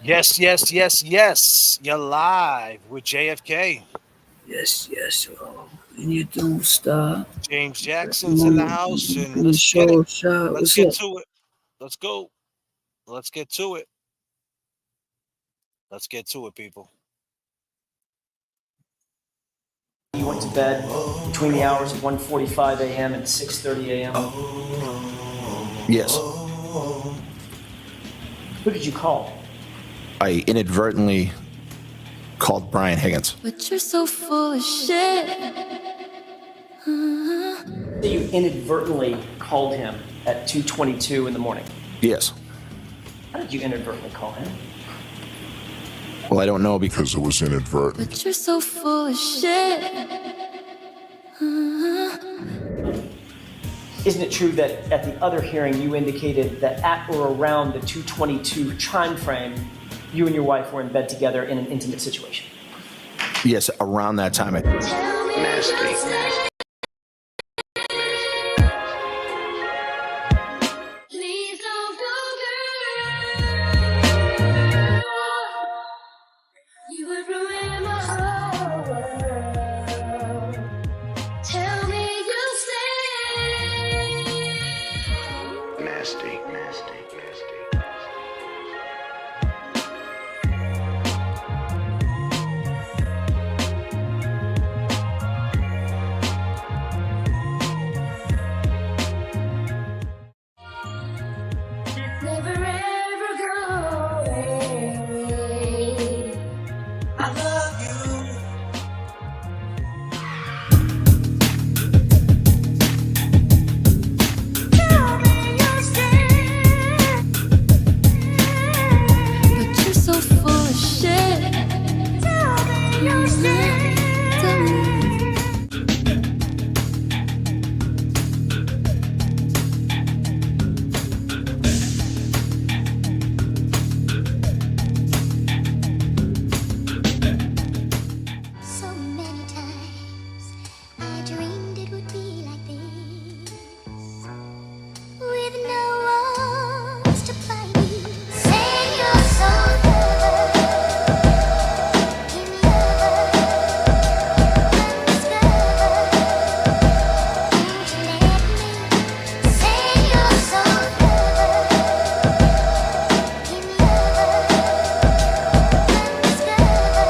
Yes, yes, yes, yes. You're live with JFK. Yes, yes, yo. And you don't stop. James Jackson's in the Moment house, and in the let's get it. show shot. Let's What's get up? to it. Let's go. Let's get to it. Let's get to it, people. You went to bed between the hours of 1:45 a.m. and 6:30 a.m. Yes. Who did you call? I inadvertently called Brian Higgins. But you're so full of shit. So you inadvertently called him at 2:22 in the morning. Yes. How did you inadvertently call him? Well, I don't know because it was inadvertent. But you're so full of shit. Isn't it true that at the other hearing you indicated that at or around the 2:22 time frame, you and your wife were in bed together in an intimate situation? Yes, around that time. Nasty.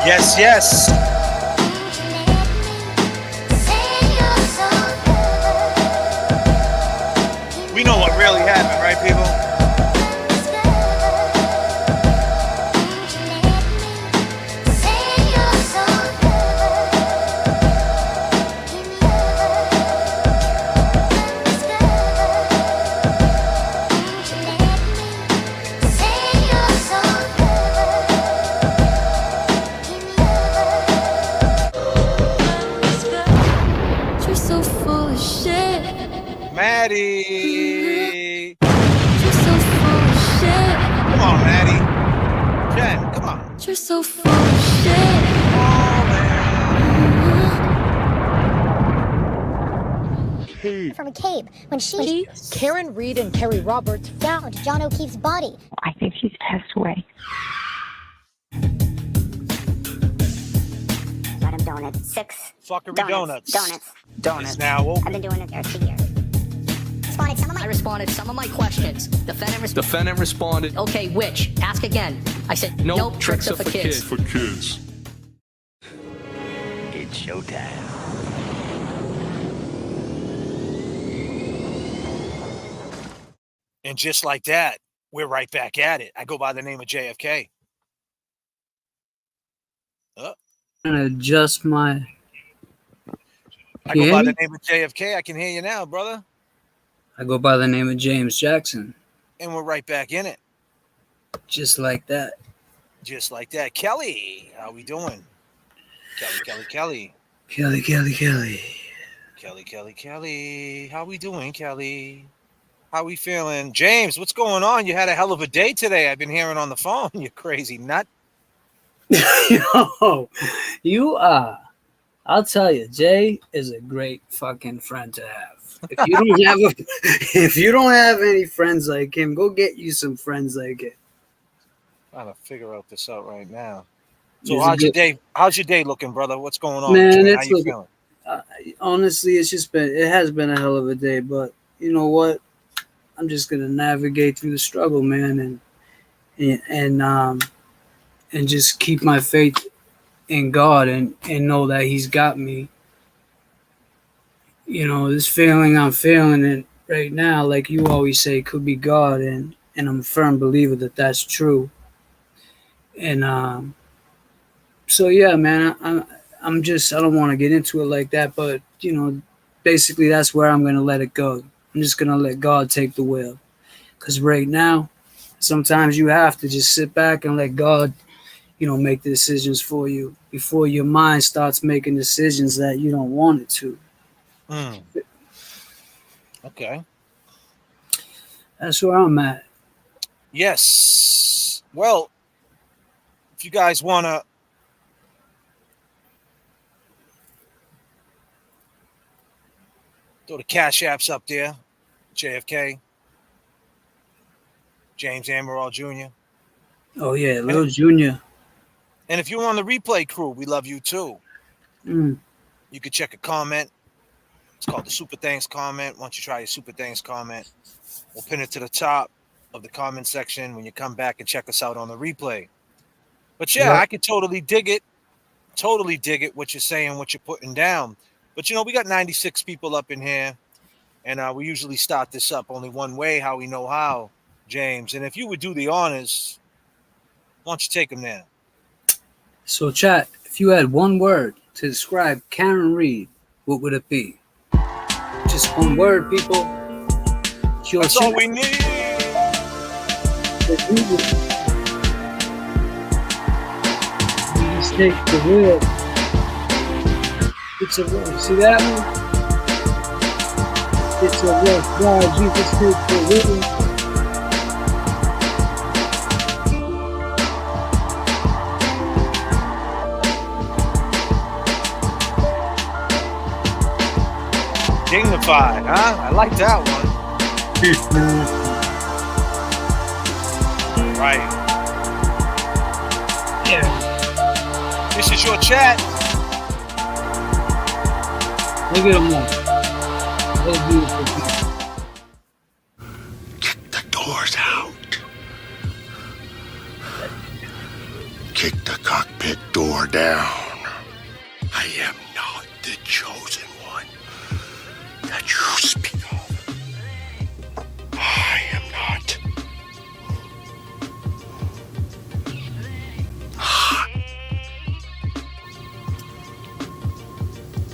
Yes, yes. We know what really happened, right, people? Maddie. You're so full of shit. Come on, Maddie. Jen, come on. You're so full of shit. From Cabe when Karen Reed and Kerry Roberts found John O'Keefe's body. I think she's passed away. Let him donut. 6 Fuckery donuts. Donuts. It's now open. I've been doing it there 2 years. I responded some of my questions. Defendant responded. Okay, which? Ask again. I said, nope, tricks are for kids. For kids. It's showtime. And just like that, we're right back at it. I go by the name of JFK. And adjust my. I go by the name of JFK. I can hear you now, brother. I go by the name of James Jackson. And we're right back in it. Just like that. Just like that. Kelly, how we doing? Kelly. Kelly. Kelly. How we doing, Kelly? How we feeling? James, what's going on? You had a hell of a day today. I've been hearing on the phone. You crazy nut. Yo, you are. I'll tell you, Jay is a great fucking friend to have. If you don't have any friends like him, go get you some friends like it. Trying to figure out this out right now. So It's a how's your good day? How's your day looking, brother? What's going on with you, man. man? How It's you looking. feeling? Uh, Honestly, it has been a hell of a day. But you know what? I'm just gonna navigate through the struggle, man, and just keep my faith in God and know that He's got me. You know, this feeling I'm feeling it right now, like you always say, could be God, and I'm a firm believer that that's true. And so yeah, man, I'm just I don't want to get into it like that, but you know, basically that's where I'm gonna let it go. I'm just gonna let God take the wheel, because right now, sometimes you have to just sit back and let God, you know, make the decisions for you before your mind starts making decisions that you don't want it to. Mm. Okay. That's where I'm at. Yes. Well, if you guys wanna throw the cash apps up there, JFK, James Amaral Jr. Oh yeah, And little Junior. and if you're on the replay crew, we love you too. Mm. You could check a comment. It's called the Super Thanks comment. Once you try your Super Thanks comment, we'll pin it to the top of the comment section when you come back and check us out on the replay. But yeah, Yep. I could totally dig it. Totally dig it what you're saying, what you're putting down. But you know, we got 96 people up in here, and we usually start this up only one way, how we know how, James. And if you would do the honors, why don't you take them there? So chat, if you had one word to describe Karen Reed, what would it be? Just one word, people. It's your That's all chance. we need. Let's do this. Just take the wheel. It's a rough. See that one? It's a rough ride. You just take the wheel. Dignified, huh? I like that one. Right. Yeah. This is your chat. Look at them all. Those beautiful people. Kick the doors out. Kick the cockpit door down. I am not the chosen one that you speak of. I am not.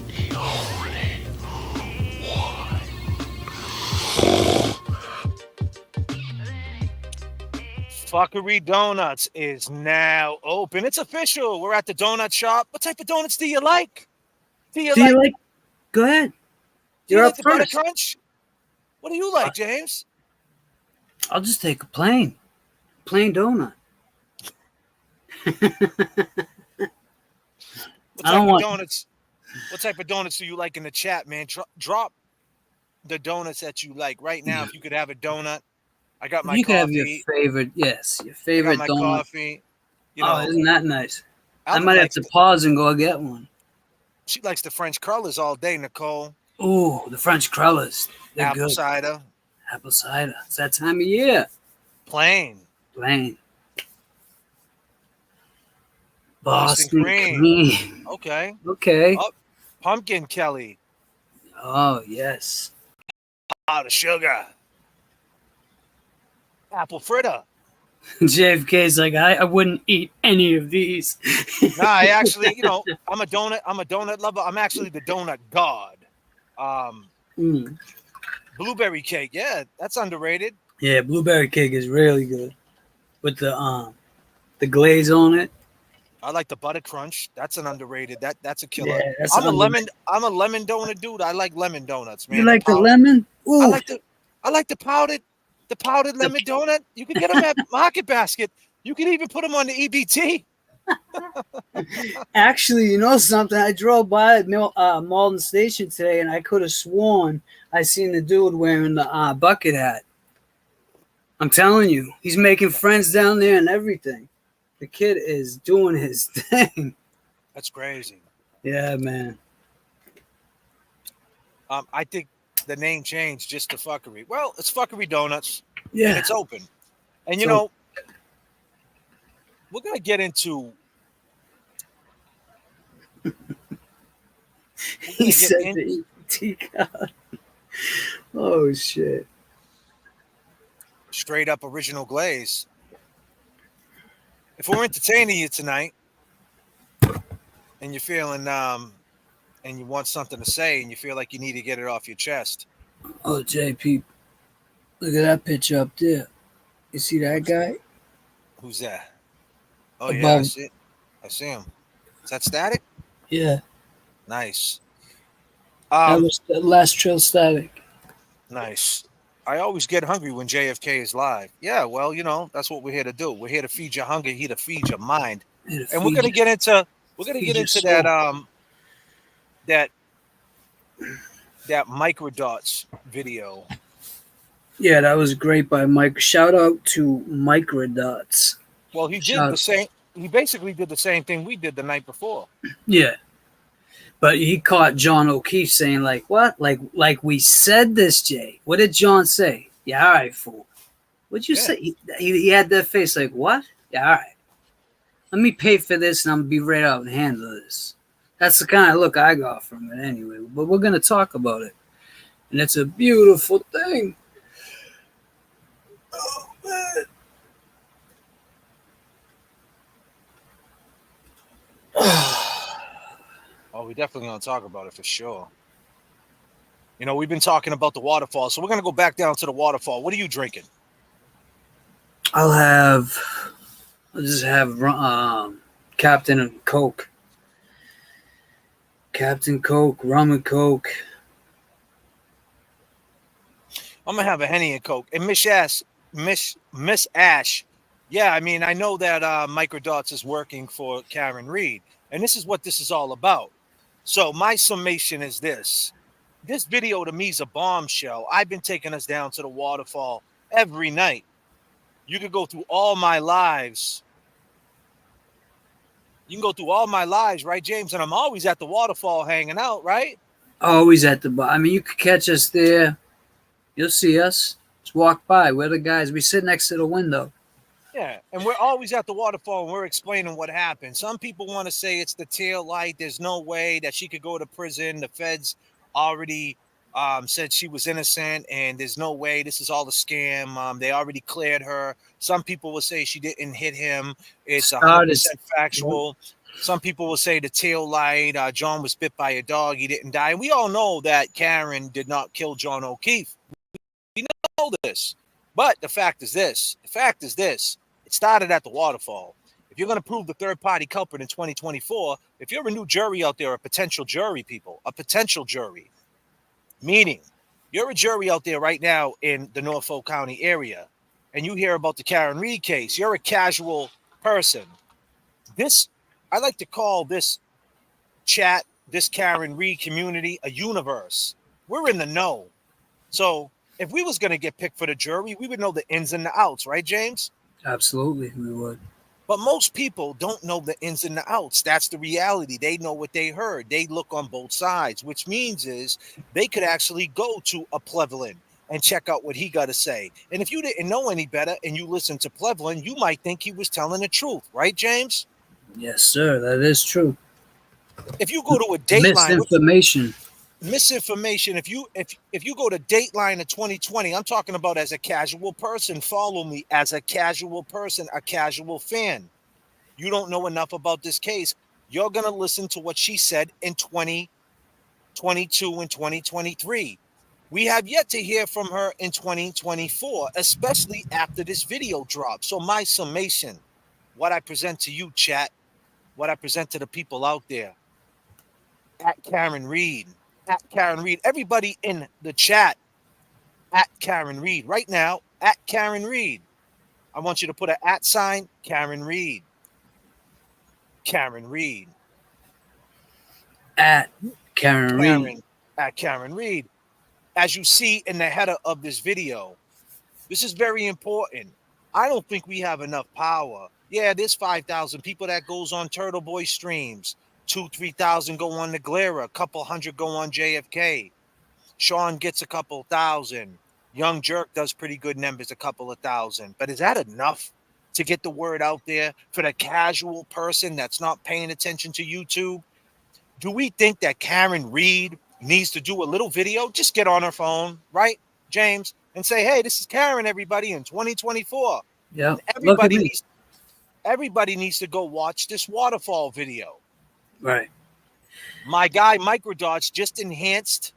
The only one. Fuckery Donuts is now open. It's official. We're at the donut shop. What type of donuts do you like? Do you like? Go ahead. Do you You're like up the butter first. crunch? What do you like, James? I'll just take a plain donut. What I type don't of want. donuts? What type of donuts do you like in the chat, man? Drop the donuts that you like right now. If you could have a donut, I got my You can have your coffee. favorite. Yes, your I got favorite my donut. coffee. You Oh, know, isn't that nice? I Alvin might have likes to pause and go get one. she likes the French curlers all day, Nicole. Ooh, the French crullers. They're Apple good. cider, Apple cider. It's that time of year. plain, Plain. Boston Boston cream. cream. Okay. Okay. Oh, pumpkin Kelly. Oh, yes. Out of sugar. Apple fritter. JFK's like, I wouldn't eat any of these. Nah, I actually, you know, I'm a donut lover. I'm actually the donut god. Mm. Blueberry cake, yeah, that's underrated. Yeah, blueberry cake is really good with the glaze on it. I like the butter crunch. That's an underrated. That's a killer. Yeah, that's underrated. I'm a lemon donut dude. I like lemon donuts, You man. like the lemon? Ooh. I like the powdered lemon donut. You can get them at Market Basket. You can even put them on the EBT. Actually, you know something? I drove by at Malden Station today, and I could have sworn I seen the dude wearing the bucket hat. I'm telling you, he's making friends down there and everything. The kid is doing his thing. That's crazy. Yeah, man. I think the name changed just to fuckery. Well, it's Fuckery Donuts, Yeah. and it's open. And you know, we're gonna get into. He said the ET God. Oh shit! Straight up original glaze. If we're entertaining you tonight, and you're feeling and you want something to say, and you feel like you need to get it off your chest. Oh, JP, look at that picture up there. You see that guy? Who's that? Oh Above. yeah, I see it. I see him. Is that Static? Yeah. Nice. That was the last Trill Static. Nice. I always get hungry when JFK is live. Yeah, well, you know, that's what we're here to do. We're here to feed your hunger, here to feed your mind. And we're gonna get into that microdots video. Yeah, that was great by Mike. Shout out to Microdots. Well, he did the same. He basically did the same thing we did the night before. Yeah. But he caught John O'Keefe saying, like, what? Like we said this, Jay. What did John say? Yeah, all right, fool. What'd you say? He had that face like, what? Yeah, all right. Let me pay for this and I'm going to be right out and handle this. That's the kind of look I got from it anyway. But we're going to talk about it. And it's a beautiful thing. Oh, man. Oh, we're definitely going to talk about it for sure. You know, we've been talking about the waterfall, so we're going to go back down to the waterfall. What are you drinking? I'll just have Captain and Coke. Captain Coke, rum and Coke. I'm going to have a Henny and Coke. And Miss Ash, yeah, I mean, I know that Microdots is working for Karen Reed, and this is what this is all about. So my summation is this. This video to me is a bombshell. I've been taking us down to the waterfall every night. You could go through all my lives. You can go through all my lives, right, James? And I'm always at the waterfall hanging out, right? Always at the bar. I mean, you could catch us there. You'll see us. Just walk by. We're the guys. We sit next to the window. Yeah, and we're always at the waterfall and we're explaining what happened. Some people want to say it's the tail light. There's no way that she could go to prison. The feds already said she was innocent, and there's no way. This is all a scam. They already cleared her. Some people will say she didn't hit him. It's 100% factual. Some people will say the tail light. John was bit by a dog. He didn't die. And we all know that Karen did not kill John O'Keefe. We know this. But the fact is this. It started at the waterfall. If you're going to prove the third-party culprit in 2024, if you're a new jury out there, a potential jury, meaning you're a jury out there right now in the Norfolk County area, and you hear about the Karen Reed case, you're a casual person. I like to call this chat, this Karen Reed community, a universe. We're in the know. So if we was going to get picked for the jury, we would know the ins and the outs, right, James? Absolutely, we would. But most people don't know the ins and the outs. That's the reality. They know what they heard. They look on both sides, which means is they could actually go to a Plevelin and check out what he got to say. And if you didn't know any better and you listened to Plevelin, you might think he was telling the truth, right, James? Yes, sir. That is true. If you go to a Dateline, misinformation. If you go to Dateline of 2020, I'm talking about as a casual person. Follow me as a casual person, a casual fan. You don't know enough about this case. You're gonna listen to what she said in 2022 and 2023. We have yet to hear from her in 2024, especially after this video drops. So my summation, what I present to you, chat, what I present to the people out there, at Karen Reed. Everybody in the chat, at Karen Reed. Right now, at Karen Reed. I want you to put an @ sign, Karen Reed. Karen Reed. At Karen Reed. At Karen Reed. As you see in the header of this video, This is very important. I don't think we have enough power. Yeah, there's 5,000 people that goes on Turtle Boy streams. 3,000 go on the Glera. A couple hundred go on JFK. Sean gets a couple thousand. Young Jerk does pretty good numbers, a couple of thousand. But is that enough to get the word out there for the casual person that's not paying attention to YouTube? Do we think that Karen Reed needs to do a little video? Just get on her phone, right, James, and say, hey, this is Karen, everybody, in 2024. Yeah. And Look at me. everybody needs to go watch this waterfall video. Right. My guy, Microdots, just enhanced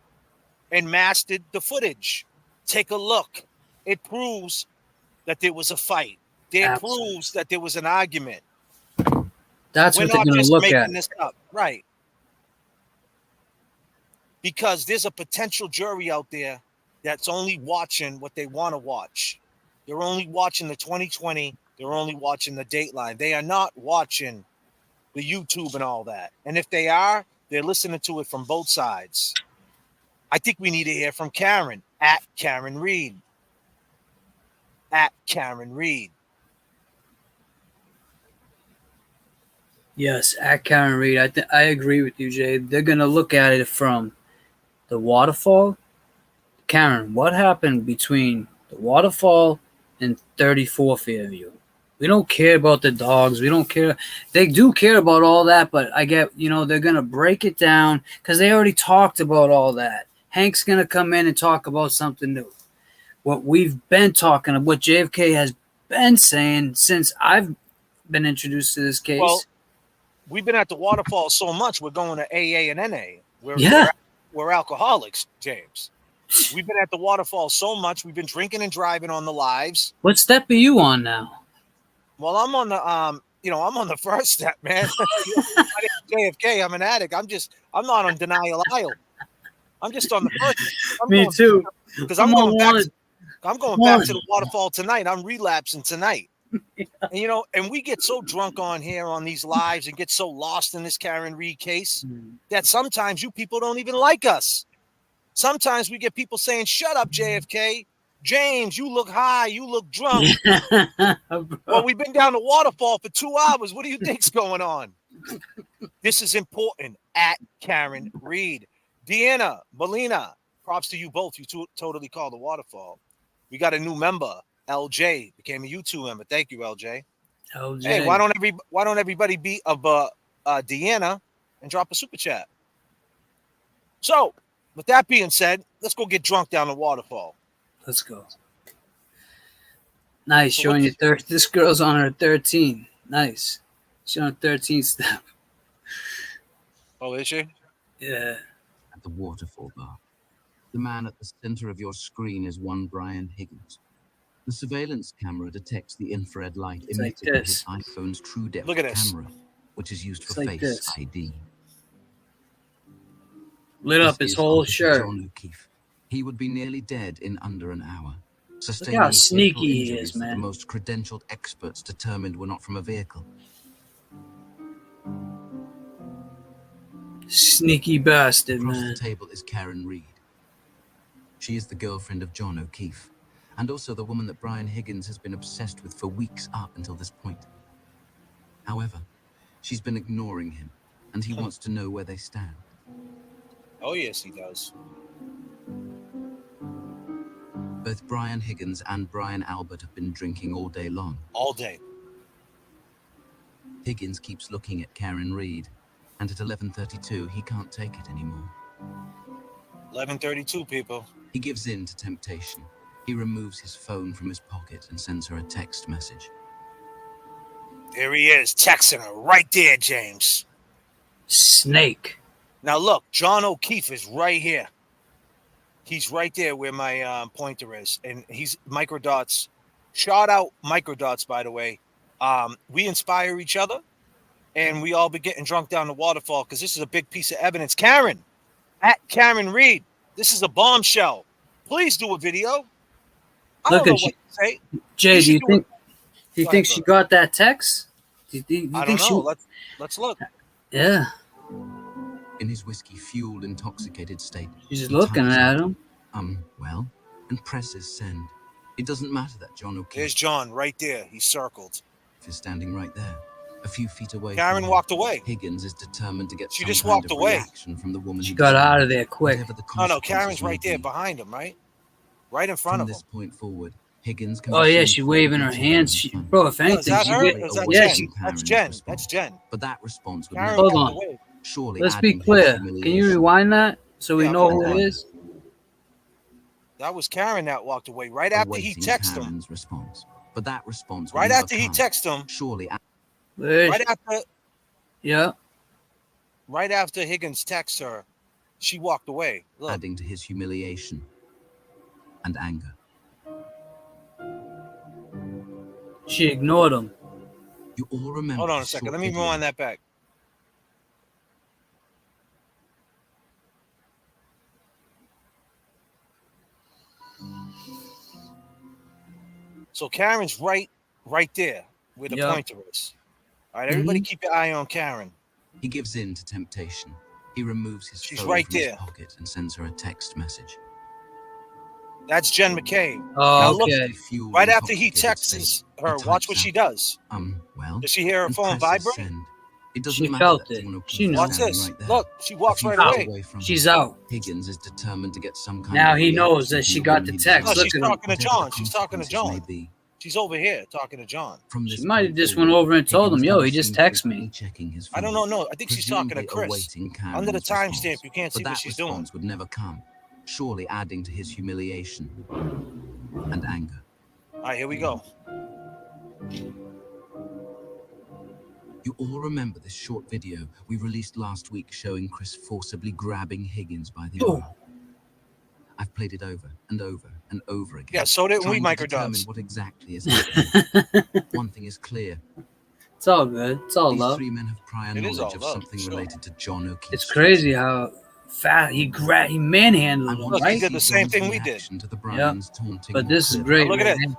and mastered the footage. Take a look. It proves that there was a fight. It proves that there was an argument. That's We're what they're not going to just look making at. this up. Right. Because there's a potential jury out there that's only watching what they want to watch. They're only watching the 2020. They're only watching the Dateline. They are not watching the YouTube and all that. And if they are, they're listening to it from both sides. I think we need to hear from Karen, at Karen Reed. At Karen Reed. Yes, at Karen Reed. I agree with you, Jay. They're going to look at it from the waterfall. Karen, what happened between the waterfall and 34 Fairview? We don't care about the dogs. We don't care. They do care about all that, but I get, they're going to break it down because they already talked about all that. Hank's going to come in and talk about something new. What we've been talking about, what JFK has been saying since I've been introduced to this case. Well, we've been at the waterfall so much, we're going to AA and NA. We're alcoholics, James. We've been at the waterfall so much. We've been drinking and driving on the lives. What step are you on now? Well, I'm on the I'm on the first step, man. JFK, I'm an addict. I'm not on denial aisle. I'm just on the first. Me too. Because I'm going back to the waterfall tonight. I'm relapsing tonight. And we get so drunk on here on these lives and get so lost in this Karen Reed case that sometimes you people don't even like us. Sometimes we get people saying, shut up, JFK. James, you look high. You look drunk. Well, we've been down the waterfall for 2 hours. What do you think's going on? This is important. At Karen Reed. Deanna, Melina, props to you both. You totally called the waterfall. We got a new member. LJ became a YouTube member. Thank you, LJ. Hey, why don't everybody be of Deanna and drop a super chat? So, with that being said, let's go get drunk down the waterfall. Let's go. Nice, so showing you this girl's on her 13. Nice. She's on her 13th step. Oh, is she? Yeah. At the waterfall bar. The man at the center of your screen is one Brian Higgins. The surveillance camera detects the infrared light emitted by his iPhone's true depth camera, which is used for face ID. Lit up his whole shirt. John O'Keefe. He would be nearly dead in under an hour. Look how sneaky he is, man. The most credentialed experts determined were not from a vehicle. Sneaky bastard, Across man. the table is Karen Reed. She is the girlfriend of John O'Keefe, and also the woman that Brian Higgins has been obsessed with for weeks up until this point. However, she's been ignoring him, and he wants to know where they stand. Oh, yes, he does. Both Brian Higgins and Brian Albert have been drinking all day long. All day. Higgins keeps looking at Karen Reed, and at 11:32, he can't take it anymore. 11:32, people. He gives in to temptation. He removes his phone from his pocket and sends her a text message. There he is, texting her right there, James. Snake. Now, look, John O'Keefe is right here. He's right there where my pointer is. And he's Microdots. Shout out Microdots, by the way. We inspire each other. And we all be getting drunk down the waterfall because this is a big piece of evidence. Karen, at Karen Reed, this is a bombshell. Please do a video. I don't know what to say. Jay, do you think she got that text? I don't know. Let's look. Yeah. In his whiskey-fueled, intoxicated state, she's looking at him. And presses send. It doesn't matter that John There's O'Keefe John right there. He's circled. is standing right there, a few feet away. Karen from him. walked away. Higgins is determined to get She some just kind walked of away. reaction from the woman. She he got described, out of there quick. whatever the No, consequences Karen's may right there be. behind him, right? Right in front From of this him. point forward, Higgins can Oh be yeah, seen she fully waving her continuing hands. the She, fun. bro, if Oh, anything, is that she her? get, Or is that yeah, Jen? she, That's Karen's Jen. response. That's Jen. But that response would Karen never Hold walked on. away. surely Let's adding be to his clear. Can humiliation. you rewind that so we Yeah, know hold who on. it is? That was Karen that walked away right after he Awaiting texted him. Karen's response. But that response would Right never after he come. texted him. Surely Right after. Yeah. Right after Higgins texted her, she walked away. Look. adding to his humiliation and anger. She ignored him. You all remember. Hold on a this second. short Let me video. rewind that back. So Karen's right there where the pointer is. All right, everybody keep your eye on Karen. He gives in to temptation. He removes his She's phone right from there. his pocket and sends her a text message. That's Jen McCabe. Oh, Now look, okay. right after he texts her, watch what she does. Well, Does she hear her and phone presses vibrate? send. It doesn't She matter felt that it. John O'Keefe She is knew. Watch standing this. right there. Look, she walks A few right feet away. from She's him. out. Higgins is determined to get some kind Now of he knows reaction that from she the got woman the he text. No, desires. Look she's at him. talking to Whatever the John. She's talking to consequences may John. be. She's over here talking to John. From She this might have point just forward, went over and told him, Higgins yo, never he just seemed texted frequently me. checking his I don't phone, know. I think she's talking to presumably Chris. awaiting Under the Karen's timestamp, response. you can't see But what that she's doing. response would never come, surely adding to his humiliation and anger. All right, here we go. You all remember this short video we released last week showing Chris forcibly grabbing Higgins by the arm. I've played it over and over and over again. Yeah, so did we, trying to Micro determine Dots. what exactly is happening. One thing is clear. It's all good. It's all These love. three men have prior It is knowledge all of love, something sure. related to John O'Keefe. It's crazy how fast he manhandled him, Look, he right? did the same thing we did. To the Bryans taunting But this is more great. Now look at right it. here.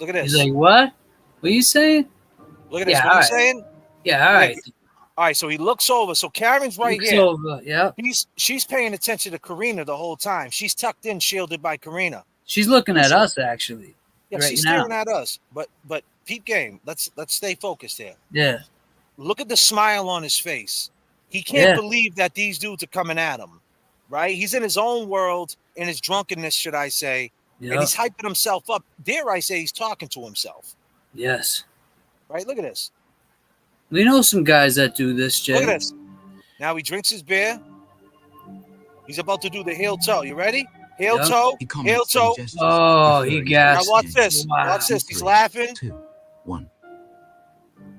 Look at this. He's like, what? What are you saying? Look at this. Yeah, What all I'm right. saying? Yeah, all right. All right, so he looks over. So Karen's right Looks here. over. Yeah. She's paying attention to Karina the whole time. She's tucked in, shielded by Karina. She's looking at us, actually. Yeah, right she's now. staring at us. But peep game. Let's stay focused here. Yeah. Look at the smile on his face. He can't Yeah. believe that these dudes are coming at him. Right? He's in his own world, in his drunkenness, should I say. Yeah. And he's hyping himself up. Dare I say he's talking to himself. Yes. Right? Look at this. We know some guys that do this, Jay. Look at this. Now he drinks his beer. He's about to do the heel toe. You ready? Heel Yep. toe. He Heel comments toe. and gestures, Oh, he referring to gassed. Now watch this. Wow. Watch this. He's 3, laughing. 2, 1.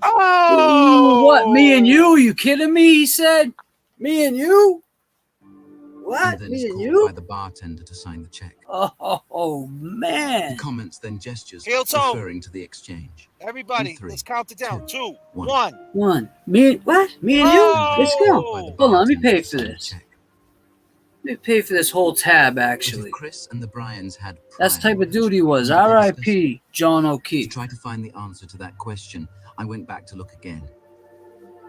Oh! Ooh, what? Me and you? You kidding me? He said, me and you? What? And then Me is and called you? by the bartender to sign the check. Oh, He man. comments then gestures, Heel toe. referring to the exchange. Everybody, 3, let's count it down. 2, 2, 1. 1. What? Me and you? Let's go. Oh! By the Hold on, let me bartender pay to for sign the this. check. Let me pay for this whole tab, But actually. if Chris and the Bryans had That's the prior type of dude knowledge, he was. would they discuss it? R.I.P. John To O'Keefe. try to find the answer to that question, I went back to look again.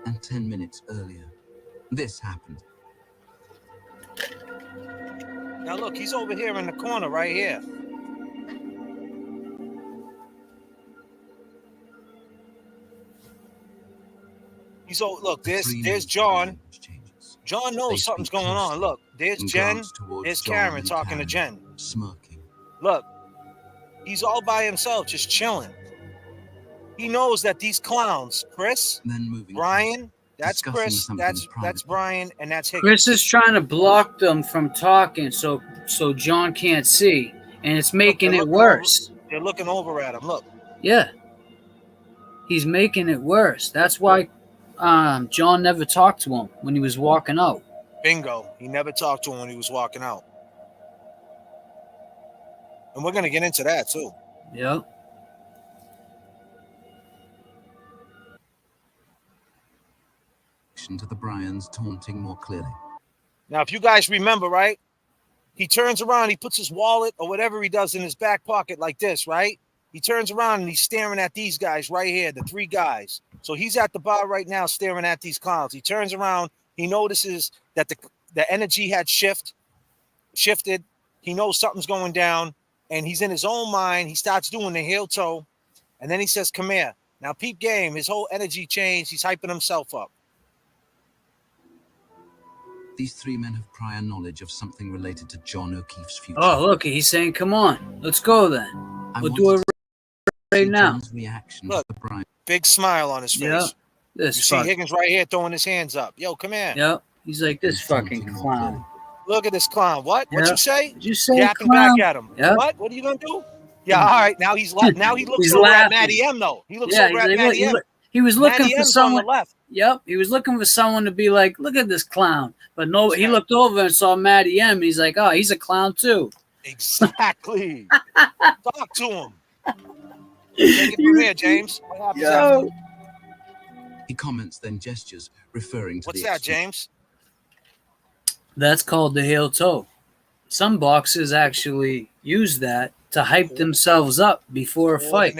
And 10 minutes earlier, this happened. Now look, he's over here in the corner right here. He's look, there's John. John knows something's going on. Look, there's Jen. There's Karen talking to Jen. Smirking. Look, he's all by himself, just chilling. He knows that these clowns, Chris, Then moving Brian, that's discussing Chris, something that's private. Brian, and that's Higgins. Chris is trying to block them from talking so John can't see, and it's making they're it looking worse. They're looking over at him. Look, Yeah. He's making it worse. That's why John never talked to him when he was walking out. bingo. He never talked to him when he was walking out. And we're going to get into that too. Yep. To the Bryans taunting more clearly. Now, if you guys remember, right, he turns around, he puts his wallet or whatever he does in his back pocket like this, right? He turns around and he's staring at these guys right here, the 3 guys. So he's at the bar right now staring at these clowns. He turns around, he notices that the energy had shifted. He knows something's going down, and he's in his own mind. He starts doing the heel toe, and then he says, "Come here." Now, peep game. His whole energy changed. He's hyping himself up. These three men have prior knowledge of something related to John O'Keefe's future. Oh, look, he's saying, "Come on, let's go then. We'll do it right now." John's reaction Look, to Brian. big smile on his face. Yeah, this you see Higgins right here throwing his hands up. Yo, come here. Yep, he's like this fucking clown. Look at this clown. What? What you say? Did you say Yapping clown? back at him. Yep. What? What are you gonna do? Yeah, all right. Now he looks He's over laughing. at Matty M though. He looks Yeah, over at Matty M. he was looking Matty for M's on the someone. left. Yep, he was looking for someone to be like, "Look at this clown." But no, he looked over and saw Matty M. And he's like, "Oh, he's a clown too." Exactly. Talk to him. Take it from here, James. What happens after? He comments, then gestures, referring to What's the that, exchange. James? That's called the heel toe. Some boxers actually use that to hype themselves up before a fight.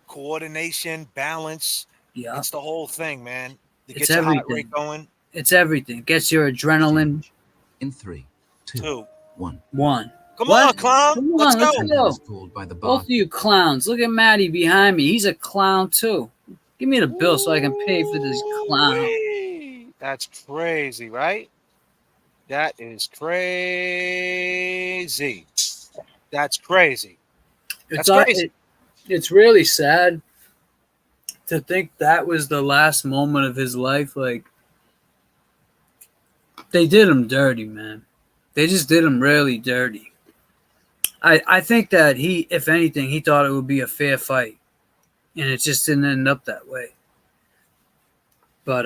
Coordination, balance. Yeah. It's the whole thing, man. To It's get your heart everything. rate going. It's everything. Gets your adrenaline. In 3, 2, 1. Come What? on, clown. Come on, Let's let's go. go. Is called by the Both bar. of you clowns. Look at Matty behind me. He's a clown too. Give me the bill so I can pay for this clown. Whee! That's crazy, right? That is crazy. That's crazy. That's crazy. It's really sad to think that was the last moment of his life. Like, they did him dirty, man. They just did him really dirty. I think that he, if anything, he thought it would be a fair fight, and it just didn't end up that way. But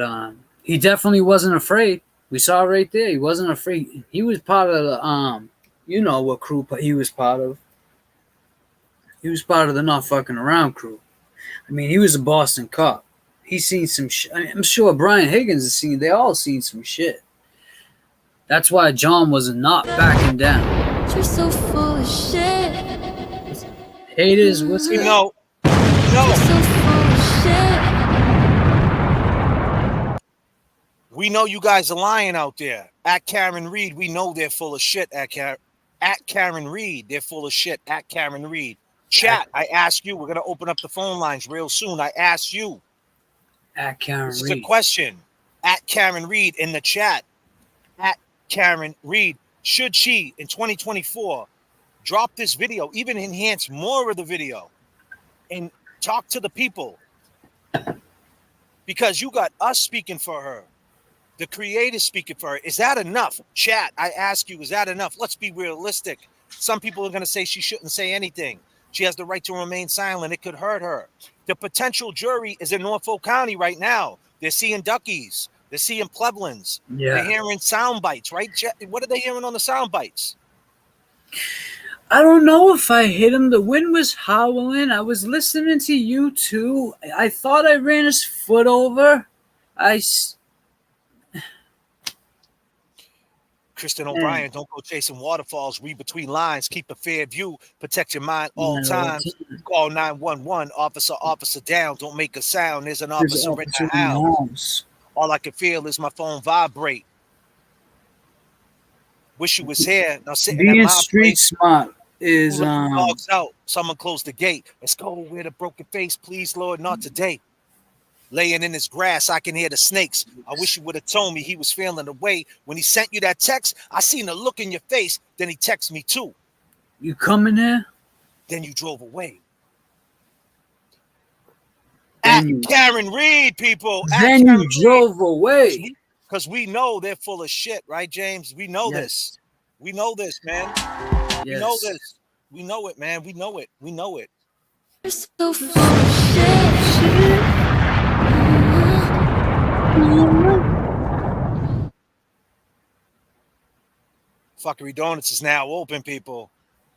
he definitely wasn't afraid. We saw right there. He wasn't afraid. He was part of the you know what crew he was part of. He was part of the Not Fucking Around crew. I mean, he was a Boston cop. He's seen some shit. I mean, I'm sure Brian Higgins has seen. They all seen some shit. That's why John was not backing down. You're so full of shit. Haters, what's You up? know. You're so full of shit. We know you guys are lying out there. At Karen Reed, we know they're full of shit. At Karen Reed, they're full of shit. At Karen Reed. Chat, I ask you. We're going to open up the phone lines real soon. I ask you. At Karen This Reed. is a question. At Karen Reed in the chat. At Karen Reed. Should she, in 2024, drop this video, even enhance more of the video, and talk to the people? Because you got us speaking for her. The creator speaking for her. Is that enough? Chat, I ask you, is that enough? Let's be realistic. Some people are going to say she shouldn't say anything. She has the right to remain silent. It could hurt her. The potential jury is in Norfolk County right now. They're seeing duckies. They're seeing plebblins. Yeah. They're hearing sound bites, right? What are they hearing on the sound bites? I don't know if I hit him. The wind was howling. I was listening to you too. I thought I ran his foot over. Kristen O'Brien, don't go chasing waterfalls. Read between lines. Keep a fair view. Protect your mind all times. Call 911. Officer down. Don't make a sound. There's an officer in the house. All I can feel is my phone vibrate. Wish you was here. Now sitting Being at my street place. smart is Dogs out. Someone close the gate. Let's go with a broken face, please, Lord. Not today. Laying in his grass, I can hear the snakes. I wish you would have told me he was feeling the way. When he sent you that text, I seen the look in your face. Then he texted me too. You coming here? Then you drove away. At Karen Reed, people. Then you drove away. Because we know they're full of shit, right, James? We know this. We know this, man. We know this. We know it, man. We know it. We know it. You're so full of shit. Fuckery Donuts is now open, people.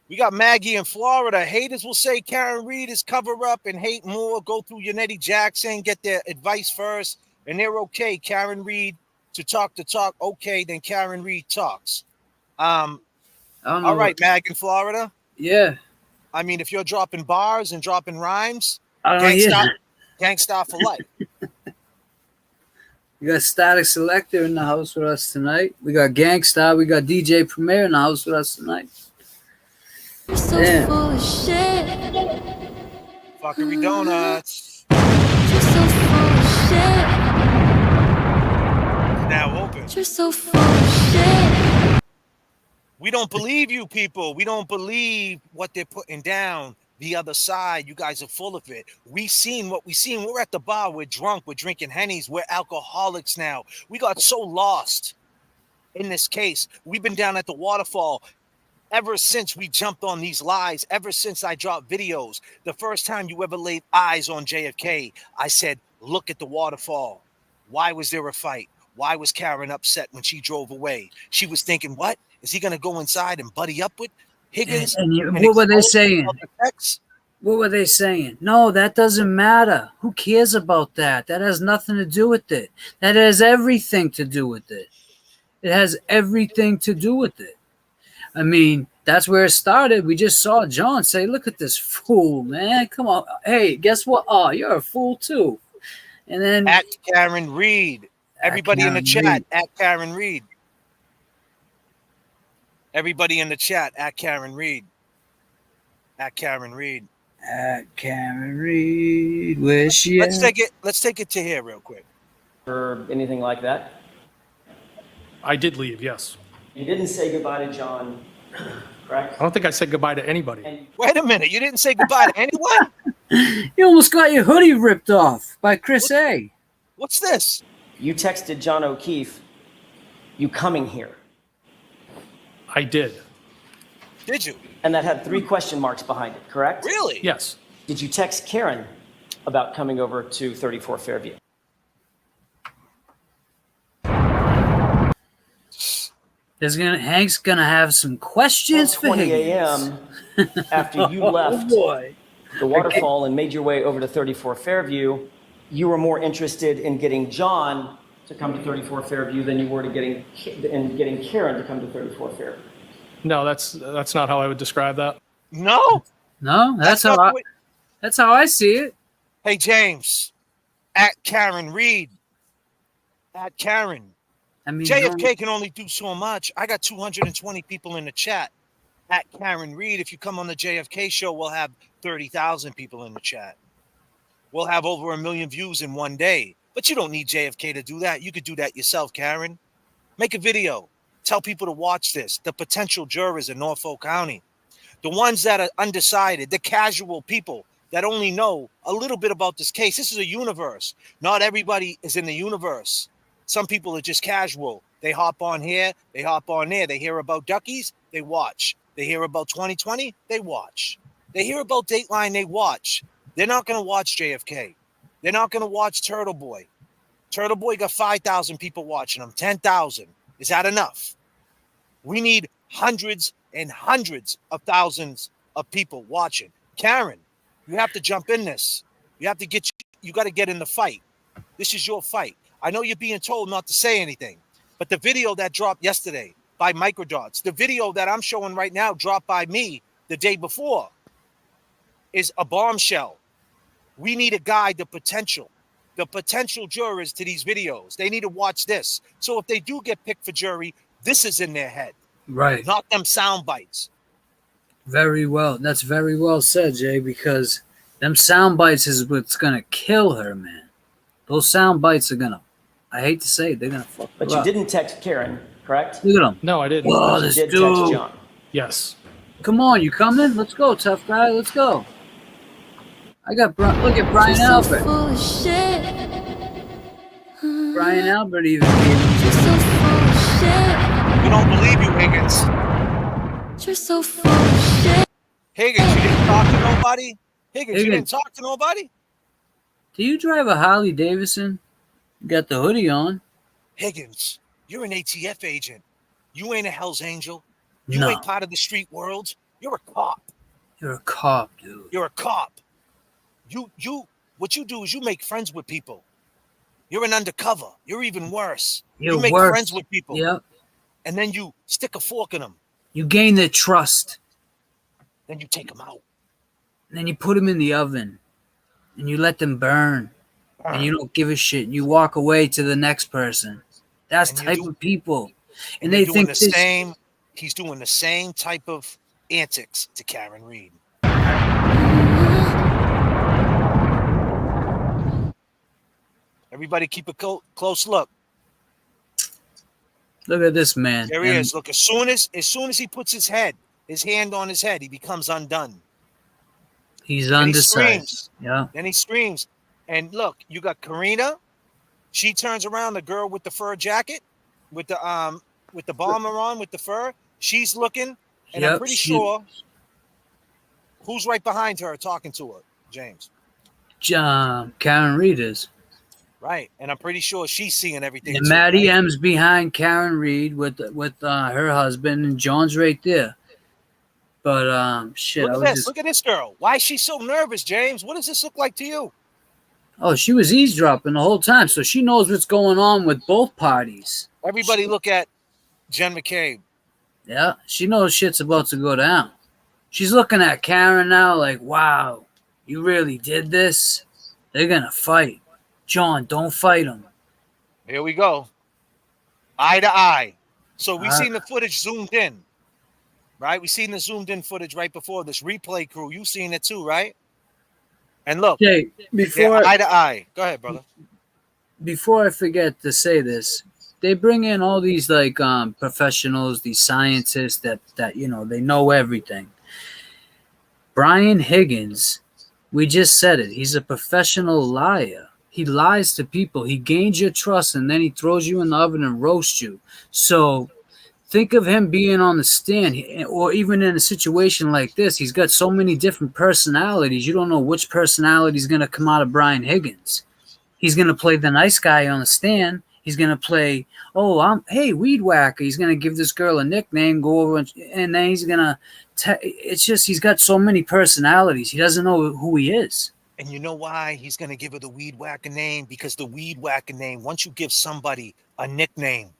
We got Maggie in Florida. Haters will say Karen Reed is cover up and hate more. Go through Yannetti Jackson, get their advice first, and they're okay. Karen Reed to talk, okay, then Karen Reed talks. All right, Mag in Florida. Yeah. I mean, if you're dropping bars and dropping rhymes, yeah. gangsta for life. We got Static Selector in the house with us tonight. We got Gangsta. We got DJ Premier in the house with us tonight. You're so Damn. full of shit. Fuckery donuts. You're so full of shit. Now open. You're so full of shit. We don't believe you people. We don't believe what they're putting down. The other side, you guys are full of it. We seen what we seen. We're at the bar. We're drunk. We're drinking Hennies. We're alcoholics now. We got so lost in this case. We've been down at the waterfall ever since we jumped on these lies, ever since I dropped videos. The first time you ever laid eyes on JFK, I said, look at the waterfall. Why was there a fight? Why was Karen upset when she drove away? She was thinking, what? Is he going to go inside and buddy up with Higgins? What were they saying? What were they saying? No, that doesn't matter. Who cares about that? That has nothing to do with it. That has everything to do with it. It has everything to do with it. I mean, that's where it started. We just saw John say, look at this fool, man. Come on. Hey, guess what? Oh, you're a fool too. And then at Karen Reed. Everybody in the chat, Reed. at Karen Reed. Everybody in the chat, at Karen Reed. At Karen Reed. At Karen Reed. Where's she Let's at? take it to here real quick. Or anything like that? I did leave, yes. You didn't say goodbye to John, correct? I don't think I said goodbye to anybody. Wait a minute. You didn't say goodbye to anyone? You almost got your hoodie ripped off by Chris A. What's this? You texted John O'Keefe, you coming here. I did. Did you? And that had 3 question marks behind it, correct? Really? Yes. Did you text Karen about coming over to 34 Fairview? Hank's gonna have some questions for 20 Higgins. a.m. after you left boy. the waterfall and made your way over to 34 Fairview, you were more interested in getting John to come to 34 Fairview than you were to getting Karen to come to 34 Fairview. No, that's not how I would describe that. No? No, that's how I see it. Hey, James, at Karen Reed. At Karen. I mean, JFK can only do so much. I got 220 people in the chat. At Karen Reed, if you come on the JFK show, we'll have 30,000 people in the chat. We'll have over 1 million views in one day. But you don't need JFK to do that. You could do that yourself, Karen. Make a video. Tell people to watch this. The potential jurors in Norfolk County. The ones that are undecided. The casual people that only know a little bit about this case. This is a universe. Not everybody is in the universe. Some people are just casual. They hop on here. They hop on there. They hear about Duckies. They watch. They hear about 2020. They watch. They hear about Dateline. They watch. They're not going to watch JFK. They're not going to watch Turtle Boy. Turtle Boy got 5,000 people watching him. 10,000. Is that enough? We need hundreds and hundreds of thousands of people watching. Karen, you have to jump in this. You have to you got to get in the fight. This is your fight. I know you're being told not to say anything, but the video that dropped yesterday by Microdots, the video that I'm showing right now dropped by me the day before is a bombshell. We need to guide the potential jurors to these videos. They need to watch this. So if they do get picked for jury, this is in their head. Right. Not them sound bites. Very well. That's very well said, Jay, because them sound bites is what's going to kill her, man. Those sound bites are going to, I hate to say it, they're going to fuck her But you up. didn't text Karen, correct? Look at him. No, I didn't. Oh, You this did dude. text John. Yes. Come on, you coming? Let's go, tough guy. Let's go. I got look at Brian You're so Albert. full of shit. Brian Albert even gave him. You're so full of shit. We don't believe you, Higgins. You're so full of shit. Higgins, you didn't talk to nobody? Higgins, you didn't Higgins. talk to nobody? Do you drive a Harley Davidson? You got the hoodie on. Higgins, you're an ATF agent. You ain't a Hell's Angel. You No. ain't part of the street world. You're a cop. You're a cop, dude. You're a cop. What you do is you make friends with people. You're an undercover. You're even worse. You're you make worse. friends with people. Yep. And then you stick a fork in them. You gain their trust. Then you take them out. And then you put them in the oven. And you let them burn. And you don't give a shit. You walk away to the next person. That's type of people. And they Doing think the same. He's doing the same type of antics to Karen Reed. Everybody keep a close look. Look at this man. There he is. Look, as soon as he puts his hand on his head, he becomes undone. He's undecided. He screams. Yeah. Then he screams. And look, you got Karina. She turns around, the girl with the fur jacket, with the bomber on, with the fur. She's looking, and I'm pretty sure who's right behind her talking to her, James. Karen Reed is. Right, and I'm pretty sure she's seeing everything. And too, Maddie right? M's behind Karen Reed with her husband, and John's right there. But shit, Look at this girl. Why is she so nervous, James? What does this look like to you? Oh, she was eavesdropping the whole time, so she knows what's going on with both parties. Everybody look at Jen McCabe. Yeah, she knows shit's about to go down. She's looking at Karen now like, wow, you really did this? They're going to fight. John, don't fight him. Here we go. Eye to eye. So we seen the footage zoomed in, right? We seen the zoomed in footage right before this replay crew. You seen it too, right? And look, Jay, eye to eye. Go ahead, brother. Before I forget to say this, they bring in all these like professionals, these scientists that you know, they know everything. Brian Higgins, we just said it. He's a professional liar. He lies to people. He gains your trust, and then he throws you in the oven and roasts you. So think of him being on the stand, or even in a situation like this. He's got so many different personalities. You don't know which personality is going to come out of Brian Higgins. He's going to play the nice guy on the stand. He's going to play, hey, weed whacker. He's going to give this girl a nickname, go over, and then he's going to, it's just, he's got so many personalities. He doesn't know who he is. And you know why he's going to give her the weed whacker name? Because the weed whacker name, once you give somebody a nickname,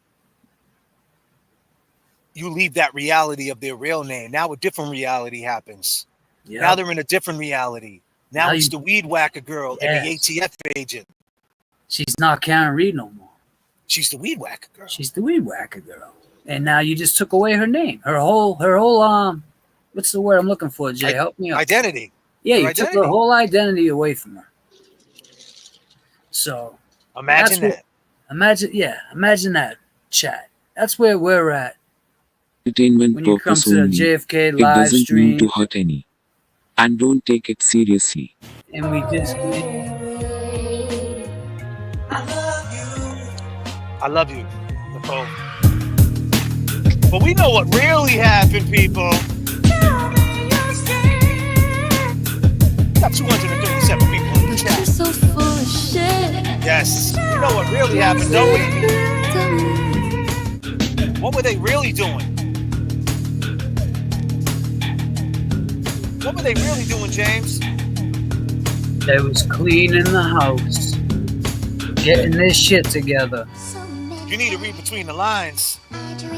you leave that reality of their real name. Now a different reality happens. Yeah. Now they're in a different reality. Now it's the weed whacker girl and the ATF agent. She's not Karen Reed no more. She's the weed whacker girl. She's the weed whacker girl. And now you just took away her name. Her whole what's the word I'm looking for, Jay? Help me out. Identity. Yeah, you took her whole identity away from her. So imagine that. Imagine that, chat. That's where we're at. Entertainment when you come purpose to the only. JFK It live doesn't stream. mean to hurt any. And don't take it seriously. And we just I love you, Nicole. But we know what really happened, people. Got 237 people in the chat. So full of shit. Yes, you know what really happened, don't we? What were they really doing? What were they really doing, James? They was cleaning the house, getting this shit together. You need to read between the lines.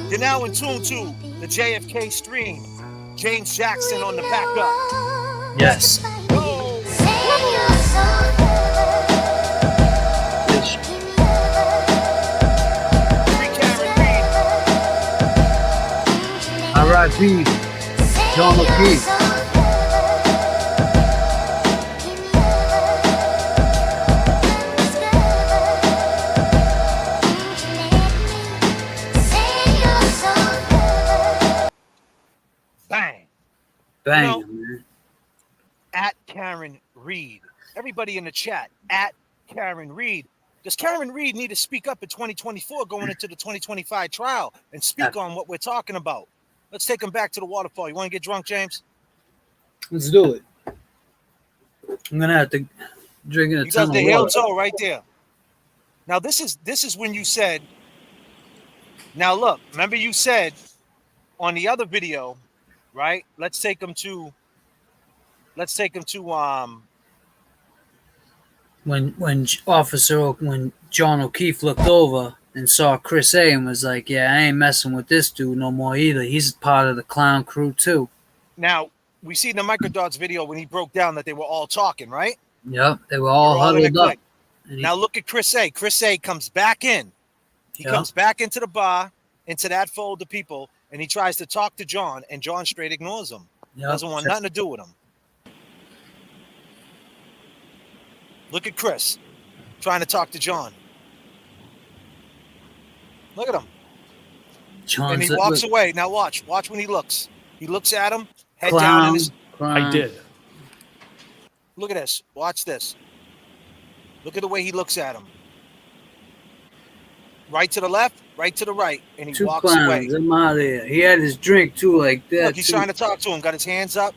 You're now in tune to the JFK stream. James Jackson on the backup. Yes. R.I.P. John O'Keefe. Bang. Bang, You know, man. At Karen Reed. Everybody in the chat, at Karen Reed. Does Karen Reed need to speak up in 2024 going into the 2025 trial and speak on what we're talking about? Let's take him back to the waterfall. You want to get drunk, James? Let's do it. I'm gonna have to drink a ton of water. He does the heel toe right there. Now this is when you said. Now look, remember you said on the other video, right? Let's take him to. When John O'Keefe looked over and saw Chris A and was like, yeah, I ain't messing with this dude no more either. He's part of the clown crew too. Now, we see in the Microdots video when he broke down that they were all talking, right? Yep, they were all huddled up. Now look at Chris A. Chris A comes back in. He comes back into the bar, into that fold of people, and he tries to talk to John, and John straight ignores him. Yep. Doesn't want nothing to do with him. Look at Chris trying to talk to John. Look at him. And he walks away. Now watch when he looks. He looks at him, head down in his. I did. Look at this. Watch this. Look at the way he looks at him. Right to the left, right to the right, and he walks away. I'm out of there. He had his drink too, like that. Look, he's trying to talk to him. Got his hands up.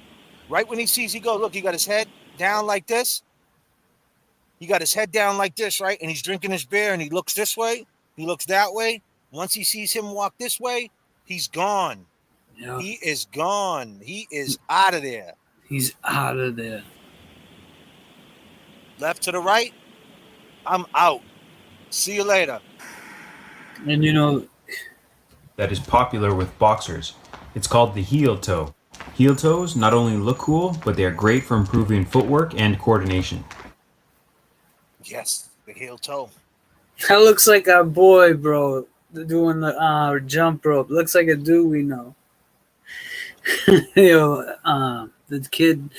Right when he sees he goes, look, he got his head down like this. He got his head down like this, right? And he's drinking his beer, and he looks this way. He looks that way. Once he sees him walk this way, he's gone. Yep. He is gone. He is out of there. He's out of there. Left to the right, I'm out. See you later. And you know, that is popular with boxers. It's called the heel toe. Heel toes not only look cool, but they are great for improving footwork and coordination. Yes, the heel toe. that looks like our boy, bro, doing the jump rope. Looks like a dude we know. The kid,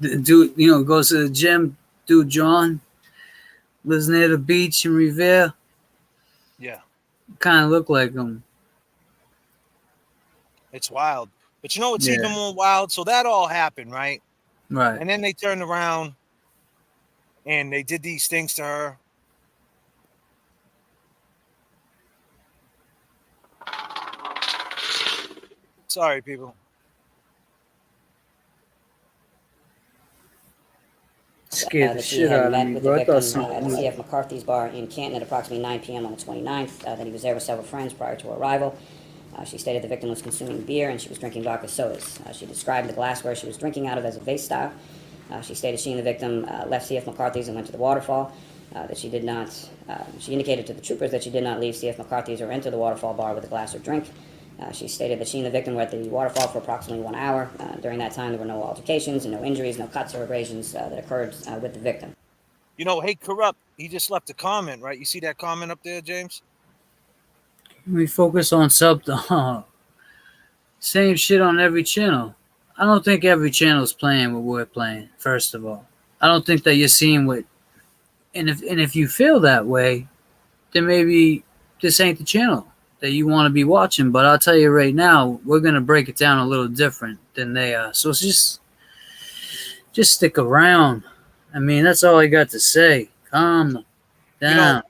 the dude, goes to the gym. Dude, John, lives near the beach in Revere. Yeah. Kind of look like him. It's wild. But you know what's even more wild? So that all happened, right? Right. And then they turned around and they did these things to her. Sorry, people. Scared the shit out of me, bro. I thought something at C.F. McCarthy's bar in Canton at approximately 9 p.m. on the 29th. That he was there with several friends prior to her arrival. She stated the victim was consuming beer and she was drinking vodka sodas. She described the glassware she was drinking out of as a vase style. She stated she and the victim left C.F. McCarthy's and went to the waterfall. That she did not. She indicated to the troopers that she did not leave C.F. McCarthy's or enter the waterfall bar with a glass or drink. She stated that she and the victim were at the waterfall for approximately 1 hour. During that time, there were no altercations and no injuries, no cuts or abrasions that occurred with the victim. You know, hey, Corrupt, he just left a comment, right? You see that comment up there, James? We focus on something. Same shit on every channel. I don't think every channel is playing what we're playing, first of all. I don't think that you're seeing what... And if you feel that way, then maybe this ain't the channel that you want to be watching. But I'll tell you right now, we're going to break it down a little different than they are. So it's just stick around. I mean, that's all I got to say. Calm down. You know,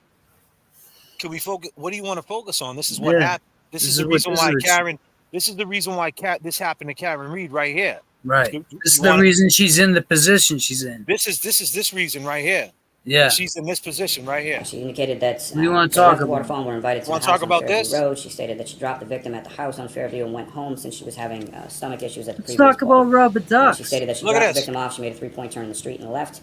can we focus? What do you want to focus on? This is what happened. This is the reason why Karen. This is the reason why this happened to Karen Reed right here. Right. This is the reason she's in the position she's in. This is this reason right here. Yeah. She's in this position right here. She indicated that we want to talk about waterfall and were invited to the house on Fairview Road. She stated that she dropped the victim at the house on Fairview and went home since she was having stomach issues at the previous Let's talk about rubber ducks. She stated that she dropped the victim off. She made a 3-point turn in the street and left.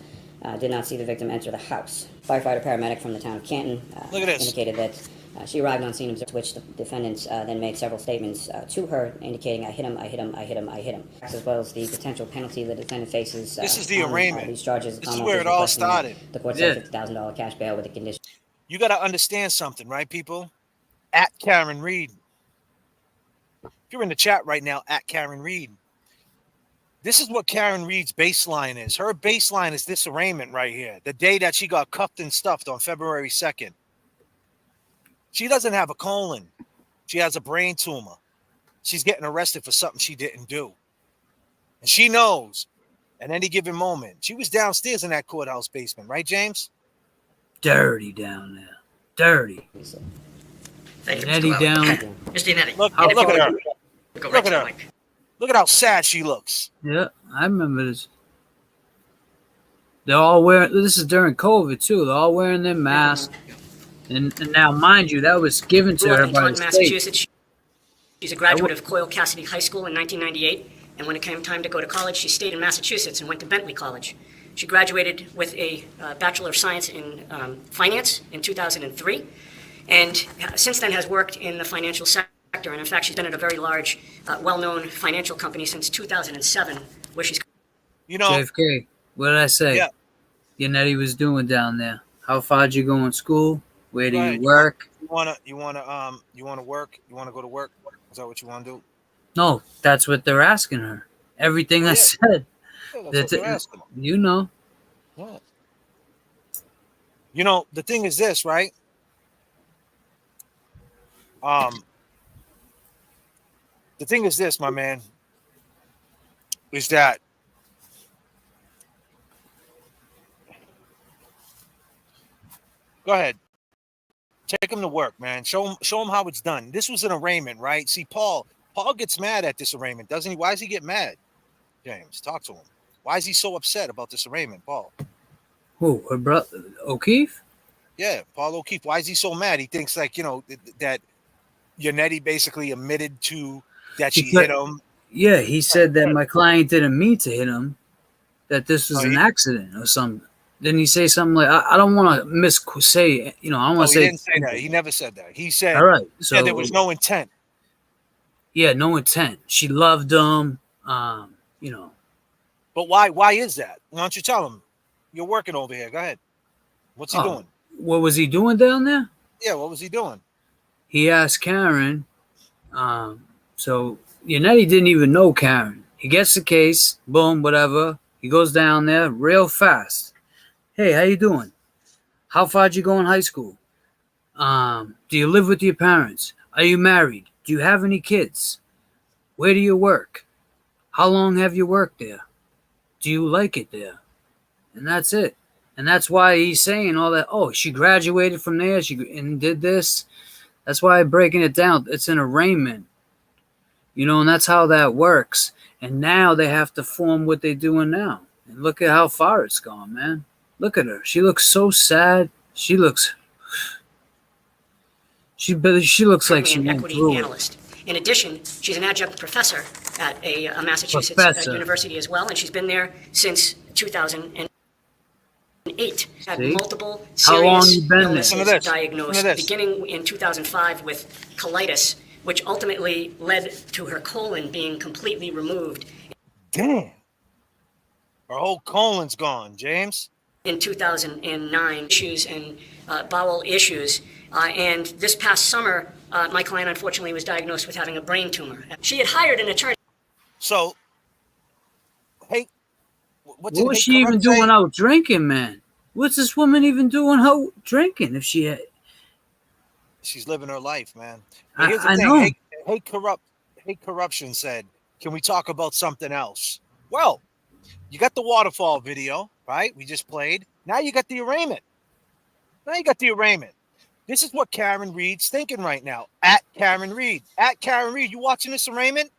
Did not see the victim enter the house. Firefighter paramedic from the town of Canton indicated that she arrived on scene, to which the defendants then made several statements to her, indicating, I hit him, I hit him, I hit him, I hit him, as well as the potential penalty the defendant faces. This is the arraignment. These charges. This is where it all started. The court set $50,000 cash bail with a condition. You got to understand something, right, people? At Karen Reed. If you're in the chat right now, at Karen Reed. This is what Karen Reed's baseline is. Her baseline is this arraignment right here. The day that she got cuffed and stuffed on February 2nd. She doesn't have a colon. She has a brain tumor. She's getting arrested for something she didn't do. And she knows at any given moment. She was downstairs in that courthouse basement, right, James? Dirty down there. Dirty. Thank you, Eddie down. Mr. Netti. Look at her. Look at her. Look at how sad she looks. Yeah, I remember this. They're all wearing, this is during COVID too. They're all wearing their masks. And now, mind you, that was given to her by the state. Massachusetts. She's a graduate of Coyle Cassidy High School in 1998. And when it came time to go to college, she stayed in Massachusetts and went to Bentley College. She graduated with a Bachelor of Science in Finance in 2003. And since then has worked in the financial sector. And in fact, she's been at a very large, well-known financial company since 2007, where she's... You know... J.F.K., what did I say? Yeah. Yannetti was doing down there. How far did you go in school? Where do you work? You wanna work? You wanna go to work? Is that what you want to do? No, that's what they're asking her. Everything I Yeah. said. Yeah, that's what they're asking. You know. Yeah. You know, the thing is this, right? The thing is this, my man, is that go ahead. Take him to work, man. Show him how it's done. This was an arraignment, right? See, Paul gets mad at this arraignment, doesn't he? Why does he get mad? James, talk to him. Why is he so upset about this arraignment, Paul? Who? Her brother O'Keefe? Yeah, Paul O'Keefe. Why is he so mad? He thinks like, that Yannetti basically admitted to that she hit him. Yeah, he said that my client didn't mean to hit him, that this was an accident or something. Didn't he say something like, I don't want to say, I don't want to say. He didn't say that. He never said that. He said, all right, so there was no intent. Yeah, no intent. She loved him, But why is that? Why don't you tell him? You're working over here. Go ahead. What's he doing? What was he doing down there? Yeah, what was he doing? He asked Karen. So Yannetti didn't even know Karen. He gets the case, boom, whatever. He goes down there real fast. Hey, how you doing? How far did you go in high school? Do you live with your parents? Are you married? Do you have any kids? Where do you work? How long have you worked there? Do you like it there? And that's it. And that's why he's saying all that. Oh, she graduated from there. She did this. That's why I'm breaking it down. It's an arraignment. And that's how that works. And now they have to form what they're doing now. And look at how far it's gone, man. Look at her. She looks so sad. She looks like she went through analyst. In addition, she's an adjunct professor at a Massachusetts university as well, and she's been there since 2008. Had multiple serious illnesses diagnosed, beginning in 2005 with colitis, which ultimately led to her colon being completely removed. Damn. Her whole colon's gone, James. In 2009, issues and bowel issues. And this past summer, my client unfortunately was diagnosed with having a brain tumor. She had hired an attorney. So, hey, what was she even doing out drinking, man? What's this woman even doing out drinking if she had? She's living her life, man. But here's the I thing. know. Hey, corruption said, can we talk about something else? Well, you got the waterfall video, right? We just played. Now you got the arraignment. This is what Karen Reed's thinking right now. At Karen Reed. At Karen Reed. You watching this arraignment?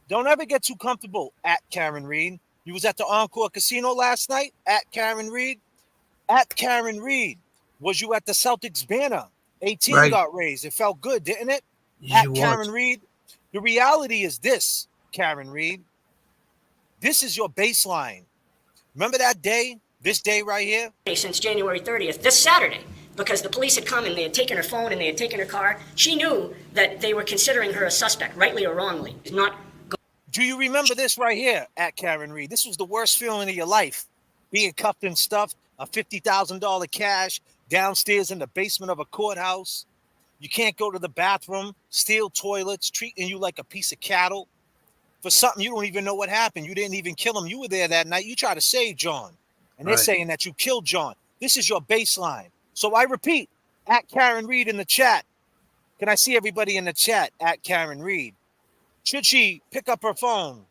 Don't ever get too comfortable. At Karen Reed. You was at the Encore Casino last night? At Karen Reed. At Karen Reed. Was you at the Celtics banner? 18 got raised. It felt good, didn't it? At Karen Reed. The reality is this, Karen Reed. This is your baseline. Remember that day? This day right here? Since January 30th, this Saturday, because the police had come and they had taken her phone and they had taken her car. She knew that they were considering her a suspect, rightly or wrongly. Do you remember this right here at Karen Reed? This was the worst feeling of your life. Being cuffed and stuffed, a $50,000 cash downstairs in the basement of a courthouse. You can't go to the bathroom, steal toilets, treating you like a piece of cattle. For something you don't even know what happened. You didn't even kill him. You were there that night. You tried to save John. And they're saying that you killed John. This is your baseline. So I repeat, at Karen Reed in the chat. Can I see everybody in the chat at Karen Reed? Should she pick up her phone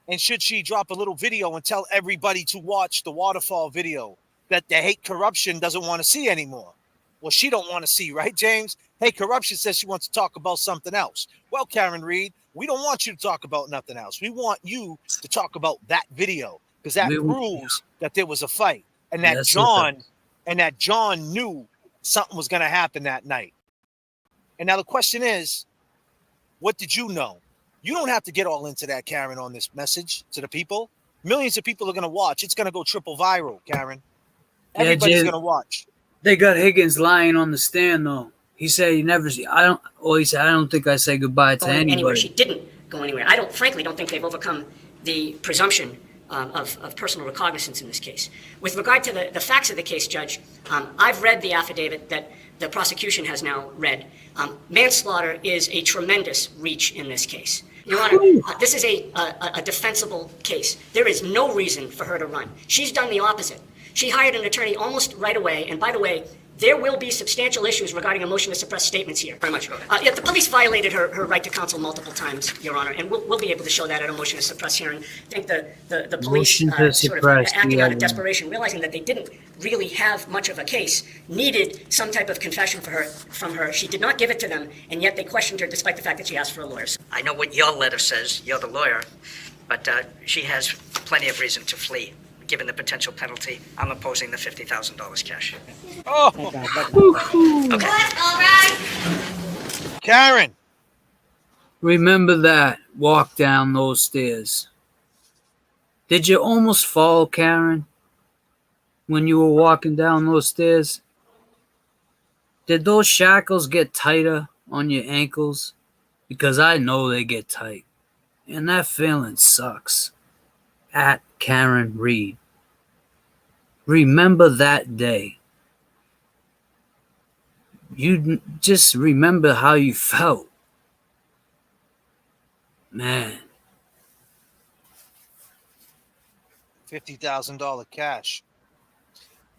and should she drop a little video and tell everybody to watch the waterfall video that the hate corruption doesn't want to see anymore? Well, she don't want to see, right, James? Hey, corruption says she wants to talk about something else. Well, Karen Reed, we don't want you to talk about nothing else. We want you to talk about that video because that proves that there was a fight and that John knew something was going to happen that night. And now the question is, what did you know? You don't have to get all into that, Karen, on this message to the people. Millions of people are going to watch. It's going to go triple viral, Karen. Everybody's going to watch. They got Higgins lying on the stand, though. He said he never. He said I don't think I say goodbye to anybody. She didn't go anywhere. Frankly don't think they've overcome the presumption of personal recognizance in this case. With regard to the facts of the case, Judge, I've read the affidavit that the prosecution has now read. Manslaughter is a tremendous reach in this case. Your Honor, this is a defensible case. There is no reason for her to run. She's done the opposite. She hired an attorney almost right away, and by the way, there will be substantial issues regarding a motion to suppress statements here. Very much. Yeah, the police violated her right to counsel multiple times, Your Honor, and we'll be able to show that at a motion to suppress hearing. I think the police sort of acting out of desperation, realizing that they didn't really have much of a case, needed some type of confession from her. She did not give it to them, and yet they questioned her despite the fact that she asked for a lawyer. I know what your letter says. You're the lawyer. But she has plenty of reason to flee. Given the potential penalty, I'm opposing the $50,000 cash. Oh, Okay. All right. Karen. Remember that walk down those stairs. Did you almost fall, Karen, when you were walking down those stairs? Did those shackles get tighter on your ankles? Because I know they get tight. And that feeling sucks. At Karen Reed. Remember that day. You just remember how you felt. Man. $50,000 cash.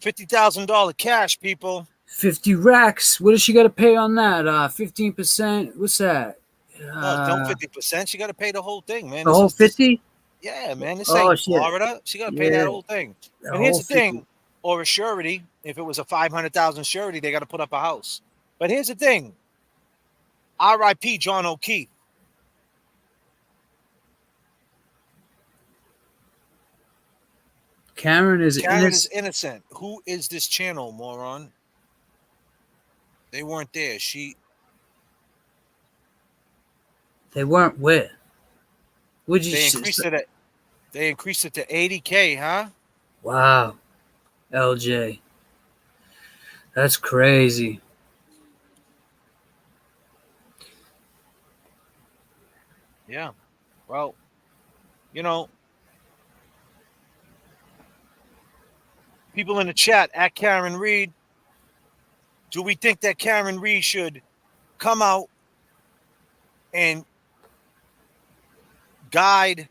$50,000 cash, people. 50 racks. What does she got to pay on that? 15%? What's that? Don't 50%. She got to pay the whole thing, man. The whole 50? Yeah, man. This ain't Florida. She got to pay that whole thing. And here's the thing. Or a surety. If it was a $500,000 surety, they got to put up a house. But here's the thing. R.I.P. John O'Keefe. Karen is innocent. Who is this channel, moron? They weren't there. They weren't where? Would you? They increased it to $80K, huh? Wow, LJ, that's crazy. Yeah. Well, you know, people in the chat at Karen Reed. Do we think that Karen Reed should come out and guide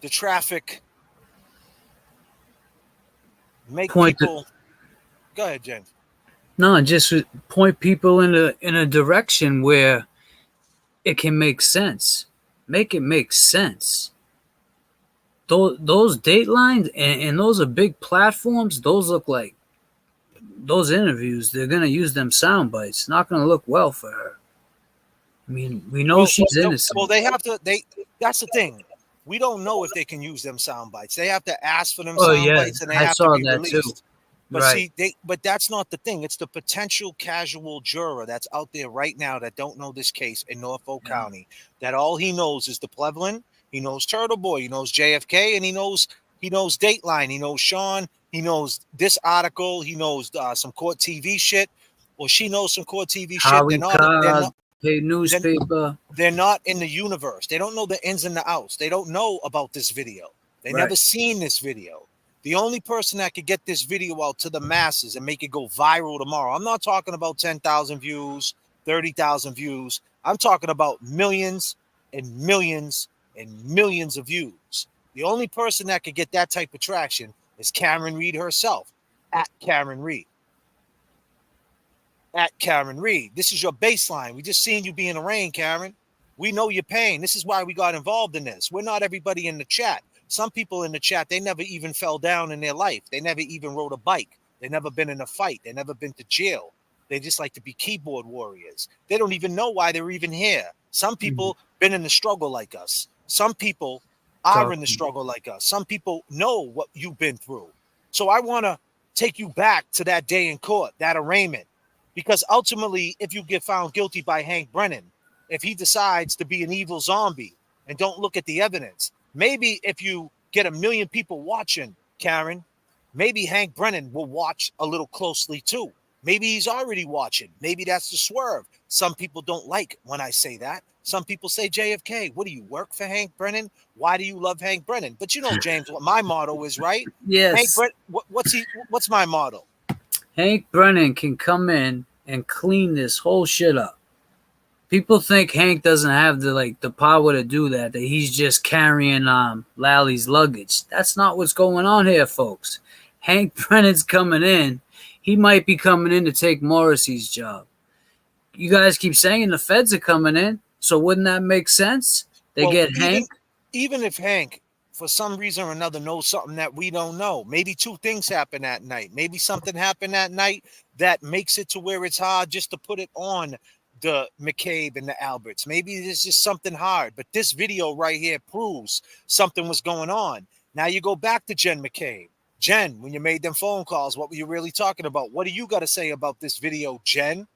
the traffic, make people... Go ahead, James. No, just point people in a direction where it can make sense. Make it make sense. Those datelines and those are big platforms. Those look like those interviews. They're gonna use them sound bites. Not gonna look well for her. I mean, we know she's innocent. Well, they have to. That's the thing. We don't know if they can use them sound bites. They have to ask for them sound bites, and they have to be released. Too. But right. But that's not the thing. It's the potential casual juror that's out there right now that don't know this case in Norfolk County. That all he knows is the Plevlin. He knows Turtle Boy. He knows JFK, and he knows Dateline. He knows Sean. He knows this article. He knows some court TV shit. Well, she knows some court TV shit. Newspaper. They're not in the universe. They don't know the ins and the outs. They don't know about this video. They never seen this video. The only person that could get this video out to the masses and make it go viral tomorrow. I'm not talking about 10,000 views, 30,000 views. I'm talking about millions and millions and millions of views. The only person that could get that type of traction is Karen Reed herself, at Karen Reed. At Karen Reed. This is your baseline. We just seen you be in the rain, Karen. We know your pain. This is why we got involved in this. We're not everybody in the chat. Some people in the chat, they never even fell down in their life. They never even rode a bike. They never been in a fight. They never been to jail. They just like to be keyboard warriors. They don't even know why they're even here. Some people been in the struggle like us. Some people are in the struggle like us. Some people know what you've been through. So I want to take you back to that day in court, that arraignment. Because ultimately, if you get found guilty by Hank Brennan, if he decides to be an evil zombie and don't look at the evidence, maybe if you get 1 million people watching, Karen, maybe Hank Brennan will watch a little closely too. Maybe he's already watching. Maybe that's the swerve. Some people don't like when I say that. Some people say JFK. What do you work for Hank Brennan? Why do you love Hank Brennan? But you know, James, what my motto is, right? Hank Yes. Brennan. What's my motto? Hank Brennan can come in and clean this whole shit up. People think Hank doesn't have the power to do that, that he's just carrying Lally's luggage. That's not what's going on here, folks. Hank Brennan's coming in. He might be coming in to take Morrissey's job. You guys keep saying the feds are coming in, so wouldn't that make sense? They get Hank. Even if Hank, for some reason or another, knows something that we don't know, maybe two things happen that night. Maybe something happened that night that makes it to where it's hard just to put it on the McCabe and the Alberts. Maybe there's just something hard, but this video right here proves something was going on. Now you go back to Jen McCabe. Jen, when you made them phone calls, what were you really talking about? What do you got to say about this video, Jen?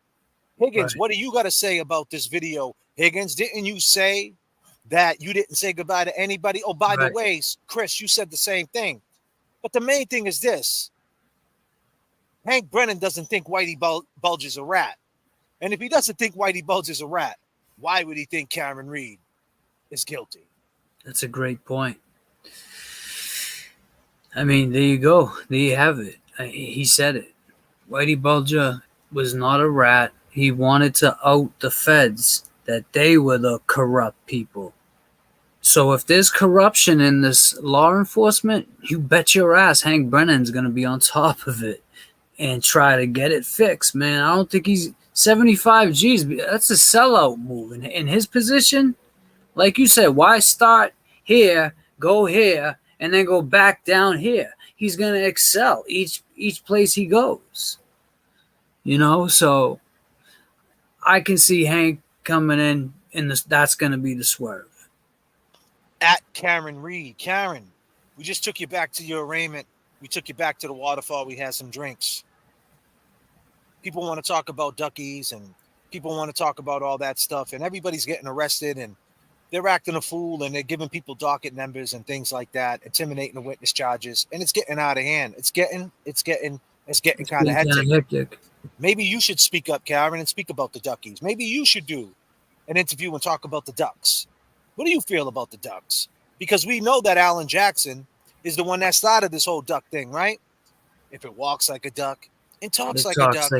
Higgins, what do you got to say about this video? Higgins, didn't you say that you didn't say goodbye to anybody? Oh, by the way, Chris, you said the same thing. But the main thing is this. Hank Brennan doesn't think Whitey Bulge is a rat. And if he doesn't think Whitey Bulge is a rat, why would he think Karen Reed is guilty? That's a great point. I mean, there you go. There you have it. He said it. Whitey Bulger was not a rat. He wanted to out the feds that they were the corrupt people. So if there's corruption in this law enforcement, you bet your ass Hank Brennan's going to be on top of it and try to get it fixed, man. I don't think he's 75 G's. That's a sellout move. In his position, like you said, why start here, go here, and then go back down here? He's going to excel each place he goes. You know, so I can see Hank coming in, and that's going to be the swerve. At Karen Reed. Karen, we just took you back to your arraignment. We took you back to the waterfall. We had some drinks. People want to talk about duckies, and people want to talk about all that stuff, and everybody's getting arrested, and they're acting a fool, and they're giving people docket numbers and things like that, intimidating the witness charges, and it's getting out of hand. It's getting kind of hectic. Maybe you should speak up, Karen, and speak about the duckies. Maybe you should do an interview and talk about the ducks. What do you feel about the ducks? Because we know that Alan Jackson is the one that started this whole duck thing, right? If it walks like a duck and talks like a duck,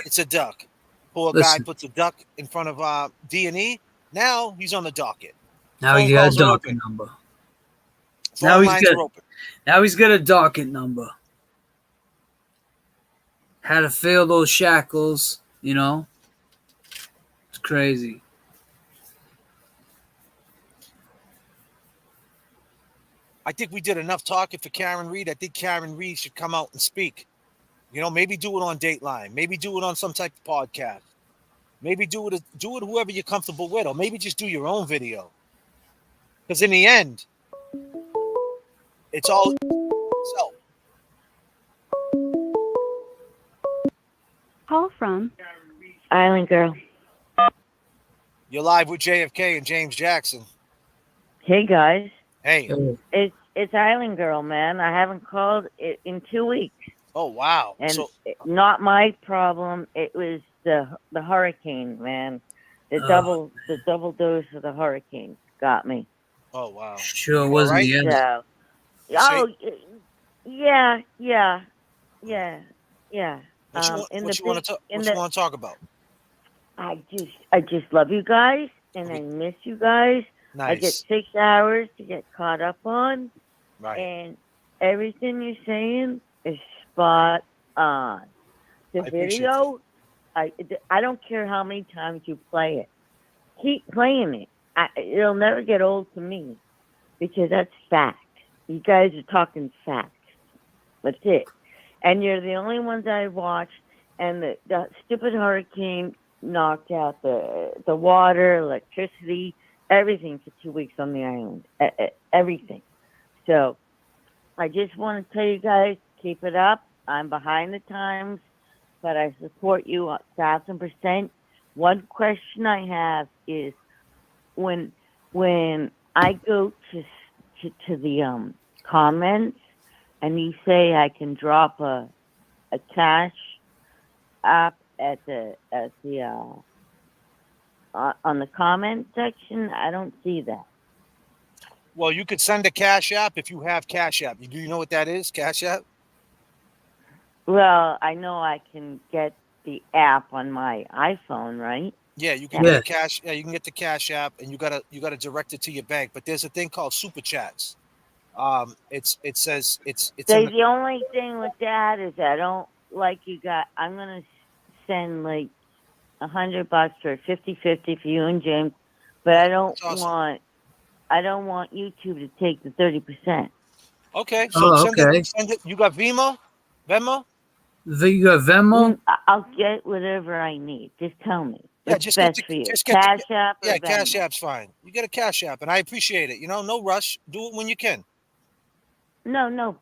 it's a duck. Poor guy puts a duck in front of D&E. Now he's on the docket. Now he got a docket number. Now he's got a docket number. How to feel those shackles, you know? It's crazy. I think we did enough talking for Karen Reed. I think Karen Reed should come out and speak. You know, maybe do it on Dateline. Maybe do it on some type of podcast. Maybe do it whoever you're comfortable with, or maybe just do your own video. Because in the end, it's all self. Call from Island Girl. You're live with JFK and James Jackson. Hey guys. Hey. It's Island Girl, man. I haven't called it in 2 weeks. Oh wow. And not my problem. It was the hurricane, man. The double dose of the hurricane got me. Oh wow. Sure wasn't the end. So, yeah. What you want to talk about? I just love you guys, and I miss you guys. Nice. I get 6 hours to get caught up on, right. And everything you're saying is spot on. The video, I don't care how many times you play it. Keep playing it. It'll never get old to me, because that's fact. You guys are talking facts. That's it. And you're the only ones I watched, and the stupid hurricane knocked out the water, electricity, everything for 2 weeks on the island. Everything. So I just want to tell you guys, keep it up. I'm behind the times, but I support you 1,000%. One question I have is, when I go to the comments and you say I can drop a cash app at the on the comment section, I don't see that. Well, you could send a Cash App if you have Cash App. Do you know what that is, Cash App? Well, I know I can get the app on my iPhone, right? Yeah, you can get Cash. Yeah, you can get the Cash App, and you gotta direct it to your bank. But there's a thing called Super Chats. It says it's So in the only thing with that is I don't like you got. I'm gonna send like $100 for 50-50 for you and James, but I don't want YouTube to take the 30%. Okay, so Oh, send okay. it. You got Venmo? You got Venmo? I'll get whatever I need. Just tell me. Yeah, What's just best for you? just Cash App or yeah, Venmo? Cash App's fine. You get a Cash App, and I appreciate it. No rush. Do it when you can. No,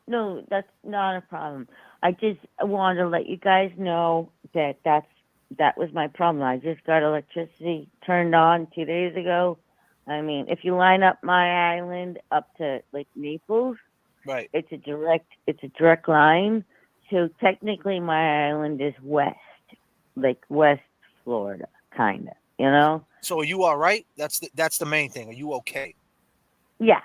that's not a problem. I just wanted to let you guys know that that was my problem. I just got electricity turned on 2 days ago. I mean, if you line up my island up to like Naples, right, it's a direct line. So technically, my island is west, like West Florida, kind of. So are you all right? That's the main thing. Are you okay? Yeah.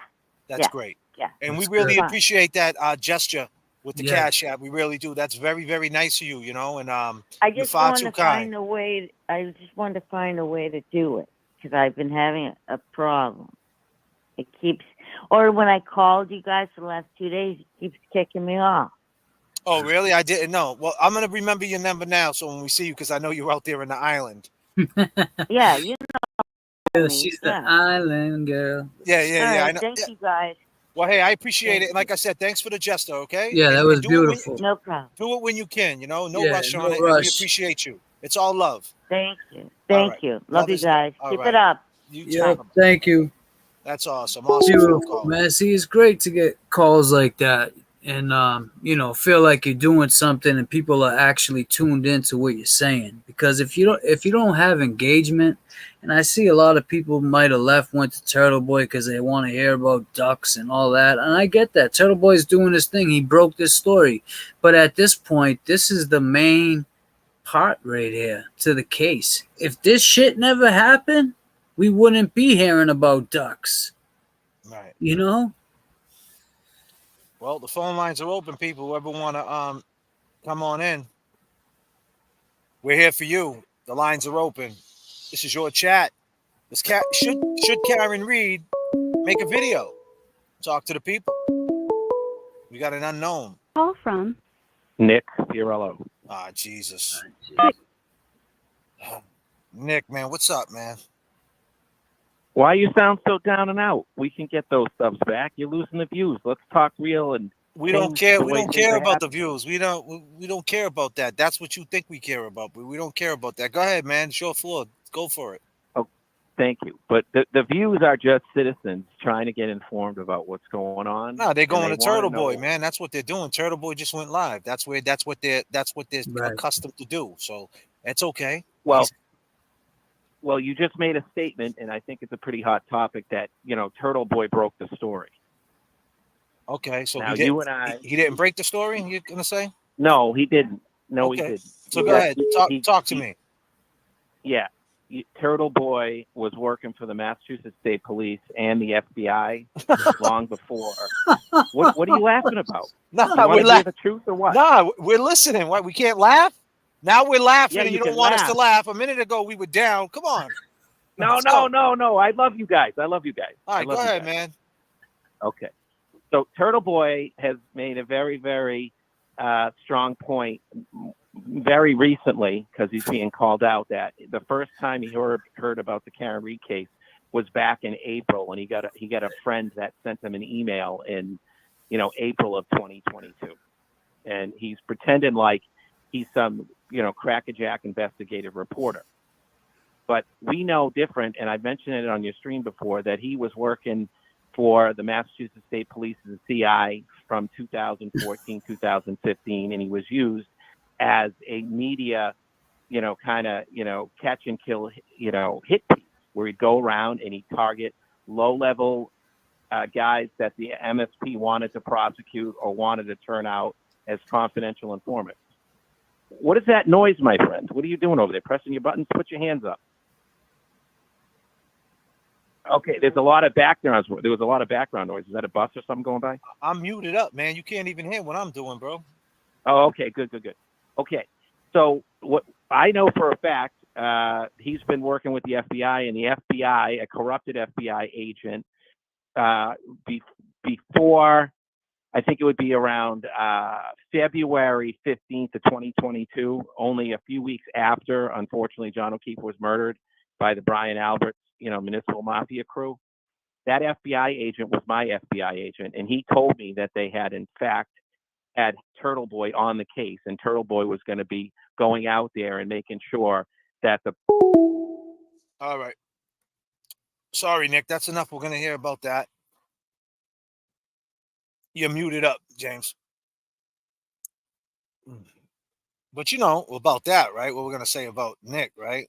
That's great. Yeah. And That's we really good. appreciate that gesture with the Yeah. Cash App. We really do. That's very, very nice of you. And I you're just far wanted too to kind. find a way. I just wanted to find a way to do it because I've been having a problem. It keeps, or when I called you guys for the last 2 days, it keeps kicking me off. Oh, really? I didn't know. Well, I'm gonna remember your number now, so when we see you, because I know you're out there in the island. Yeah, you know. She's the island girl. Yeah. All right, I know. thank you guys. Well, hey, I appreciate Thank it. And like I said, thanks for the gesture, okay? Yeah, that And was do beautiful. No problem. Do it when you can, no Yeah, rush on no it. And we rush. appreciate you. It's all love. Thank you. All Thank right. you. Love you is love. guys. All Keep right. it up. You Yeah, too. thank you. That's awesome. Awesome phone Beautiful, call. man. See, it's great to get calls like that and feel like you're doing something and people are actually tuned into what you're saying. Because if you don't have engagement, and I see a lot of people might have went to Turtle Boy because they want to hear about ducks and all that, and I get that. Turtle Boy's doing his thing. He broke this story, but at this point, this is the main part right here to the case. If this shit never happened, we wouldn't be hearing about ducks. Right. Well, the phone lines are open, people. Whoever want to come on in, we're here for you. The lines are open. This is your chat. Should Karen Reed make a video? Talk to the people. We got an unknown. Call from Nick Fiorello. Ah, Jesus. Nick, man, what's up, man? Why you sound so down and out? We can get those subs back. You're losing the views. Let's talk real and we don't care. We don't care about the views. We don't care about that. That's what you think we care about, but we don't care about that. Go ahead, man. It's your floor. Go for it. Oh, thank you. But the views are just citizens trying to get informed about what's going on. No, they're going to Turtle Boy, man. That's what they're doing. Turtle Boy just went live. That's what they're Right. accustomed to do. So it's okay. Well, you just made a statement, and I think it's a pretty hot topic that, Turtle Boy broke the story. Okay, so now he didn't break the story, you're going to say? No, he didn't. No, okay. he didn't. So go ahead. Talk to me. Yeah. Turtle Boy was working for the Massachusetts State Police and the FBI long before. What are you laughing about? Nah, we're laughing. The truth or what? Nah, we're listening. What? We can't laugh? Now we're laughing, Yeah, and you don't can want laugh. us to laugh. A minute ago, we were down. Come on. No. I love you guys. All right, go ahead, man. Okay. So Turtle Boy has made a very, very strong point very recently, because he's being called out, that the first time he heard about the Karen Reed case was back in April, and he got a friend that sent him an email in April of 2022, and he's pretending like he's some crackerjack investigative reporter. But we know different, and I've mentioned it on your stream before, that he was working for the Massachusetts State Police as a CI from 2014, 2015, and he was used as a media, catch and kill, hit piece, where he'd go around and he'd target low-level guys that the MSP wanted to prosecute or wanted to turn out as confidential informants. What is that noise, my friend? What are you doing over there? Pressing your buttons? Put your hands up. Okay, there's a lot of background. There was a lot of background noise. Is that a bus or something going by? I'm muted up, man. You can't even hear what I'm doing, bro. Oh, okay, good. Okay, so what I know for a fact, he's been working with the FBI, and the FBI, a corrupted FBI agent, before, I think it would be around February 15th of 2022, only a few weeks after, unfortunately, John O'Keefe was murdered by the Brian Alberts, municipal mafia crew. That FBI agent was my FBI agent, and he told me that they had, in fact, had Turtle Boy on the case, and Turtle Boy was going to be going out there and making sure that the... All right. Sorry, Nick. That's enough. We're going to hear about that. You're muted up, James. But you know about that, right? What we're going to say about Nick, right?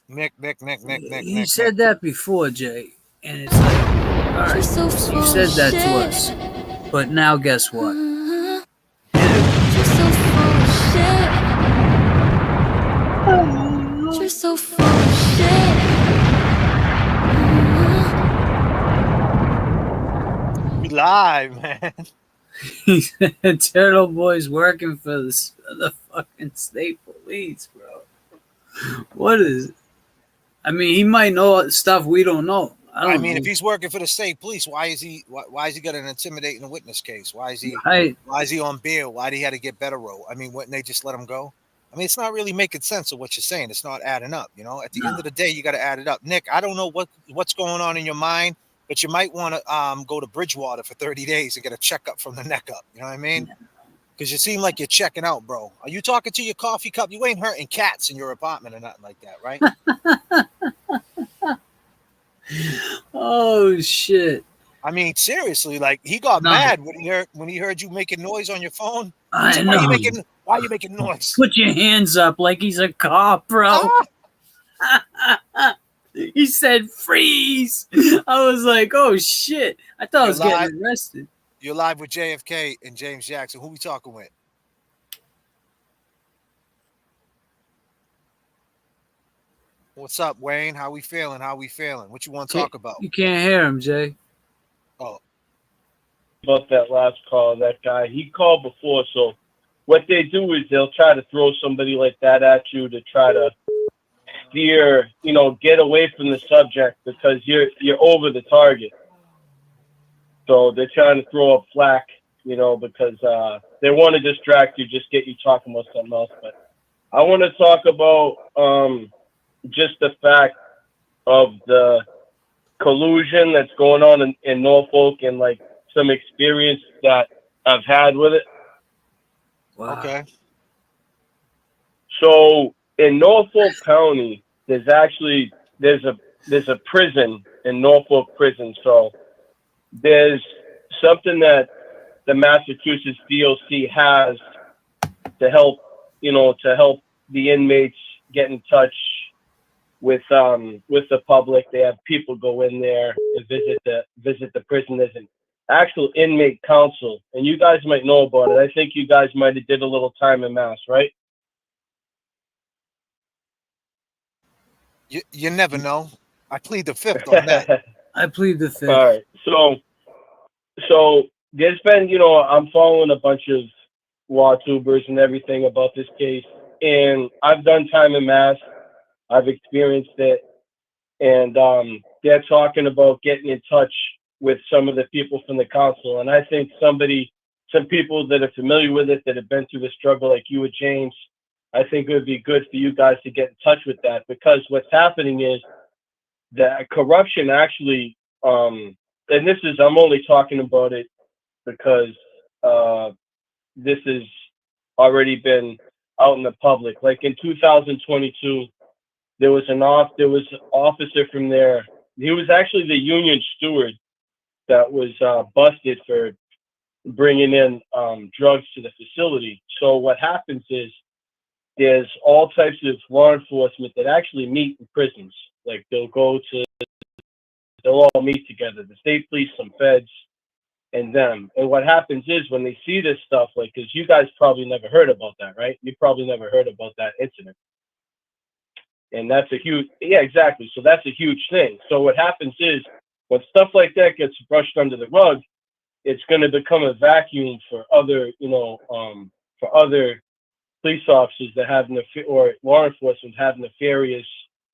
Nick. He said that before, Jay. And it's like, all right, you said that to us. But now guess what? You're so full of shit. We live, man. He said Turtle Boy's working for the fucking state police, bro. What is it? I mean, he might know stuff we don't know. I mean, know. if he's working for the state police, why is he got an intimidating witness case? Why is he on bail? Why did he have to get better row? I mean, wouldn't they just let him go? I mean, it's not really making sense of what you're saying. It's not adding up. At the end of the day, you got to add it up. Nick, I don't know what's going on in your mind, but you might want to go to Bridgewater for 30 days and get a checkup from the neck up. You know what I mean? Because you seem like you're checking out, bro. Are you talking to your coffee cup? You ain't hurting cats in your apartment or nothing like that, right? Oh shit! I mean, seriously, like he got mad when he heard you making noise on your phone. I Said, know. Why are you making noise? Put your hands up like he's a cop, bro. He said freeze. I was like, oh shit! I thought I was getting arrested. You're live with J.F.K. and James Jackson. Who we talking with? What's up, Wayne? How we feeling? What you want to talk about? You can't hear him, Jay. Oh. About that last call, that guy, he called before, so what they do is they'll try to throw somebody like that at you to try to steer, get away from the subject because you're over the target. So they're trying to throw up flack, because they want to distract you, just get you talking about something else. But I want to talk about just the fact of the collusion that's going on in Norfolk and like some experience that I've had with it. Wow. Okay. So in Norfolk County, there's a prison in Norfolk Prison. So there's something that the Massachusetts DOC has to help the inmates get in touch with the public. They have people go in there and visit the prison. There's an actual inmate council, and you guys might know about it. I think you guys might have did a little time in Mass, right? You never know. I plead the fifth on that. I plead the fifth. All right. So there's been, I'm following a bunch of law tubers and everything about this case, and I've done time in Mass. I've experienced it, and they're talking about getting in touch with some of the people from the council. And I think some people that are familiar with it, that have been through the struggle like you and James, I think it would be good for you guys to get in touch with that, because what's happening is that corruption actually, and I'm only talking about it because this has already been out in the public. Like in 2022, there was an officer from there. He was actually the union steward that was busted for bringing in drugs to the facility. So what happens is there's all types of law enforcement that actually meet in prisons. Like they'll all meet together, the state police, some feds, and them. And what happens is when they see this stuff, like, because you guys probably never heard about that, right? You probably never heard about that incident. And that's a huge, yeah, exactly. So that's a huge thing. So what happens is when stuff like that gets brushed under the rug, it's going to become a vacuum for other, for other police officers that have or law enforcement have nefarious,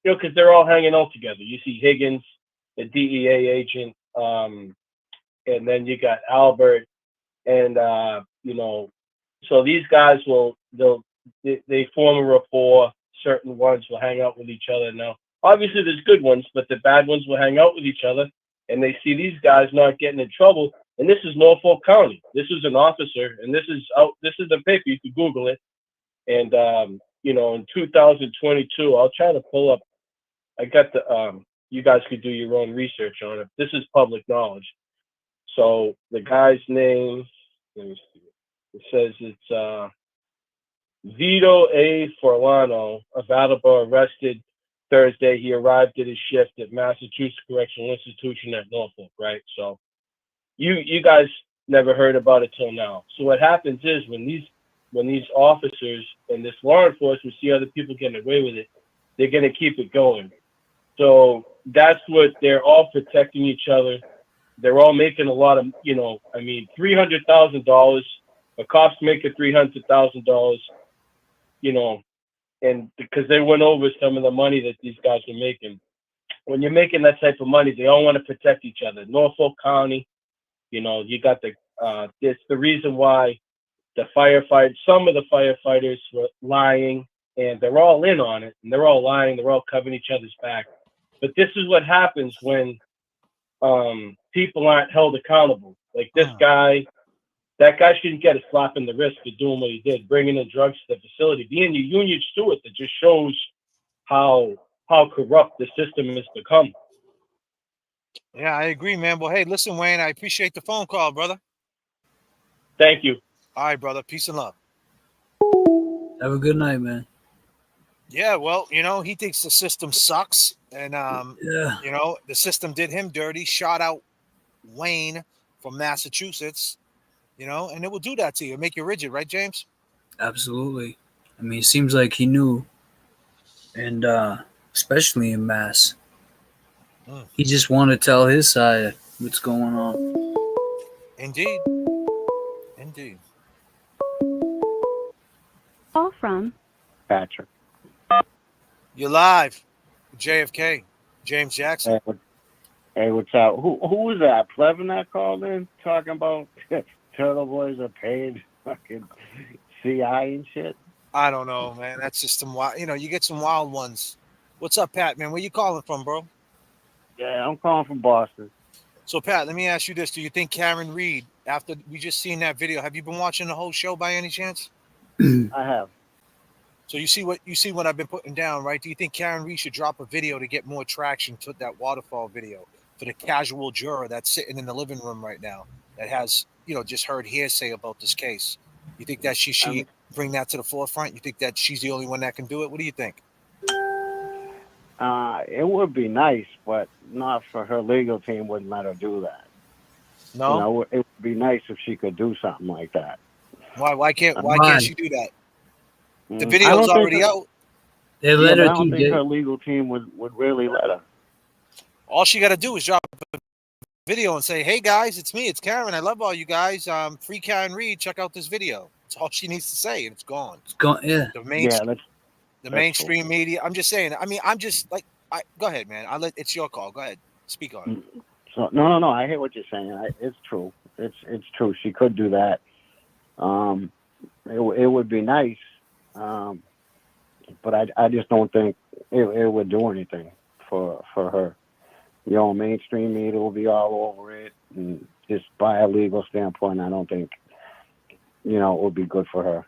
because they're all hanging out together. You see Higgins, the DEA agent, and then you got Albert, and so these guys they form a rapport. Certain ones will hang out with each other. Now, obviously, there's good ones, but the bad ones will hang out with each other, and they see these guys not getting in trouble. And this is Norfolk County. This is an officer, and this is the paper. You can Google it. And in 2022, I'll try to pull up. I got the. You guys could do your own research on it. This is public knowledge. So the guy's name. Let me see. It says it's Vito A. Forlano of Attleboro, arrested Thursday. He arrived at his shift at Massachusetts Correctional Institution at Norfolk. Right. So you guys never heard about it till now. So what happens is when these officers and this law enforcement see other people getting away with it, they're going to keep it going. So that's what they're all protecting each other. They're all making a lot of, $300,000. A cop's making $300,000, and because they went over some of the money that these guys are making. When you're making that type of money, they all want to protect each other. Norfolk County, you got it's the reason why some of the firefighters were lying, and they're all in on it, and they're all lying, they're all covering each other's back. But this is what happens when people aren't held accountable. Like this guy, that guy shouldn't get a slap in the wrist for doing what he did, bringing in drugs to the facility, being your union steward. That just shows how corrupt the system has become. Yeah, I agree, man. Well, hey, listen, Wayne, I appreciate the phone call, brother. Thank you. All right, brother. Peace and love. Have a good night, man. Yeah, well, he thinks the system sucks, and the system did him dirty, shot out Wayne from Massachusetts, and it will do that to you, make you rigid, right, James? Absolutely. I mean, it seems like he knew, and especially in Mass, he just wanted to tell his side of what's going on. Indeed. Indeed. Call from Patrick. You're live. J.F.K. James Jackson. Hey, what's up? Who was that? Plevin that called in talking about Turtle Boys are paid fucking CI and shit? I don't know, man. That's just some wild. You get some wild ones. What's up, Pat, man? Where you calling from, bro? Yeah, I'm calling from Boston. So, Pat, let me ask you this. Do you think Karen Reed, after we just seen that video, have you been watching the whole show by any chance? I have. So you see what I've been putting down, right? Do you think Karen Reed should drop a video to get more traction to that waterfall video for the casual juror that's sitting in the living room right now that has, just heard hearsay about this case? You think that she should bring that to the forefront? You think that she's the only one that can do it? What do you think? It would be nice, but not for her legal team wouldn't let her do that. No? It would be nice if she could do something like that. Why can't she do that? The I video's don't think already out. They let her I don't do think that. her legal team would really let her. All she got to do is drop a video and say, "Hey guys, it's me, it's Karen. I love all you guys. Free Karen Reed. Check out this video." That's all she needs to say, and it's gone. It's gone. Yeah. The mainstream media. I'm just saying. I mean, I'm just like, go ahead, man. It's your call. Go ahead, speak on it. So no. I hear what you're saying. It's true. It's true. She could do that. It would be nice. But I just don't think it would do anything for her. Mainstream media will be all over it, and just by a legal standpoint, I don't think it would be good for her.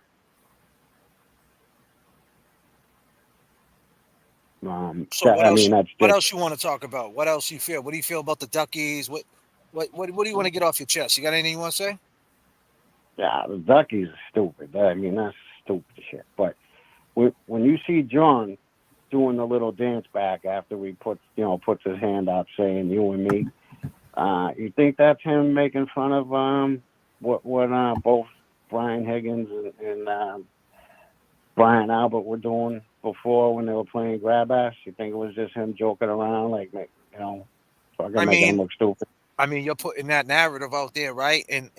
So what else you want to talk about? What else you feel? What do you feel about the Duckies? What do you want to get off your chest? You got anything you want to say? Yeah, the Duckies are stupid. I mean, that's stupid shit. But when you see John doing the little dance back after we puts his hand up saying "you and me," you think that's him making fun of what both Brian Higgins and Brian and Albert were doing before when they were playing grab ass? You think it was just him joking around, like, you know, fucking making him look stupid? I mean, you're putting that narrative out there, right? And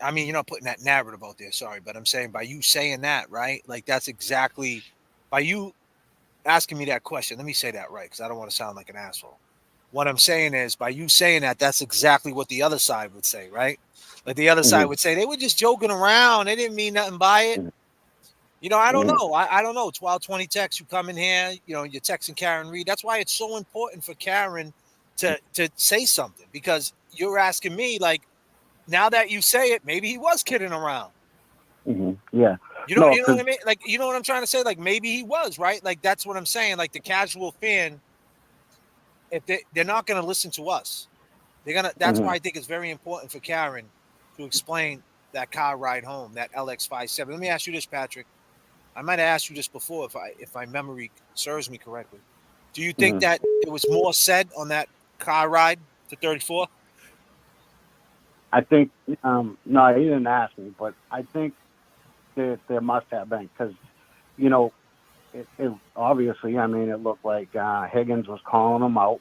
I mean, you're not putting that narrative out there, sorry, but I'm saying by you saying that, right? Like that's exactly by you asking me that question. Let me say that right, because I don't want to sound like an asshole. What I'm saying is by you saying that, that's exactly what the other side would say, right? Like the other side would say they were just joking around. They didn't mean nothing by it. You know, I don't know. I don't know. 1220 text, you come in here, you know, you're texting Karen Reed. That's why it's so important for Karen to say something, because you're asking me, like, now that you say it, maybe he was kidding around. Yeah. You know what I mean? Like, you know what I'm trying to say? Like, maybe he was, right? Like, that's what I'm saying. Like, the casual fan, if they're not going to listen to us, that's why I think it's very important for Karen to explain that car ride home, that LX57. Let me ask you this, Patrick. I might have asked you this before if my memory serves me correctly. Do you think that it was more said on that car ride to 34? I think no, he didn't ask me, but I think there must have been, because you know it obviously, I mean, it looked like Higgins was calling him out.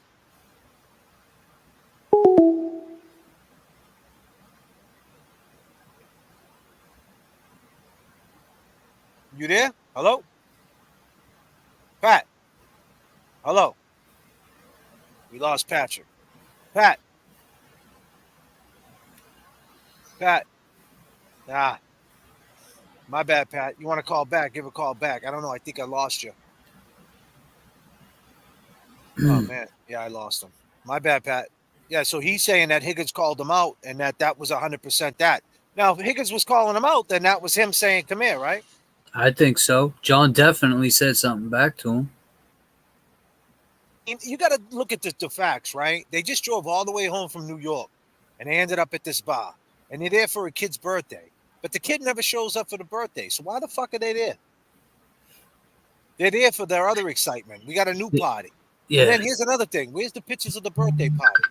You there? Hello? Pat? Hello? We lost Patrick. Pat? Pat? Ah, my bad, Pat. You want to call back? Give a call back. I don't know. I think I lost you. Oh, man. Yeah, I lost him. My bad, Pat. Yeah, so he's saying that Higgins called him out and that was 100% that. Now, if Higgins was calling him out, then that was him saying, come here, right? I think so. John definitely said something back to him. You got to look at the facts, right? They just drove all the way home from New York and they ended up at this bar and they're there for a kid's birthday. But the kid never shows up for the birthday. So why the fuck are they there? They're there for their other excitement. We got a new party. Yeah. And then here's another thing. Where's the pictures of the birthday party?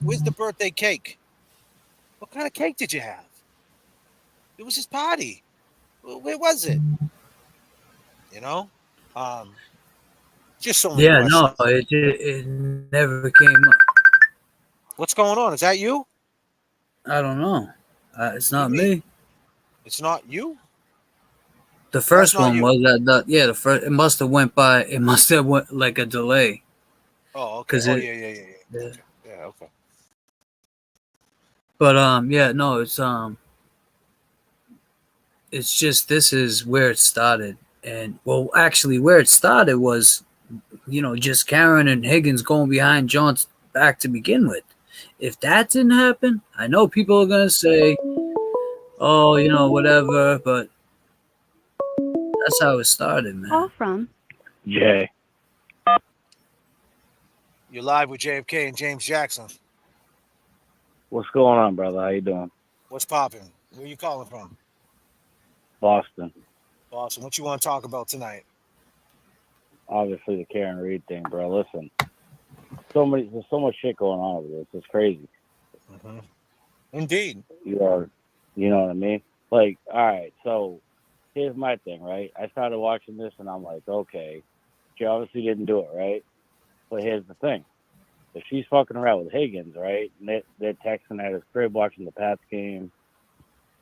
Where's the birthday cake? What kind of cake did you have? It was his party. Where was it? You know? Just so many questions. No, it never came up. What's going on? Is that you? I don't know. It's not me. It's not you? The first one was the first. It must have went by. It must have went like a delay. Oh, okay. Oh, yeah. Okay. Yeah, okay. But yeah, no, it's just this is where it started, and well, actually, where it started was, you know, just Karen and Higgins going behind John's back to begin with. If that didn't happen, I know people are gonna say, "Oh, you know, whatever," but that's how it started, man. Call from Jay. You're live with J.F.K. and James Jackson. What's going on, brother? How you doing? What's popping? Where you calling from? Boston. Boston. What you want to talk about tonight? Obviously, the Karen Reed thing, bro. Listen, there's so much shit going on over this. It's crazy. Mm-hmm. Indeed. You know what I mean? Like, all right, so here's my thing, right? I started watching this and I'm like, okay, she obviously didn't do it, right? But here's the thing. If she's fucking around with Higgins, right, and they're texting at his crib watching the Pats game,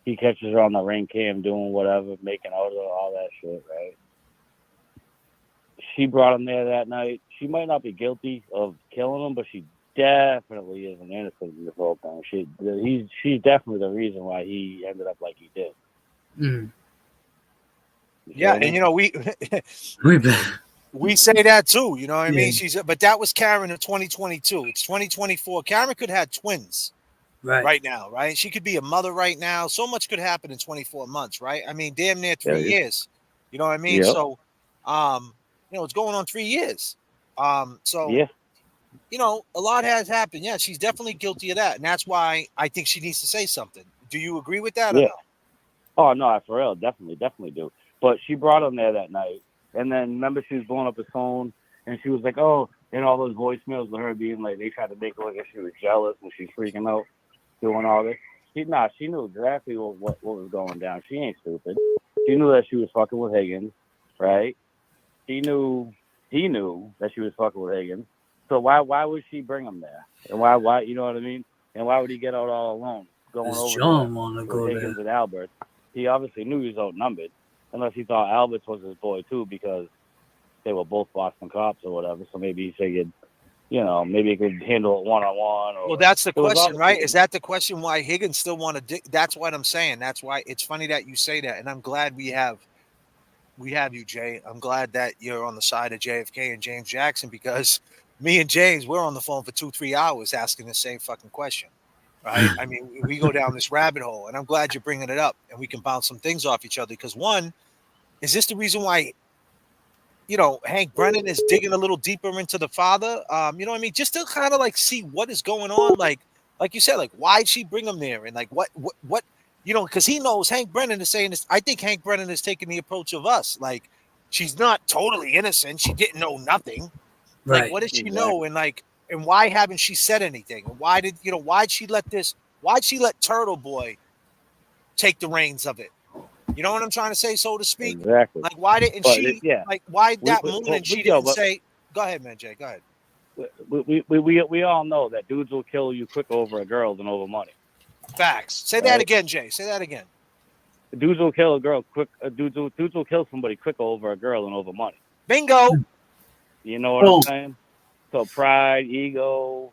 he catches her on the ring cam doing whatever, making out of all that shit, right? She brought him there that night. She might not be guilty of killing him, but she definitely isn't innocent in this whole thing. She's definitely the reason why he ended up like he did. Mm. Yeah, and you know we say that too. You know what I mean? But that was Karen in 2022. It's 2024. Karen could have twins right now, right? She could be a mother right now. So much could happen in 24 months, right? I mean, damn near 3 years. You know what I mean? Yep. So, you know, it's going on 3 years. So, you know, a lot has happened. Yeah, she's definitely guilty of that, and that's why I think she needs to say something. Do you agree with that? Or no? Oh no, for real, definitely do. But she brought him there that night, and then remember she was blowing up his phone, and she was like, "Oh," and all those voicemails of her being like, they tried to make her look like she was jealous and she's freaking out, doing all this. She knew exactly what was going down. She ain't stupid. She knew that she was fucking with Higgins, right? He knew that she was fucking with Higgins. So why would she bring him there? And why you know what I mean? And why would he get out all alone going Does over John there want to with go Higgins there? and Albert? He obviously knew he was outnumbered, unless he thought Albert was his boy too, because they were both Boston cops or whatever. So maybe he figured, maybe he could handle it one-on-one. Or Well, that's the it was question, obviously- right? Is that the question why Higgins still want to? That's what I'm saying. That's why it's funny that you say that, and I'm glad we have you, Jay. I'm glad that you're on the side of JFK and James Jackson, because me and James, we're on the phone for 2-3 hours asking the same fucking question, right? I mean, we go down this rabbit hole, and I'm glad you're bringing it up, and we can bounce some things off each other. Because one, is this the reason why Hank Brennan is digging a little deeper into the father? You know what I mean? Just to kind of like see what is going on, like you said, like why'd she bring him there, and like what because he knows Hank Brennan is saying this. I think Hank Brennan is taking the approach of us, like she's not totally innocent. She didn't know nothing. Like, Right. what does she know? And why haven't she said anything? And why'd she let Turtle Boy take the reins of it? You know what I'm trying to say, so to speak? Exactly. Like, why didn't But she? yeah. Like, why that We- morning she yo, didn't but- say? Go ahead, man, Jay. Go ahead. We all know that dudes will kill you quick over a girl than over money. Facts. Say Right. that again, Jay. Say that again. Dudes will kill a girl quick. Dudes will kill somebody quick over a girl than over money. Bingo. You know what I'm saying? So pride, ego,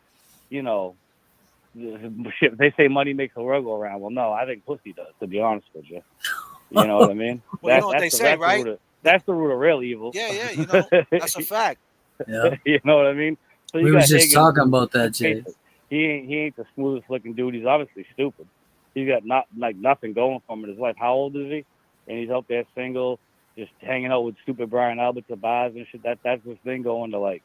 shit. They say money makes the world go around. Well, no, I think pussy does. To be honest with you, you know what I mean? Well, you know what they say, right? That's the root of real evil. Yeah. That's a fact. Yeah. You know what I mean? So We got was just Higgins, talking about that, let's face Jay. it, He ain't the smoothest looking dude. He's obviously stupid. He's got nothing going for him in his life. How old is he? And he's out there single, just hanging out with stupid Brian Albert to bars and shit. That's his thing, going to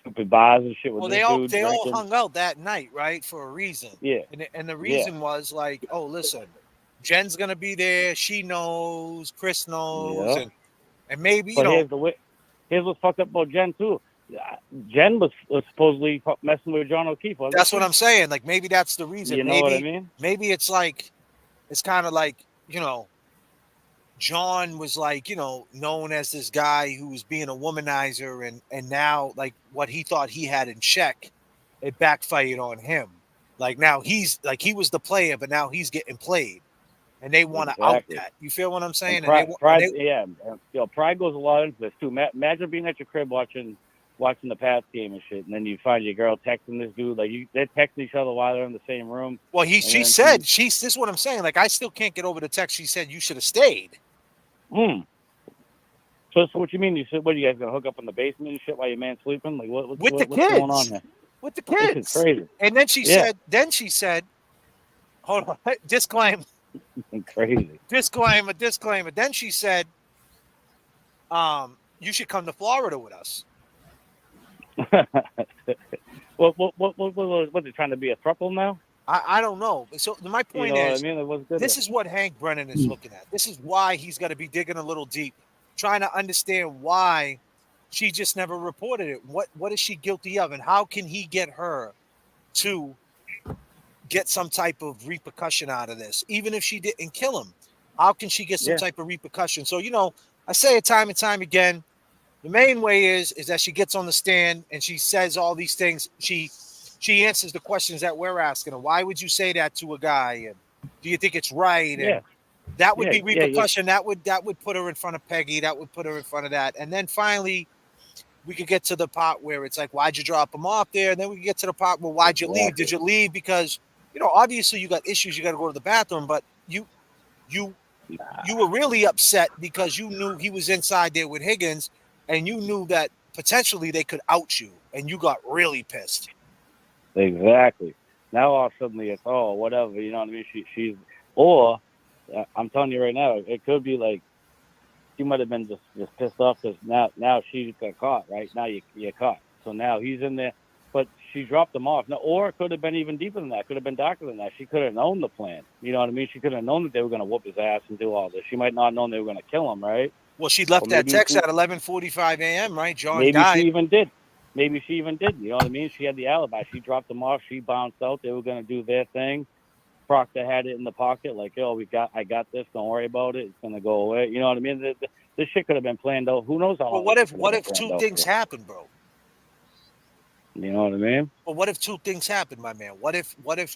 stupid bars and shit with Well, this they dude all drinking. hung out that night, right, for a reason. Yeah. And the reason was like, oh, listen, Jen's gonna be there. She knows. Chris knows, Yeah. and maybe But here's what's fucked up about Jen too. Jen was supposedly messing with John O'Keefe. That's what I'm saying. Like, maybe that's the reason. You know what I mean? Maybe it's like, it's kind of like, John was like, known as this guy who was being a womanizer, and now, like, what he thought he had in check, it backfired on him. Like, now he's like, he was the player, but now he's getting played, and they want to out that. You feel what I'm saying? And pride goes a lot into this too. Imagine being at your crib watching the Pats game and shit, and then you find your girl texting this dude. Like, they're texting each other while they're in the same room. Well, this is what I'm saying. Like, I still can't get over the text. She said you should have stayed. So what you mean? You said, what, you guys gonna hook up in the basement and shit while your man's sleeping? Like, what's kids. going on here? With the kids. This is crazy. And then she said, hold on, disclaimer. Crazy. Disclaimer. Then she said, you should come to Florida with us. What was it, trying to be a throuple now? I don't know. So my point is, this is what Hank Brennan is looking at. This is why he's got to be digging a little deep, trying to understand why she just never reported it. What is she guilty of, and how can he get her to get some type of repercussion out of this? Even if she didn't kill him, how can she get some type of repercussion? So, I say it time and time again. The main way is that she gets on the stand and she says all these things. She answers the questions that we're asking her. Why would you say that to a guy? And do you think it's right? And that would be repercussion. That would put her in front of Peggy. That would put her in front of that. And then finally, we could get to the part where it's like, why'd you drop him off there? And then we could get to the part where, why'd you leave? Did you leave because, obviously you got issues. You got to go to the bathroom, but you were really upset because you knew he was inside there with Higgins, and you knew that potentially they could out you, and you got really pissed. Exactly. Now all of a sudden it's whatever. You know what I mean? She's I'm telling you right now, it could be like she might have been just pissed off because now she got caught. Right now you're caught. So now he's in there, but she dropped him off. Now, or it could have been even deeper than that. Could have been darker than that. She could have known the plan. You know what I mean? She could have known that they were going to whoop his ass and do all this. She might not have known they were going to kill him. Right? Well, she left that text at 11:45 a.m. Right? John maybe died. She even did. Maybe she even did. You know what I mean? She had the alibi. She dropped him off. She bounced out. They were going to do their thing. Proctor had it in the pocket, like, yo, I got this. Don't worry about it. It's gonna go away. You know what I mean? This shit could have been planned out. Who knows how long? Well, this shit could what have if been two planned out things for. happen, bro? You know what I mean? But what if two things happen, my man? What if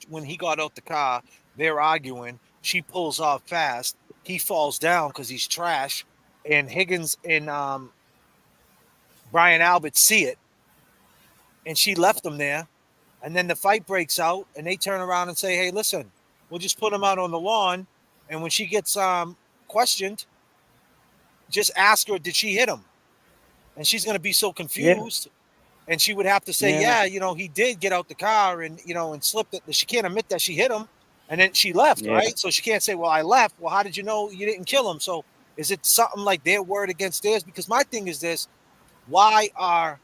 when he got out the car, they're arguing, she pulls off fast, he falls down because he's trash, and Higgins and Brian Albert see it, and she left him there, and then the fight breaks out, and they turn around and say, "Hey, listen, we'll just put him out on the lawn," and when she gets questioned, just ask her, "Did she hit him?" And she's gonna be so confused. And she would have to say, Yeah. yeah, he did get out the car and, and slipped it. She can't admit that she hit him. And then she left, Yeah. right? So she can't say, well, I left. Well, how did you know you didn't kill him? So is it something like their word against theirs? Because my thing is this: why are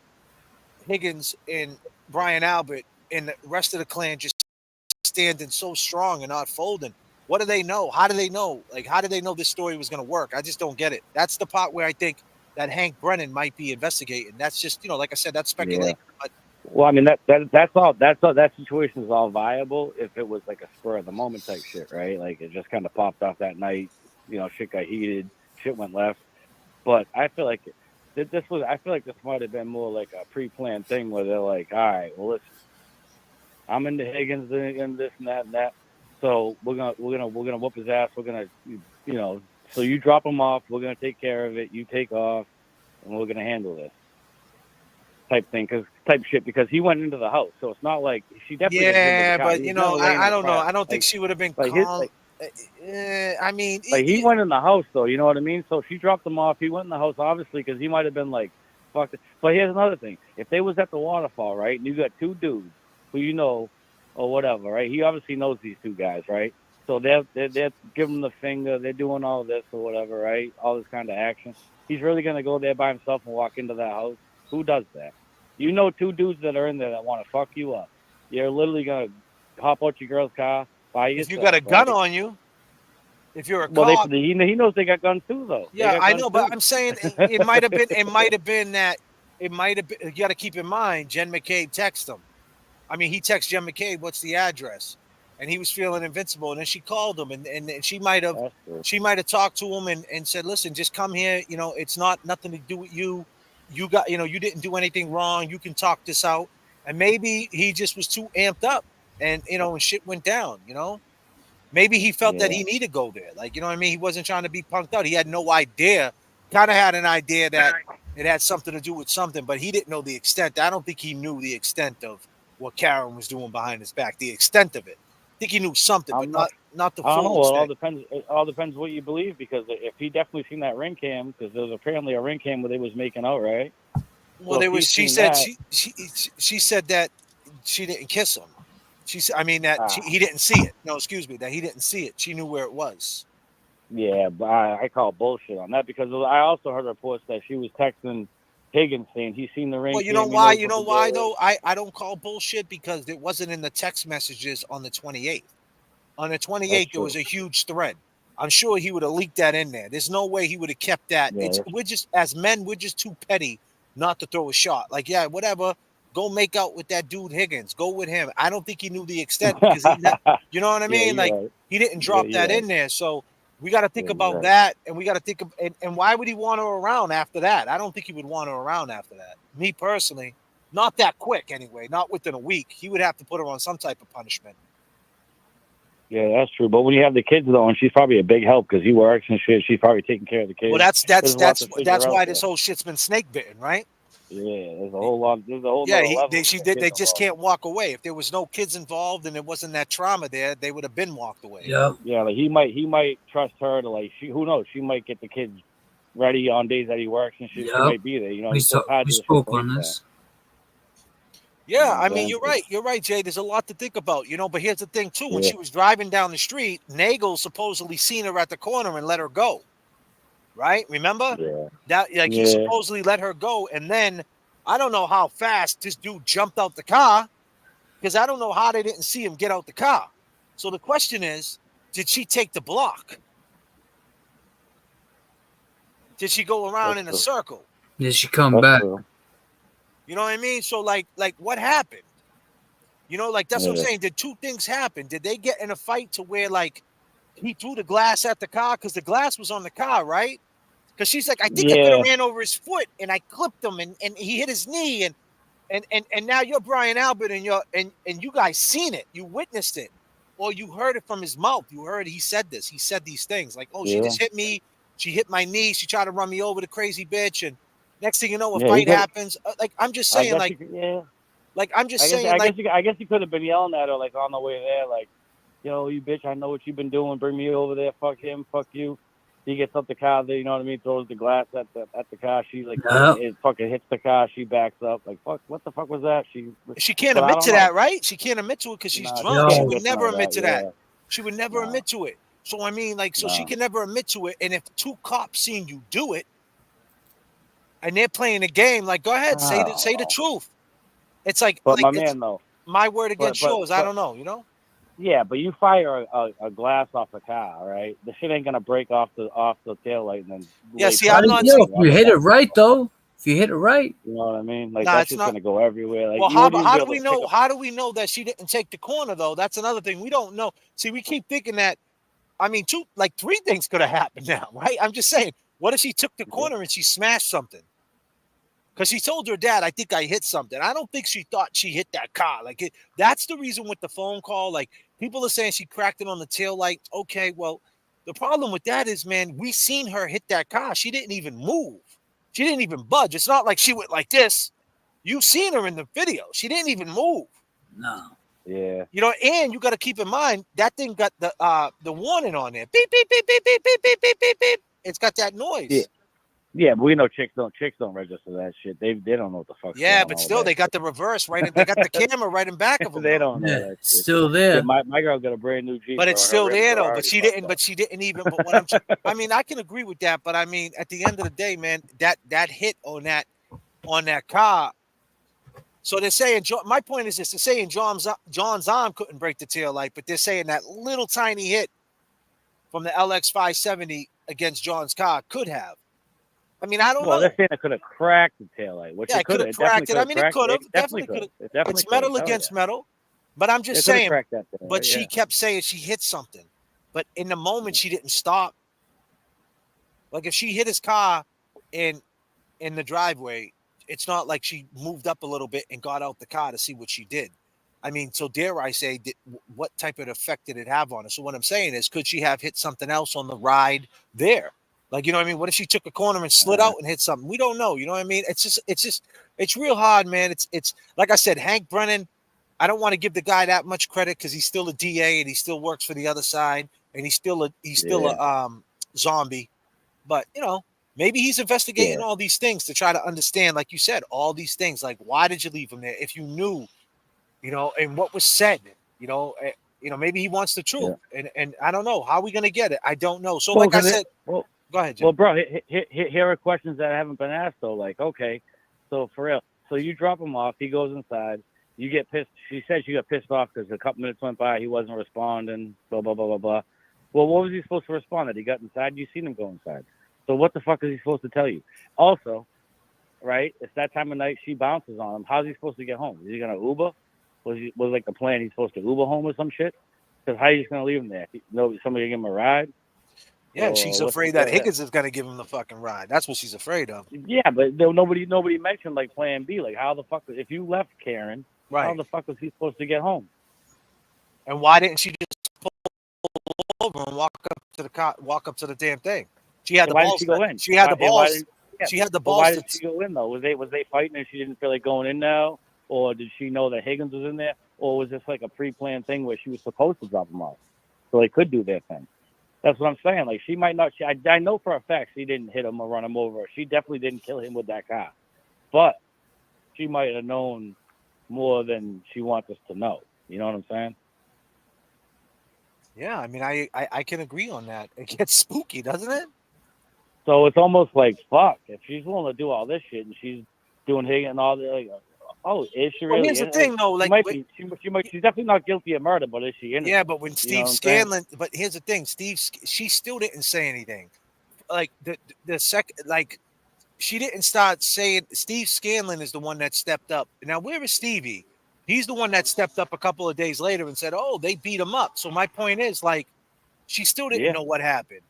Higgins and Brian Albert and the rest of the clan just standing so strong and not folding? What do they know? How do they know? Like, how do they know this story was going to work? I just don't get it. That's the part where I think that Hank Brennan might be investigating. That's just, like I said, that's speculation. Yeah. But Well, I mean that's all. That situation is all viable if it was like a spur of the moment type shit, right? Like it just kind of popped off that night. Shit got heated, shit went left. But I feel like this might have been more like a pre-planned thing where they're like, all right, well, listen, I'm into Higgins and this and that and that, so we're gonna whoop his ass. We're gonna, so you drop him off. We're gonna take care of it. You take off, and we're gonna handle this. Type shit, because he went into the house, so it's not like she definitely didn't hit with the car. but I don't know. I don't think she would have been calm. I mean, he went in the house though. You know what I mean? So she dropped him off. He went in the house, obviously, because he might have been like, "Fuck it." But here's another thing: if they was at the waterfall, right, and you got two dudes who or whatever, right? He obviously knows these two guys, right? So they're giving him the finger. They're doing all this or whatever, right? All this kind of action. He's really gonna go there by himself and walk into that house? Who does that? Two dudes that are in there that want to fuck you up. You're literally gonna hop out your girl's car by yourself. If you got a gun on you, if you're a cop, he knows they got guns too, though. Yeah, I know, but I'm saying it might have been. It might have been that. It might have been. You got to keep in mind, Jen McCabe texted him. I mean, he texted Jen McCabe, "What's the address?" And he was feeling invincible, and then she called him, and she might have talked to him and said, "Listen, just come here. It's nothing to do with you. You got, you didn't do anything wrong. You can talk this out." And maybe he just was too amped up, and and shit went down. Maybe he felt that he needed to go there. Like, you know what I mean? He wasn't trying to be punked out. He had no idea. Kind of had an idea that it had something to do with something, but he didn't know the extent. I don't think he knew the extent of what Karen was doing behind his back. The extent of it. I think he knew something, but not the full I don't know. Well, extent. it all depends what you believe, because if he definitely seen that ring cam, because there was apparently a ring cam where they was making out, right? Well, there was. She said she said that she didn't kiss him. He didn't see it. No, excuse me, that he didn't see it. She knew where it was. Yeah, but I call bullshit on that, because I also heard reports that she was texting Higgins saying he's seen the ring. Well, you know why? You know why though? I don't call bullshit, because it wasn't in the text messages on the 28th. On the 28th, there was a huge thread. I'm sure he would have leaked that in there. There's no way he would have kept that. Yeah, we're just, as men, we're just too petty not to throw a shot. Like, yeah, whatever. Go make out with that dude Higgins. Go with him. I don't think he knew the extent, because you know what I mean? Like, he didn't drop that in there. So we got to think about that, and we got to think of, and why would he want her around after that? I don't think he would want her around after that. Me personally, not that quick anyway. Not within a week. He would have to put her on some type of punishment. Yeah, that's true. But when you have the kids though, and she's probably a big help because he works and shit, she's probably taking care of the kids. Well, that's why this whole shit's been snake bitten, right? Yeah, there's a whole lot. There's a whole. Yeah, they just can't walk away. If there was no kids involved and there wasn't that trauma there, they would have been walked away. Yeah. Yeah, like he might trust her to, like, who knows? She might get the kids ready on days that he works and shit. She might be there. You know, we spoke on this. Yeah, I mean, you're right. You're right, Jay. There's a lot to think about, But here's the thing, too. When she was driving down the street, Nagel supposedly seen her at the corner and let her go. Right? Remember? Yeah. He supposedly let her go, and then I don't know how fast this dude jumped out the car, because I don't know how they didn't see him get out the car. So the question is, did she take the block? Did she go around in a circle? Did she come back? You know what I mean? So like what happened? You know, like that's what I'm saying. Did two things happen? Did they get in a fight to where like he threw the glass at the car because the glass was on the car, right? Because she's like, I think I could have ran over his foot and I clipped him and he hit his knee and now you're Brian Albert and you guys seen it, you witnessed it, or you heard it from his mouth. You heard he said this. He said these things like, oh, she just hit me. She hit my knee. She tried to run me over, the crazy bitch. And next thing you know, a fight happens. Like I'm just saying, like, like I'm just saying, like, I guess you could have been yelling at her like on the way there, like, yo, you bitch, I know what you've been doing. Bring me over there. Fuck him. Fuck you. He gets up the car there, you know what I mean? Throws the glass at the car. She like it fucking hits the car. She backs up. Like fuck, what the fuck was that? She can't admit to that, right? She can't admit to it because she's drunk. She would never admit to that. She would never admit to it. So I mean, like, so she can never admit to it. And if two cops seen you do it, and they're playing a game, like, go ahead, say the truth. It's like, but like my man though, my word against yours. I don't know, you know. Yeah, but you fire a glass off a car, right? The shit ain't gonna break off the tail light and then. Yeah, see, I'm not. If you hit it right, though. If you hit it right, you know what I mean. Like that's just gonna go everywhere. Like, well, how do we know? How do we know that she didn't take the corner though? That's another thing we don't know. See, we keep thinking that. I mean, three things could have happened now, right? I'm just saying. What if she took the corner and she smashed something? Because she told her dad, I think I hit something. I don't think she thought she hit that car. Like, that's the reason with the phone call. Like, people are saying she cracked it on the taillight. Okay, well, the problem with that is, man, we seen her hit that car. She didn't even move. She didn't even budge. It's not like she went like this. You seen her in the video. She didn't even move. No. Yeah. You know, and you got to keep in mind, that thing got the warning on there. Beep, beep, beep, beep, beep, beep, beep, beep, beep, beep. It's got that noise. Yeah. Yeah, but we know chicks don't register that shit. They don't know what the fuck. Yeah, but still, they got the reverse right. They got the camera right in back of them. They don't know that shit. Still there. Yeah, my girl got a brand new Jeep, but it's still there though. But she didn't. But she didn't even. But what I mean, I can agree with that. But I mean, at the end of the day, man, that hit on that car. So they're saying. My point is this: they're saying John's arm couldn't break the tail light, but they're saying that little tiny hit from the LX 570 against John's car could have. I mean, I don't know. Well, they're saying it could have cracked the taillight. Which it could have cracked it. I mean, it could have. Definitely could have. It's metal against metal. But I'm just saying. But she kept saying she hit something. But in the moment, she didn't stop. Like if she hit his car in the driveway, it's not like she moved up a little bit and got out the car to see what she did. I mean, so dare I say, what type of effect did it have on her? So what I'm saying is, could she have hit something else on the ride there? Like, you know what I mean? What if she took a corner and slid out and hit something? We don't know. You know what I mean? It's real hard, man. It's like I said, Hank Brennan, I don't want to give the guy that much credit because he's still a DA and he still works for the other side and he's still a zombie. But, you know, maybe he's investigating all these things to try to understand, like you said, all these things. Like, why did you leave him there? If you knew, you know, and what was said, you know, maybe he wants the truth. Yeah. And I don't know. How are we going to get it? I don't know. So, like I said, go ahead, Jim. Well, bro, here are questions that haven't been asked, though. Like, okay, so for real. So you drop him off. He goes inside. You get pissed. She said she got pissed off because a couple minutes went by. He wasn't responding, blah, blah, blah, blah, blah. Well, what was he supposed to respond? That he got inside? You seen him go inside. So what the fuck is he supposed to tell you? Also, right, it's that time of night. She bounces on him. How's he supposed to get home? Is he going to Uber? Was like the plan? He's supposed to Uber home or some shit? Because how are you just going to leave him there? Somebody give him a ride? Yeah, she's afraid that Higgins is going to give him the fucking ride. That's what she's afraid of. Yeah, but nobody mentioned like plan B. Like how the fuck, if you left Karen, how the fuck was he supposed to get home? And why didn't she just pull over and walk up to the damn thing? She had the balls. Did she go in? She had the balls. She had the balls. Why did she go in though? Was they fighting and she didn't feel like going in now? Or did she know that Higgins was in there? Or was this like a pre-planned thing where she was supposed to drop him off? So they could do their thing. That's what I'm saying. Like, she might not. I know for a fact she didn't hit him or run him over. She definitely didn't kill him with that car. But she might have known more than she wants us to know. You know what I'm saying? Yeah, I mean, I can agree on that. It gets spooky, doesn't it? So it's almost like, fuck, if she's willing to do all this shit and she's doing Higgins and all that, like, oh, is she really? Well, here's the thing, though. Like, she's definitely not guilty of murder, but is she innocent? Yeah, but when Steve Scanlon, but here's the thing, she still didn't say anything. Like the second, like she didn't start saying. Steve Scanlon is the one that stepped up. Now, where is Stevie? He's the one that stepped up a couple of days later and said, "Oh, they beat him up." So my point is, like, she still didn't know what happened.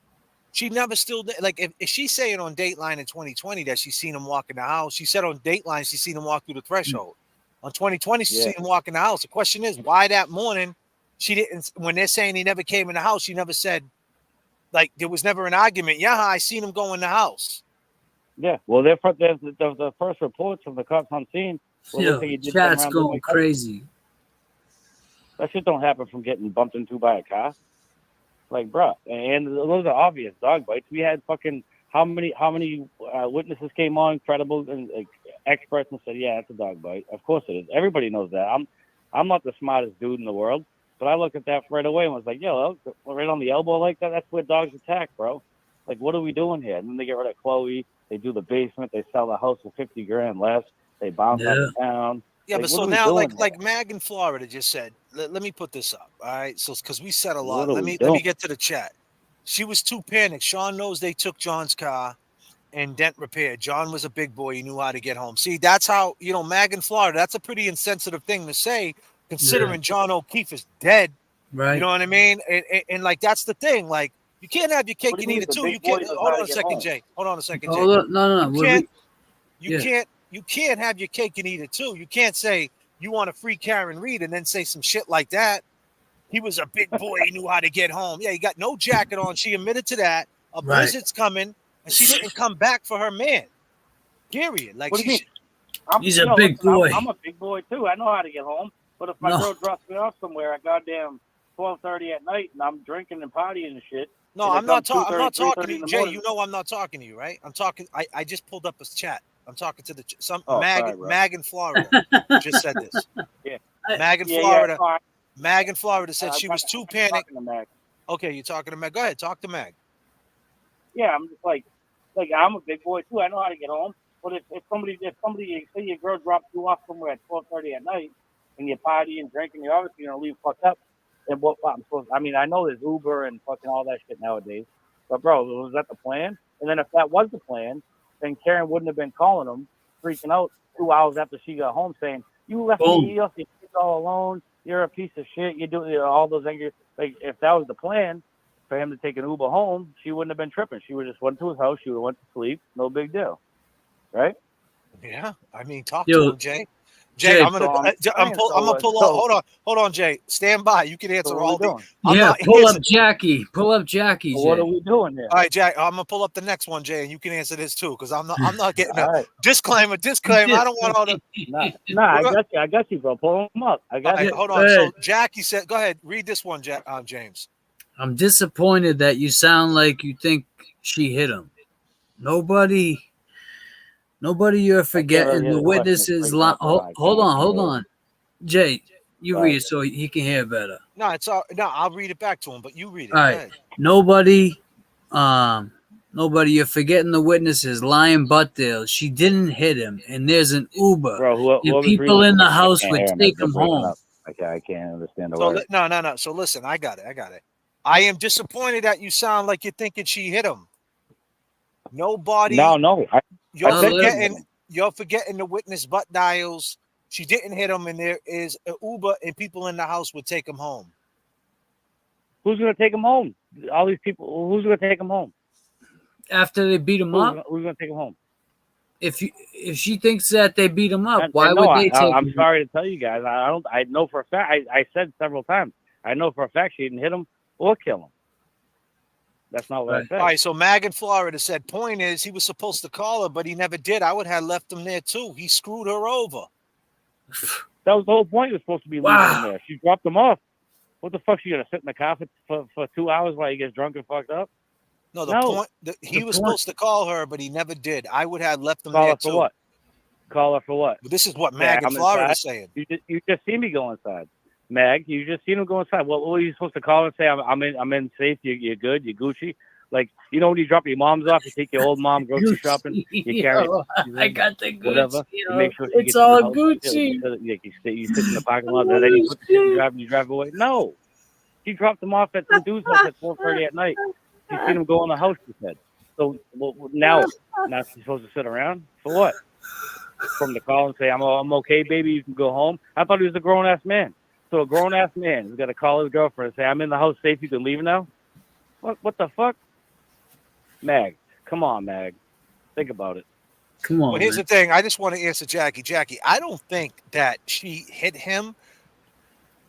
She never still like if she's saying on Dateline in 2020 that she's seen him walk in the house. She said on Dateline she's seen him walk through the threshold. On 2020 she's seen him walk in the house. The question is, why that morning she didn't? When they're saying he never came in the house, she never said, like, there was never an argument. Yeah, I seen him go in the house. Yeah, well, the first reports from the cops on scene. Yo, chat's going crazy. That shit don't happen from getting bumped into by a car. Like, bruh, and those are obvious dog bites. We had fucking how many witnesses came on, credible and experts, and said, yeah, it's a dog bite. Of course it is. Everybody knows that. I'm not the smartest dude in the world, but I looked at that right away and was like, yo, right on the elbow like that. That's where dogs attack, bro. Like, what are we doing here? And then they get rid of Chloe. They do the basement. They sell the house for $50,000 less. They bounce up and down. Yeah, like, but what so are we now, doing like Mag in Florida just said, let me put this up. All right, so because we said a lot. What are Let we me doing? get to the chat. She was too panicked. Sean knows they took John's car and dent repaired. John was a big boy. He knew how to get home. See, that's how, Mag in Florida, that's a pretty insensitive thing to say, considering John O'Keefe is dead. Right. You know what I mean? And like, that's the thing. Like, you can't have your cake and eat it too. You can't. Hold on a second, Jay. Hold on a second, Jay. You can't have your cake and eat it too. You can't say you want to free Karen Reed and then say some shit like that. He was a big boy. He knew how to get home. Yeah, he got no jacket on. She admitted to that. A blizzard's coming, and she didn't come back for her man. Period. Like, what do you mean? He's a big boy. I'm a big boy too. I know how to get home. But if my girl drops me off somewhere at goddamn 12:30 at night and I'm drinking and partying and shit. No, I'm not talking to you, Jay. You know I'm not talking to you, right? I'm talking. I just pulled up a chat. I'm talking to Mag in Florida just said this. Yeah. Mag in Florida. Mag in Florida said she was too panicked. Okay, you're talking to Mag. Go ahead, talk to Mag. Yeah, I'm just like I'm a big boy too. I know how to get home. But if somebody say your girl drops you off somewhere at 12:30 at night and you're partying and drinking, you're obviously gonna leave fucked up. And what I'm supposed? I mean, I know there's Uber and fucking all that shit nowadays. But bro, was that the plan? And then if that was the plan, then Karen wouldn't have been calling him, freaking out 2 hours after she got home, saying, "You left me off your kids all alone. You're a piece of shit. You do all those angry." Like, if that was the plan for him to take an Uber home, she wouldn't have been tripping. She would have just went to his house. She would have went to sleep. No big deal, right? I mean, talk to him, Jay. Jay, I'm gonna pull off. Hold on, Jay. Stand by. You can answer all the. Pull up Jackie. Pull up Jackie. Well, what are we doing here? All right, Jack. I'm gonna pull up the next one, Jay, and you can answer this too, because I'm not getting a disclaimer. I don't want all the. I got you, bro. Pull them up. I got you. Hold on. So Jackie said, "Go ahead, read this one, James." I'm disappointed that you sound like you think she hit him. Nobody you're forgetting. The witnesses. Hold on. Jay, you read it so he can hear better. No, I'll read it back to him, but you read it. All right. Nobody, you're forgetting the witnesses. Lion Buttdale. She didn't hit him, and there's an Uber. Bro, and people in the house would take him home. I can't understand the word. No. So listen, I got it. I am disappointed that you sound like you're thinking she hit him. Nobody. No. You're forgetting the witness butt dials. She didn't hit him, and there is an Uber, and people in the house would take him home. Who's going to take him home? All these people. Who's going to take him home? After they beat him up? Who's going to take him home? If she thinks that they beat him up, why would they take him? I'm sorry to tell you guys. I know for a fact. I said several times. I know for a fact she didn't hit him or kill him. That's not what I said. All right, so Mag in Florida said, point is, he was supposed to call her, but he never did. I would have left him there, too. He screwed her over. That was the whole point. He was supposed to be leaving him there. She dropped him off. What the fuck? She going to sit in the car for 2 hours while he gets drunk and fucked up? No, he was supposed to call her, but he never did. I would have left him there, too. Call her for what? But this is what Mag in Florida is saying. You just see me go inside. Mag, you just seen him go inside. What were you supposed to call and say? I'm in safe. You're good. You're Gucci. Like, you know when you drop your mom's off, you take your old mom grocery shopping. You carry. I got the Gucci. Whatever. You make sure it's all Gucci. You sit in the parking lot, and then you put the shit in drive and you drive away. No, he dropped him off at some dude's house at 4:30 at night. You seen him go in the house. He said. So now she's supposed to sit around for what? for him to call and say, I'm okay, baby, you can go home. I thought he was a grown-ass man. So a grown-ass man is going to call his girlfriend and say, I'm in the house safe, you can leave now? What the fuck? Mag, come on, Mag. Think about it. Come on, Well, here's man. the thing. I just want to answer Jackie. Jackie, I don't think that she hit him,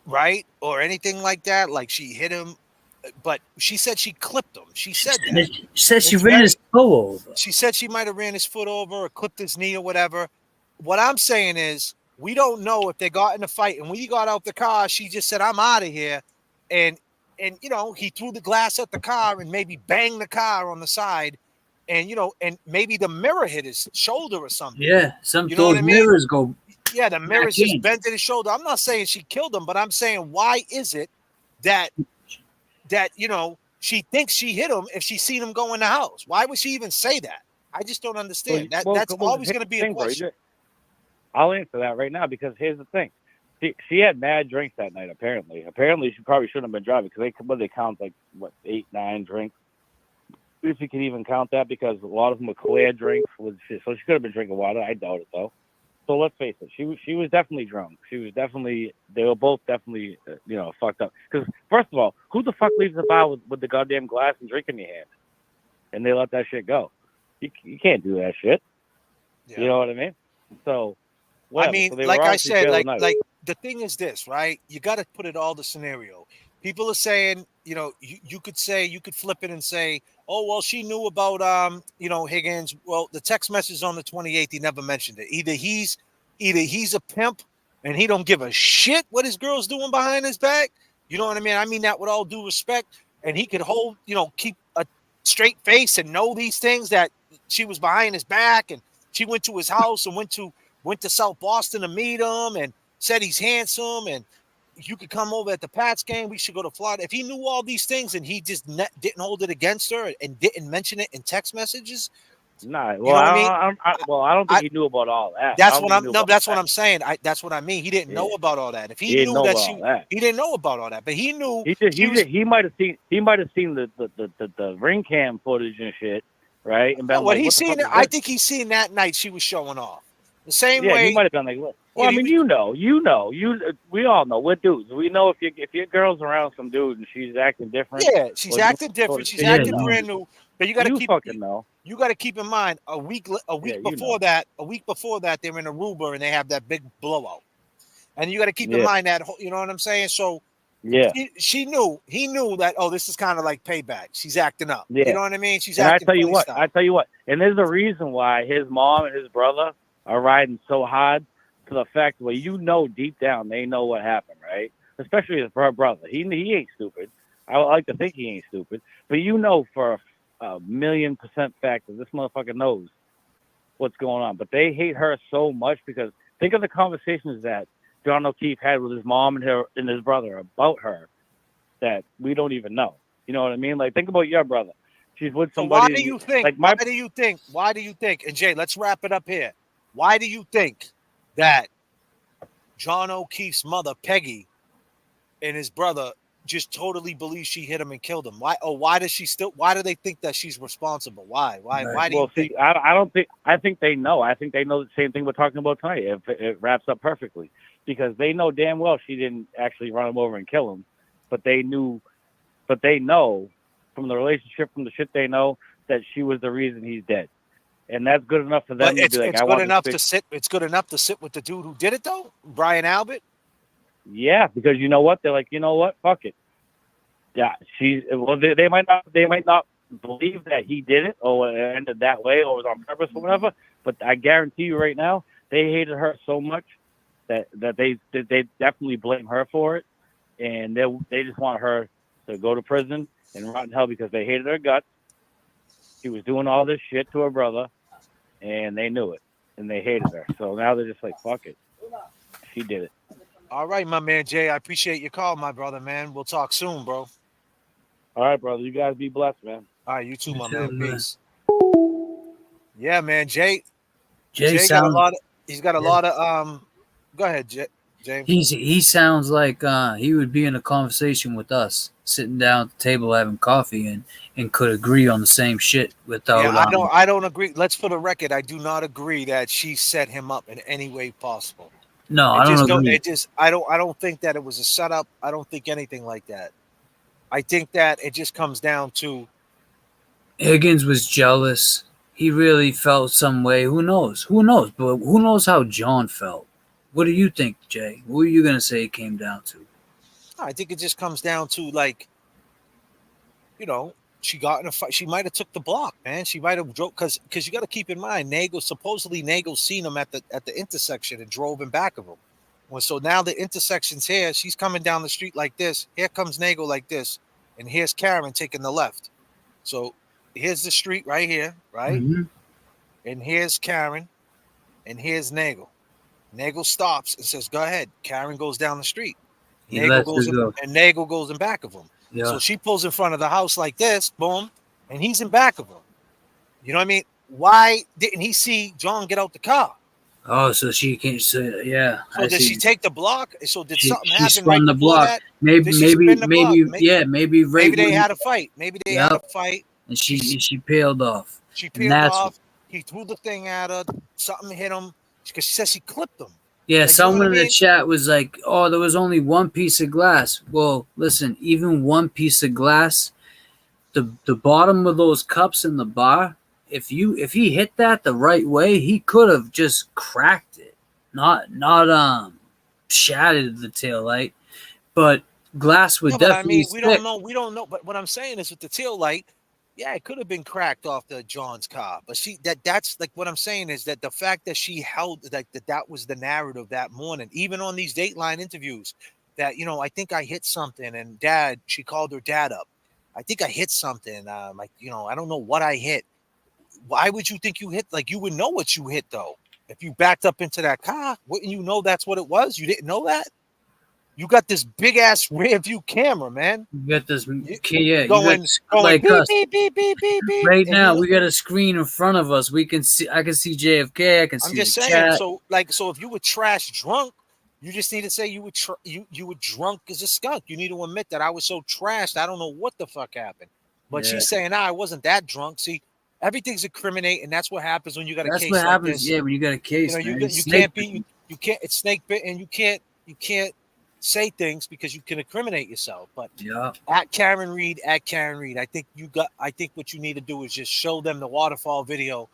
right? Or anything like that. Like she hit him, but she said she clipped him. She said that. She said she It's ran his very, toe over. she said she might have ran his foot over or clipped his knee or whatever. What I'm saying is, we don't know if they got in a fight. And when he got out the car, she just said, I'm out of here. And he threw the glass at the car and maybe banged the car on the side. And and maybe the mirror hit his shoulder or something. Yeah, some You know what those I mean? mirrors go. Yeah, the mirrors back just in. bent in his shoulder. I'm not saying she killed him, but I'm saying, why is it that she thinks she hit him if she seen him go in the house? Why would she even say that? I just don't understand. That's always going to be a question. I'll answer that right now because here's the thing. She had mad drinks that night, apparently. Apparently, she probably shouldn't have been driving because they count like, 8, 9 drinks? If you can even count that, because a lot of them were clear drinks. So she could have been drinking water. I doubt it, though. So let's face it. She was definitely drunk. They were both definitely, fucked up. Because, first of all, who the fuck leaves the bar with the goddamn glass and drink in your hand? And they let that shit go. You can't do that shit. Yeah. You know what I mean? So, whatever. I mean, so like I said, like the thing is this, right? You got to put it all the scenario. People are saying, you could flip it and say, oh, well, she knew about, Higgins. Well, the text message on the 28th, he never mentioned it. Either he's a pimp and he don't give a shit what his girl's doing behind his back. You know what I mean? I mean that with all due respect. And he could keep a straight face and know these things, that she was behind his back and she went to his house and went to South Boston to meet him and said he's handsome and you could come over at the Pats game. We should go to Florida. If he knew all these things and he just didn't hold it against her and didn't mention it in text messages. Nah, well, I don't think he knew about all that. That's what I'm saying. That's what I mean. He didn't know about all that. If he knew that he didn't know about all that, but he knew he might have seen the ring cam footage and shit, right? And what he's seen, I think he's seen that night she was showing off. The same way he might have been like, look. Well, I mean, we all know, we're dudes. We know if your girl's around some dude and she's acting different. Yeah, she's acting different. She's acting brand new. But you got to keep in mind a week before that, they're in Aruba and they have that big blowout. And you got to keep in mind that, you know what I'm saying? So he knew that, oh, this is kind of like payback. She's acting up. Yeah. You know what I mean? She's acting. I tell you what. And there's a reason why his mom and his brother are riding so hard to the fact where deep down they know what happened, right? Especially his brother. He ain't stupid. I like to think he ain't stupid, but for a 1,000,000% fact that this motherfucker knows what's going on. But they hate her so much because think of the conversations that John O'Keefe had with his mom and his brother about her that we don't even know. You know what I mean? Like, think about your brother. She's with somebody. So why do you think? And Jay, let's wrap it up here. Why do you think that John O'Keefe's mother, Peggy, and his brother just totally believe she hit him and killed him? Why do they think that she's responsible? Why do you think? I think they know. I think they know the same thing we're talking about tonight. It wraps up perfectly because they know damn well she didn't actually run him over and kill him, but they know from the relationship, from the shit they know, that she was the reason he's dead. And that's good enough for them to be like, It's good enough to sit with the dude who did it, though, Brian Albert. Yeah, because you know what? They're like, you know what? Fuck it. Yeah, they might not believe that he did it or it ended that way or was on purpose or whatever. But I guarantee you right now, they hated her so much that they definitely blame her for it, and they just want her to go to prison and rot in hell because they hated her guts. She was doing all this shit to her brother, and they knew it, and they hated her. So now they're just like, fuck it. She did it. All right, my man, Jay. I appreciate your call, my brother, man. We'll talk soon, bro. All right, brother. You guys be blessed, man. All right, you too, my man. Peace. Yeah, man. Jay Jay got a lot of, he's got a lot of, go ahead, Jay. James? He sounds like he would be in a conversation with us, sitting down at the table having coffee, and could agree on the same shit Yeah, without I don't agree. Let's for the record, I do not agree that she set him up in any way possible. No, I don't agree. I don't think that it was a setup. I don't think anything like that. I think that it just comes down to Higgins was jealous. He really felt some way. Who knows? Who knows? But who knows how John felt? What do you think, Jay? What are you gonna say it came down to? I think it just comes down to like, you know, she got in a fight. She might have took the block, man. She might have drove because you got to keep in mind, Nagel seen him at the intersection and drove in back of him. Well, so now the intersection's here. She's coming down the street like this. Here comes Nagel like this, and here's Karen taking the left. So here's the street right here, right? Mm-hmm. And here's Karen, and here's Nagel. Nagel stops and says, "Go ahead." Karen goes down the street. He lets her go. And Nagel goes in back of him. Yeah. So she pulls in front of the house like this, boom, and he's in back of him. You know what I mean? Why didn't he see John get out the car? Oh, so she can't. So yeah. So did she take the block? So did something she happen spun right the before block. that? Maybe Did she spin the block? maybe right Maybe they when- had a fight. Maybe they had a fight. And she peeled off. She And peeled that's- off. He threw the thing at her. Something hit him because she says she clipped him. Yeah, Like, someone you know in what I the mean? chat was like, "Oh, there was only one piece of glass." Well, listen, even one piece of glass, the bottom of those cups in the bar, if he hit that the right way, he could have just cracked it, not shattered the tail light, but glass would No, but I definitely mean, stick. we don't know. But what I'm saying is with the tail light, yeah, it could have been cracked off the John's car. But that's like what I'm saying is that the fact that she held like that was the narrative that morning, even on these Dateline interviews, that I think I hit something, and she called her dad up. I think I hit something. Like I don't know what I hit. Why would you think you hit? Like you would know what you hit though. If you backed up into that car, wouldn't you know that's what it was? You didn't know that. You got this big ass rear view camera, man. You got this, going like beep, us. beep, beep, beep, beep, beep. Right And now, we got a screen in front of us. We can see. I can see JFK. I can see I'm just the saying. chat. So if you were trash drunk, you just need to say you were drunk as a skunk. You need to admit that I was so trashed. I don't know what the fuck happened. But Yeah. she's saying, I wasn't that drunk. See, everything's incriminating. That's what happens when you got a That's case what like happens. this. Yeah, when you got a case, You man. can't be you can't. It's snake bit, and you can't say things because you can incriminate yourself. But yeah, at Karen Reed, I think what you need to do is just show them the waterfall video,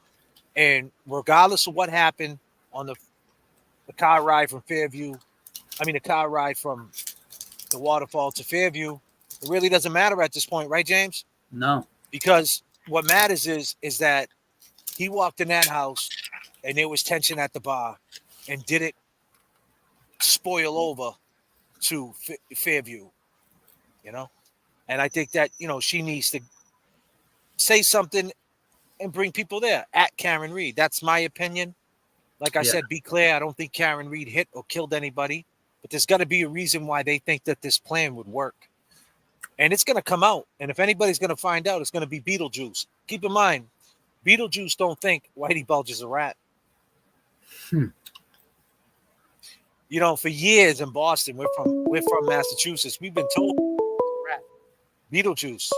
and regardless of what happened on the car ride from the car ride from the waterfall to Fairview, it really doesn't matter at this point, right, James? no. Because what matters is that he walked in that house and there was tension at the bar, and did it spoil over to Fairview, and I think that she needs to say something and bring people there at Karen Reed. That's my opinion. Like I said, be clear. I don't think Karen Reed hit or killed anybody, but there's got to be a reason why they think that this plan would work, and it's going to come out. And if anybody's going to find out, it's going to be Beetlejuice. Keep in mind, Beetlejuice don't think Whitey Bulge is a rat. For years in Boston, we're from Massachusetts. We've been told rat. Beetlejuice.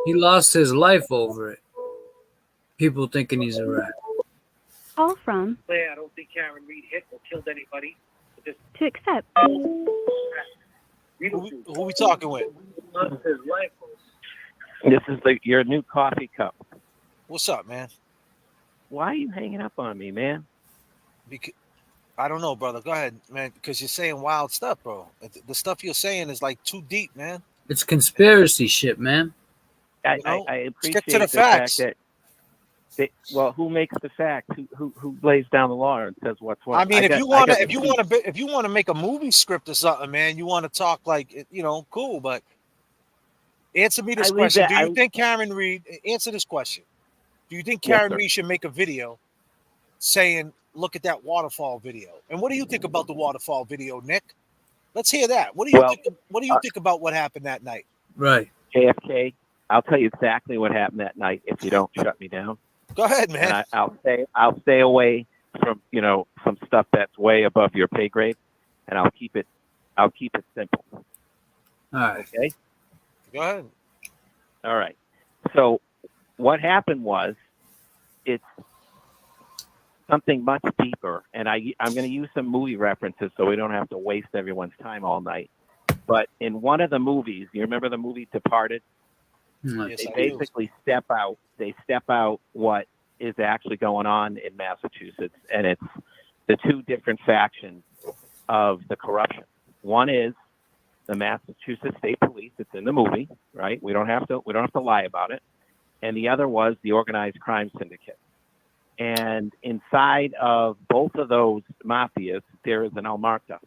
He lost his life over it. People thinking he's a rat. Call from I don't think Karen Reed hit or killed anybody. to accept. Who we talking with? This is your new coffee cup. What's up, man? Why are you hanging up on me, man? Because I don't know, brother. Go ahead, man. Because you're saying wild stuff, bro. The stuff you're saying is like too deep, man. It's conspiracy shit, man. I appreciate Stick to the fact facts. that who makes the facts? Who lays down the law and says what's what? I mean, if you want to make a movie script or something, man, you want to talk like cool. But answer me this question: do you think Karen Reed? Answer this question: do you think Karen Reed should make a video saying, "Look at that waterfall video"? And what do you think about the waterfall video, Nick? Let's hear that. What do you think? What do you think about what happened that night? Right, JFK. I'll tell you exactly what happened that night if you don't shut me down. Go ahead, man. And I'll stay away from some stuff that's way above your pay grade. and I'll keep it simple. All right. Okay. Go ahead. All right. So what happened was, it's something much deeper, and I'm going to use some movie references so we don't have to waste everyone's time all night. But in one of the movies, you remember the movie Departed? Yes, They I basically step out what is actually going on in Massachusetts, and it's the two different factions of the corruption. One is the Massachusetts State Police. It's in the movie, right? We don't have to lie about it. And the other was the organized crime syndicate. And inside of both of those mafias, there is an almarta,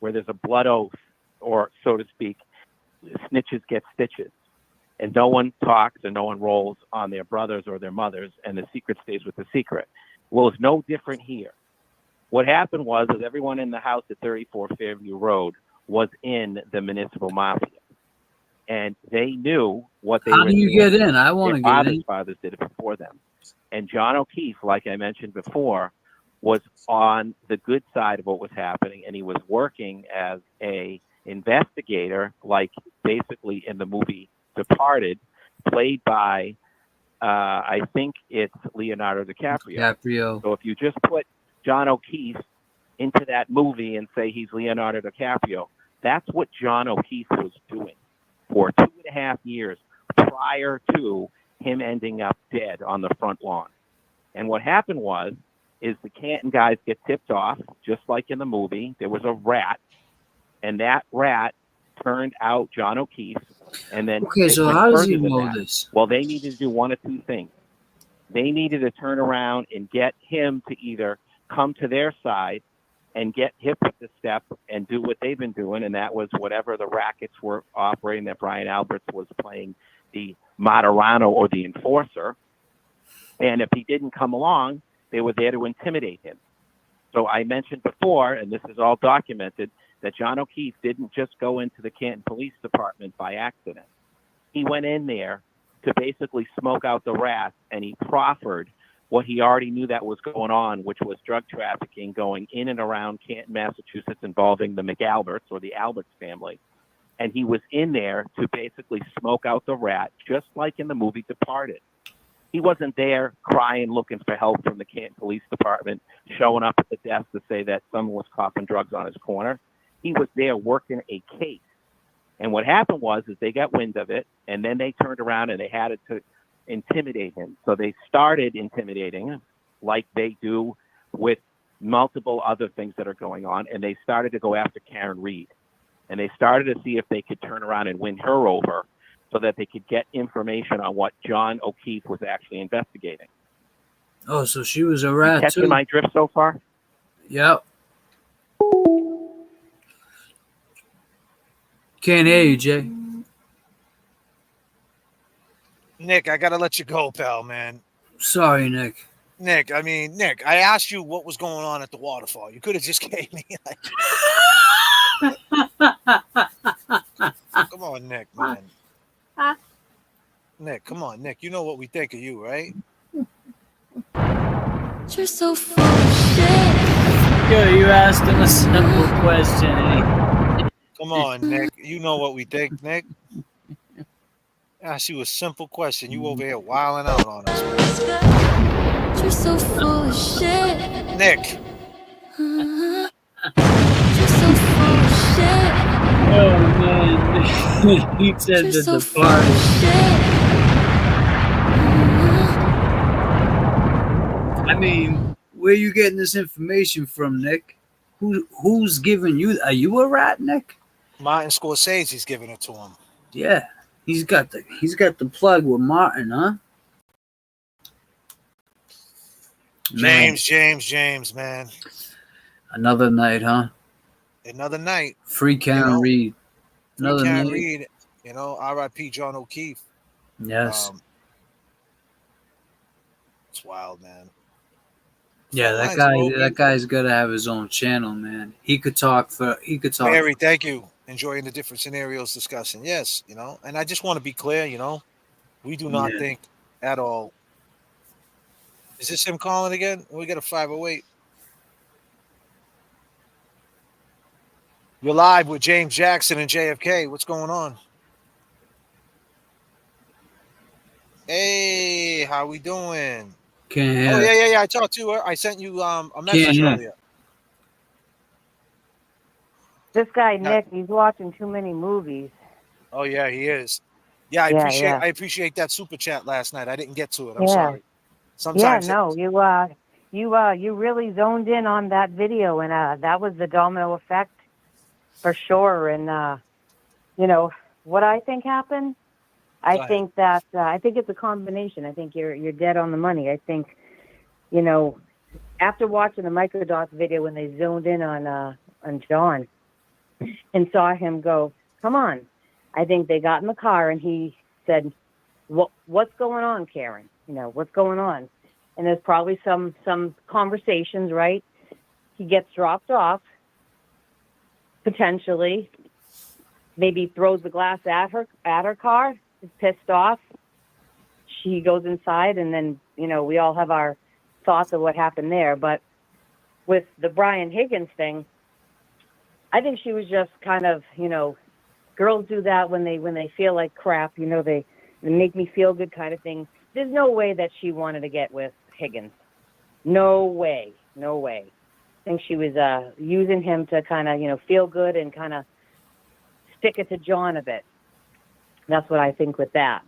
where there's a blood oath, or so to speak, snitches get stitches. And no one talks and no one rolls on their brothers or their mothers, and the secret stays with the secret. Well, it's no different here. What happened was everyone in the house at 34 Fairview Road was in the municipal mafia. And they knew what they How were do you doing. get in? I want to get in. Fathers did it before them. And John O'Keefe, like I mentioned before, was on the good side of what was happening, and he was working as a investigator, like basically in the movie Departed, played by I think it's Leonardo DiCaprio. So if you just put John O'Keefe into that movie and say he's Leonardo DiCaprio, that's what John O'Keefe was doing for 2.5 years prior to him ending up dead on the front lawn. And what happened is the Canton guys get tipped off, just like in the movie. There was a rat, and that rat turned out John O'Keefe. And then Okay, so went how does he further than know that. this? Well, they needed to do one of two things. They needed to turn around and get him to either come to their side and get hip with the step and do what they've been doing, and that was whatever the rackets were operating, that Brian Alberts was playing the Moderano or the enforcer. And if he didn't come along, they were there to intimidate him. So I mentioned before, and this is all documented, that John O'Keefe didn't just go into the Canton Police Department by accident. He went in there to basically smoke out the rats, and he proffered what he already knew that was going on, which was drug trafficking going in and around Canton, Massachusetts, involving the McAlberts or the Alberts family. And he was in there to basically smoke out the rat, just like in the movie Departed. He wasn't there crying, looking for help from the Canton Police Department, showing up at the desk to say that someone was coughing drugs on his corner. He was there working a case. And what happened is they got wind of it, and then they turned around and they had to intimidate him. So they started intimidating him like they do with multiple other things that are going on, and they started to go after Karen Reed. And they started to see if they could turn around and win her over so that they could get information on what John O'Keefe was actually investigating. Oh, so she was a rat Catching too. my drift so far? Yep. Can't hear you, Jay. Nick, I gotta let you go, pal, man. Sorry, Nick. Nick, I asked you what was going on at the waterfall. You could have just gave me like come on, Nick, man. Nick, come on, Nick. You know what we think of you, right? You're so full of shit. Yo, you asked him a simple question. And Come on, Nick. You know what we think, Nick. Ask you a simple question. You over here wilding out on us. You're so full of shit. Nick. You're so full of shit. Oh man, he said You're the so Departed. I mean, where you getting this information from, Nick? Who's giving you? Are you a rat, Nick? Martin Scorsese's giving it to him. Yeah, he's got the plug with Martin, huh? Man. James, man. Another night, huh? Another night. Free Karen Reed. Another Karen night. Reed. R.I.P. John O'Keefe. Yes. It's wild, man. Yeah, that guy's got to have his own channel, man. He could talk. Mary, thank you. Enjoying the different scenarios discussing. Yes, and I just want to be clear, we do not think at all. Is this him calling again? We got a 508. You're live with James Jackson and JFK. What's going on? Hey, how we doing? Can't Oh hear. yeah. I talked to her. I sent you a Can't message hear. earlier. This guy Yeah. Nick, he's watching too many movies. Oh yeah, he is. Yeah, I Yeah. appreciate that super chat last night. I didn't get to it. I'm Yeah. sorry. Yeah, Sometimes no, you really zoned in on that video, and that was the domino effect for sure. And you know what I think happened? I Go ahead. think that I think it's a combination. I think you're dead on the money. I think after watching the microdots video when they zoned in on John and saw him go, come on. I think they got in the car and he said, what's going on, Karen? What's going on? And there's probably some conversations, right? He gets dropped off, potentially, maybe throws the glass at her car, is pissed off. She goes inside, and then, we all have our thoughts of what happened there. But with the Brian Higgins thing, I think she was just kind of, girls do that when they feel like crap, they make me feel good kind of thing. There's no way that she wanted to get with Higgins. No way. I think she was using him to kind of, feel good and kind of stick it to John a bit. That's what I think with that.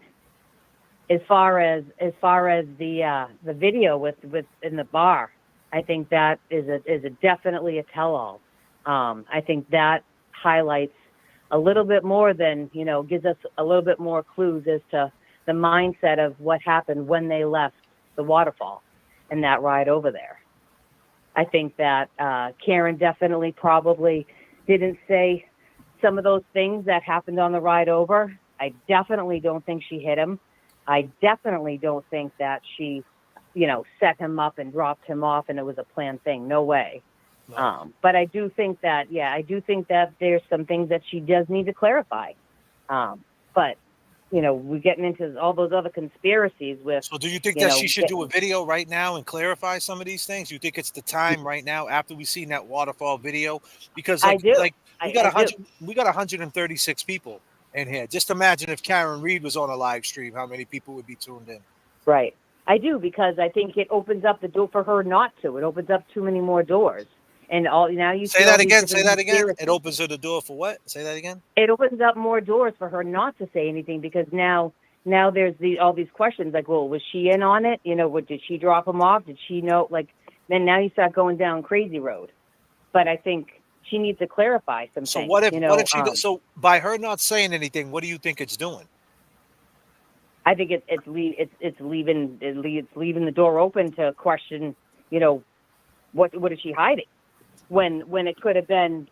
As far as the video with in the bar, I think that is a definitely a tell-all. I think that highlights a little bit more than, gives us a little bit more clues as to the mindset of what happened when they left the waterfall and that ride over there. I think that Karen definitely probably didn't say some of those things that happened on the ride over. I definitely don't think she hit him. I definitely don't think that she, set him up and dropped him off and it was a planned thing. No way. No. But I do think that, there's some things that she does need to clarify. But, we're getting into all those other conspiracies with. So do you think that she should do a video right now and clarify some of these things? You think it's the time right now after we've seen that waterfall video? Because I do. We got 136 people in here. Just imagine if Karen Reed was on a live stream, how many people would be tuned in? Right. I do, because I think it opens up the door for her not to. It opens up too many more doors. And now you say that again. Say that again. It opens her the door for what? Say that again. It opens up more doors for her not to say anything, because now there's all these questions like, well, was she in on it? Did she drop him off? Did she know? Then now you start going down crazy road. But I think she needs to clarify some so things. What if she? So by her not saying anything, what do you think it's doing? I think it's leaving the door open to question. What is she hiding? When it could have been,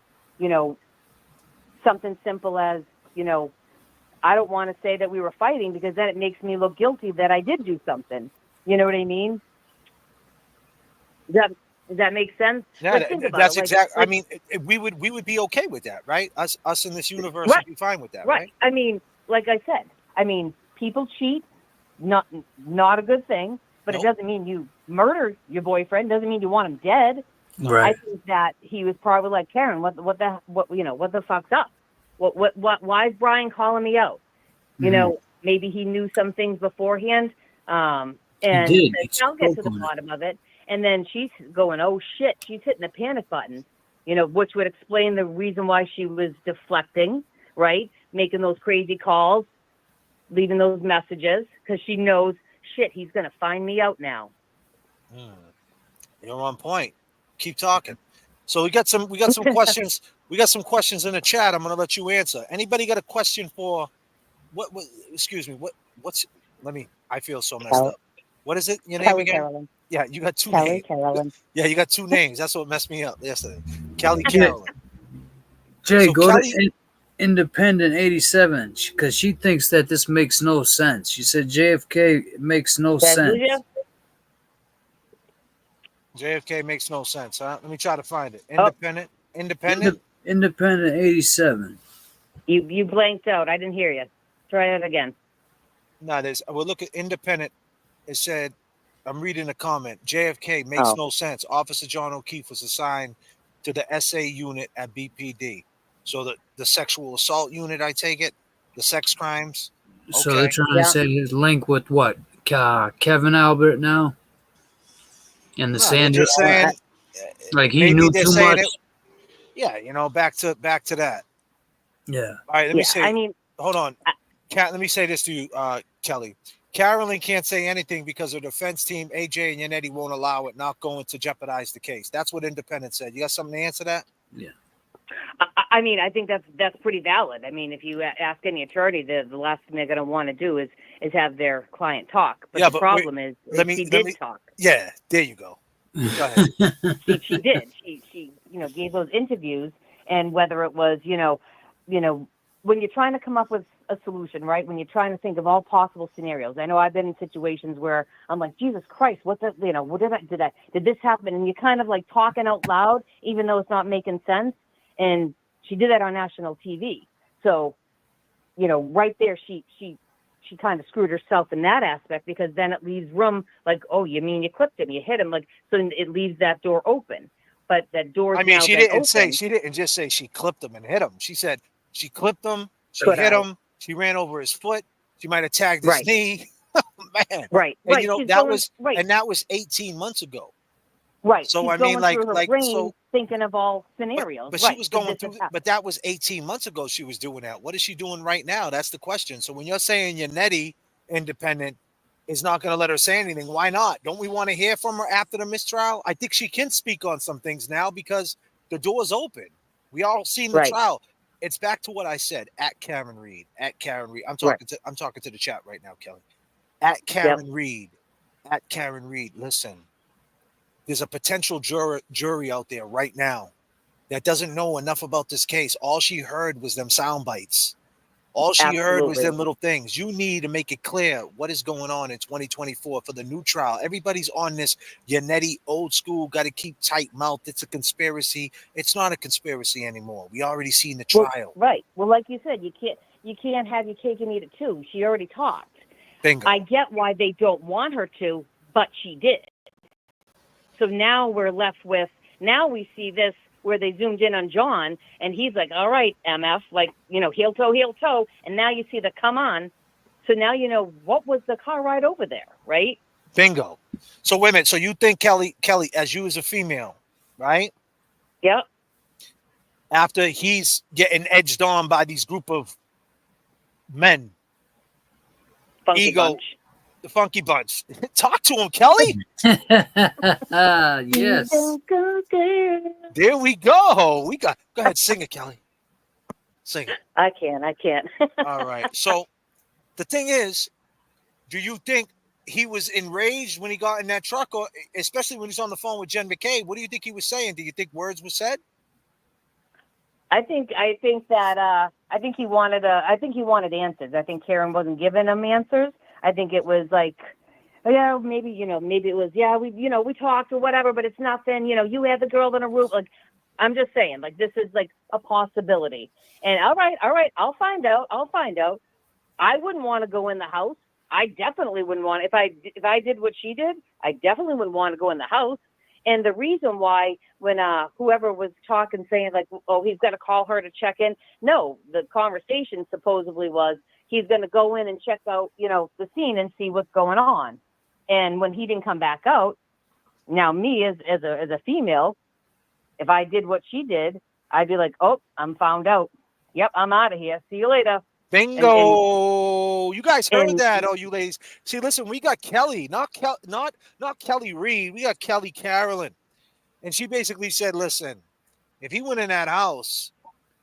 something simple as, I don't want to say that we were fighting because then it makes me look guilty that I did do something. You know what I mean? Does that make sense? Yeah, that's exactly. I mean, we would be okay with that, right? Us in this universe would be fine with that, right? I mean, like I said, people cheat, not a good thing, but It doesn't mean you murder your boyfriend. Doesn't mean you want him dead. Right. I think that he was probably like, Karen, what the fuck's up? Why is Brian calling me out? Maybe he knew some things beforehand. And I'll get to the bottom of it. And then she's going, oh shit, she's hitting the panic button, which would explain the reason why she was deflecting, right? Making those crazy calls, leaving those messages, because she knows, shit, he's going to find me out now. You're on point. Keep talking. So we got some questions. We got some questions in the chat. I'm going to let you answer. Anybody got a question for what excuse me, I feel so messed up. What is it? Your name Kelly again? Carolyn. Yeah, you got two names. Carolyn. Yeah, you got two names. That's what messed me up yesterday. Kelly Carolyn. Jay, So go Kelly, to Independent 87 because she thinks that this makes no sense. She said JFK makes no sense. JFK makes no sense, huh? Let me try to find it. Independent. Independent 87. You blanked out. I didn't hear you. Try it again. No, we'll look at Independent. It said, I'm reading a comment. JFK makes no sense. Officer John O'Keefe was assigned to the SA unit at BPD. So the sexual assault unit, I take it, the sex crimes. So they're Okay. trying to say his link with what? Kevin Albert now? And the No, they're Sanders? just saying Like he maybe knew they're too saying much? it. Yeah, back to that. Yeah. All right, let me Yeah, say. I mean, Hold on, let me say this to you, Kelly. Carolyn can't say anything because her defense team, AJ and Yannetti, won't allow it, not going to jeopardize the case. That's what Independent said. You got something to answer that? Yeah. I mean, I think that's pretty valid. I mean, if you ask any attorney, the last thing they're going to want to do is have their client talk. But Yeah, the problem is she did talk. Yeah, there you go. Go ahead. She did. She gave those interviews, and whether it was when you're trying to come up with a solution, right? When you're trying to think of all possible scenarios. I know I've been in situations where I'm like, Jesus Christ, what did this happen? And you're kind of like talking out loud, even though it's not making sense. And she did that on national TV. So, right there, she kind of screwed herself in that aspect, because then it leaves room like, oh, you mean you clipped him, you hit him, like, so it leaves that door open. But that door's I mean, now she been didn't open. just say she clipped him and hit him. She said she clipped him, she Could hit I? him, she ran over his foot, she might have tagged his knee. Man. Right. And She's that going, was 18 months ago. Right. So She's I mean, going through her brain, so thinking of all scenarios. but she Right. was So going this through has happened. but that was 18 months ago she was doing that. What is she doing right now? That's the question. So when you're saying Yannetti Independent is not going to let her say anything, why not? Don't we want to hear from her after the mistrial? I think she can speak on some things now because the door's open. We all seen the trial. It's back to what I said at Karen Reed. I'm talking to the chat right now, Kelly. At Karen Reed. At Karen Reed. Listen, there's a potential jury out there right now that doesn't know enough about this case. All she heard was them sound bites. All she heard was them little things. You need to make it clear what is going on in 2024 for the new trial. Everybody's on this Yannetti old school, got to keep tight mouth. It's a conspiracy. It's not a conspiracy anymore. We already seen the trial. Right. Well, like you said, you can't have your cake and eat it too. She already talked. Bingo. I get why they don't want her to, but she did. So now we're left with, now we see this where they zoomed in on John, and he's like, all right, MF, like, heel toe. And now you see the come on. So now you know what was the car ride over there, right? Bingo. So wait a minute. So you think Kelly, as you as a female, right? Yep. After he's getting edged on by these group of men. Funky bunch. The funky bunch. Talk to him, Kelly. Yes. There we go. Go ahead, sing it, Kelly. Sing it. I can't. All right. So the thing is, do you think he was enraged when he got in that truck, or especially when he's on the phone with J.F.K? What do you think he was saying? Do you think words were said? I think that I think he wanted answers. I think Karen wasn't giving him answers. I think it was like, yeah, maybe it was, yeah, we talked or whatever, but it's nothing. You had the girl in a room. Like, I'm just saying, like, this is like a possibility. And all right, I'll find out. I wouldn't want to go in the house. I definitely wouldn't want, if I did what she did, I definitely wouldn't want to go in the house. And the reason why, when whoever was talking, saying like, oh, he's going to call her to check in. No, the conversation supposedly was he's going to go in and check out, the scene and see what's going on. And when he didn't come back out, now me as a female, if I did what she did, I'd be like, oh, I'm found out. Yep, I'm out of here. See you later. Bingo! You guys heard that, oh, you ladies. See, listen, we got Kelly, not Kelly Reed. We got Kelly Carolyn, and she basically said, "Listen, if he went in that house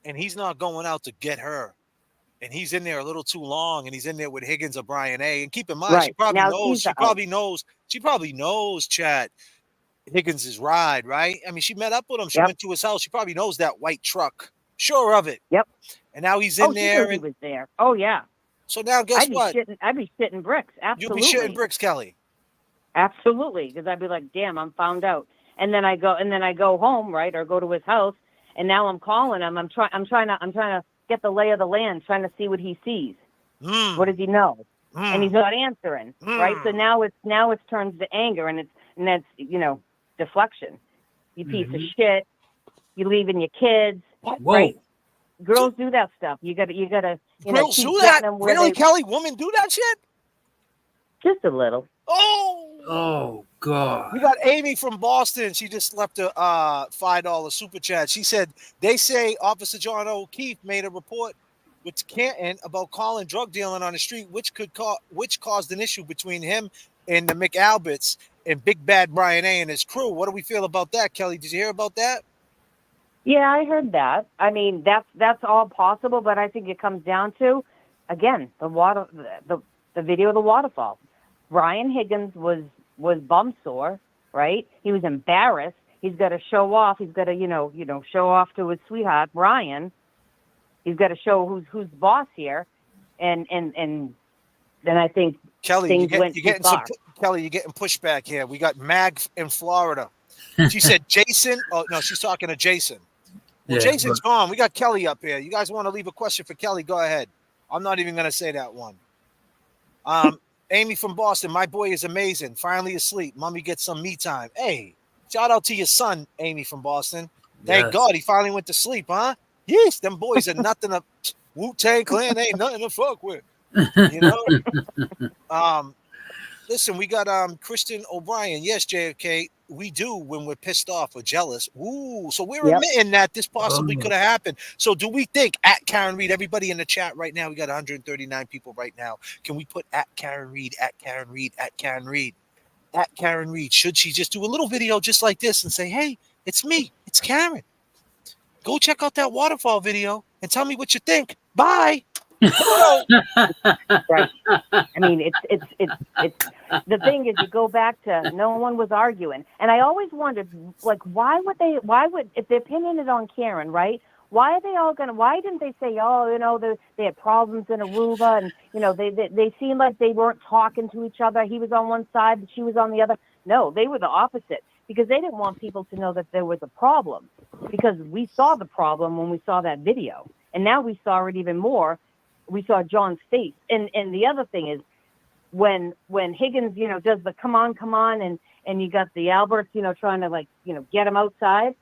and he's not going out to get her, and he's in there a little too long, and he's in there with Higgins or Brian A. And keep in mind, she probably knows. She probably knows, Chad, Higgins' ride, right? I mean, she met up with him. She went to his house. She probably knows that white truck. Sure of it. Yep. And now he's in there. He was there. Oh yeah. So now, guess what? I'd be shitting bricks. Absolutely. You'll be shitting bricks, Kelly. Absolutely, because I'd be like, damn, I'm found out. And then I go home, right, or go to his house, and now I'm calling him. I'm trying to get the lay of the land, trying to see what he sees. What does he know? And he's not answering, right? So now it's turned to anger, and that's deflection. You piece of shit. You leaving your kids, right? girls do that stuff. You gotta, you know, Girls keep do getting that? them where Really, they Kelly? Women do that shit? just a little. Oh God. We got Amy from Boston. She just left a $5 super chat. She said they say Officer John O'Keefe made a report with Canton about calling drug dealing on the street, which caused an issue between him and the McAlberts and Big Bad Brian A. and his crew. What do we feel about that, Kelly? Did you hear about that? Yeah, I heard that. I mean, that's all possible, but I think it comes down to, again, the video of the waterfall. Brian Higgins was bum sore, right? He was embarrassed. He's got to show off. He's got to, show off to his sweetheart, Brian. He's got to show who's boss here, and then I think Kelly, things went you're too getting far. Kelly, you're getting pushback here. We got Mag in Florida. She said Jason. Oh no, she's talking to Jason. Well, Yeah, Jason's gone. We got Kelly up here. You guys want to leave a question for Kelly? Go ahead. I'm not even going to say that one. Amy from Boston. My boy is amazing. Finally asleep. Mommy gets some me time. Hey, shout out to your son, Amy from Boston. Thank Yes. God he finally went to sleep, huh? Yes, them boys are nothing to Wu-Tang Clan ain't nothing to fuck with. You know? Listen, we got Kristen O'Brien. Yes, JFK, we do when we're pissed off or jealous. Ooh, so we're admitting that this possibly could have happened. So do we think at Karen Reed, everybody in the chat right now, we got 139 people right now. Can we put at Karen Reed, at Karen Reed, at Karen Reed, at Karen Reed? Should she just do a little video just like this and say, hey, it's me, it's Karen. Go check out that waterfall video and tell me what you think. Bye. Right. I mean, it's the thing is, you go back to no one was arguing, and I always wondered, like, why would if the opinion is on Karen, right? Why are they all gonna? Why didn't they say, oh, they had problems in Aruba, and they seemed like they weren't talking to each other. He was on one side, but she was on the other. No, they were the opposite because they didn't want people to know that there was a problem, because we saw the problem when we saw that video, and now we saw it even more. We saw John's face. And the other thing is when Higgins, does the come on, and you got the Alberts, trying to get him outside,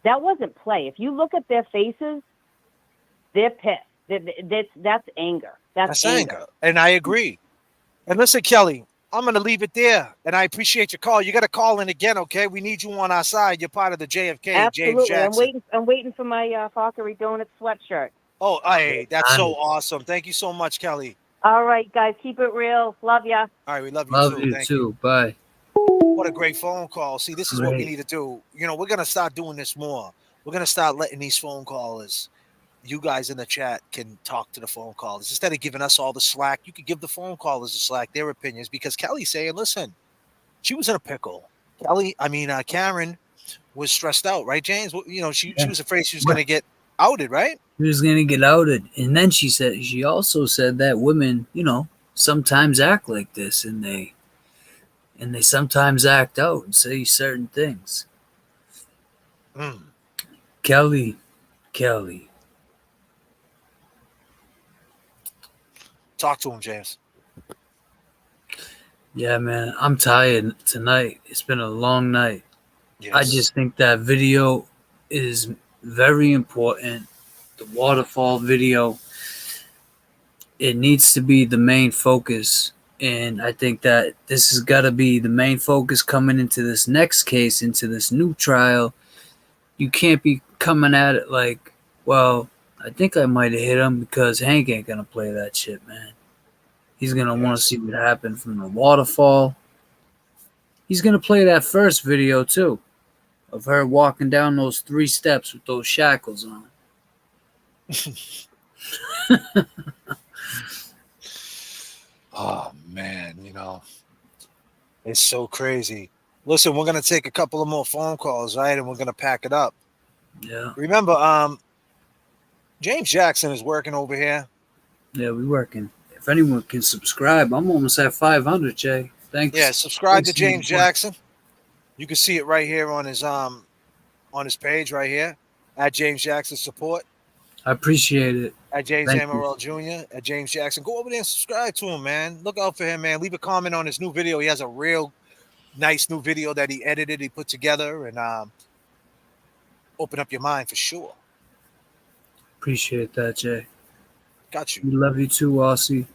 that wasn't play. If you look at their faces, they're pissed. That's anger. That's anger. And I agree. And listen, Kelly, I'm going to leave it there. And I appreciate your call. You got to call in again, okay? We need you on our side. You're part of the JFK, Absolutely. James Jackson. I'm waiting for my Fockery Donut sweatshirt. Oh, hey, that's so awesome. Thank you so much, Kelly. All right, guys, keep it real. Love ya. All right, we love you Love too. you Thank too. Bye. What a great phone call. See, this is what we Great. need to do. We're going to start doing this more. We're going to start letting these phone callers, you guys in the chat can talk to the phone callers. Instead of giving us all the slack, you could give the phone callers the slack, their opinions, because Kelly's saying, listen, she was in a pickle. Karen was stressed out, right, James? She was afraid she was going to get outed, right? She was gonna get outed, and then she also said that women, sometimes act like this, and they sometimes act out and say certain things. Kelly. Talk to him, James. Yeah, man, I'm tired tonight. It's been a long night. Yes. I just think that video is very important. The waterfall video, it needs to be the main focus. And I think that this has got to be the main focus coming into this next case, into this new trial. You can't be coming at it like, well, I think I might have hit him, because Hank ain't going to play that shit, man. He's going to want to see what happened from the waterfall. He's going to play that first video, too, of her walking down those 3 steps with those shackles on. Oh, man, it's so crazy. Listen, we're going to take a couple of more phone calls, right? And we're going to pack it up. Yeah. Remember, James Jackson is working over here. Yeah, we're working. If anyone can subscribe, I'm almost at 500, Jay. Thanks. Yeah, subscribe Thanks to James Jackson. You can see it right here on his page right here at James Jackson Support. I appreciate it. At James Thank Amaral Jr., at James Jackson. Go over there and subscribe to him, man. Look out for him, man. Leave a comment on his new video. He has a real nice new video that he edited, he put together, and open up your mind for sure. Appreciate that, Jay. Got you. We love you too, Aussie.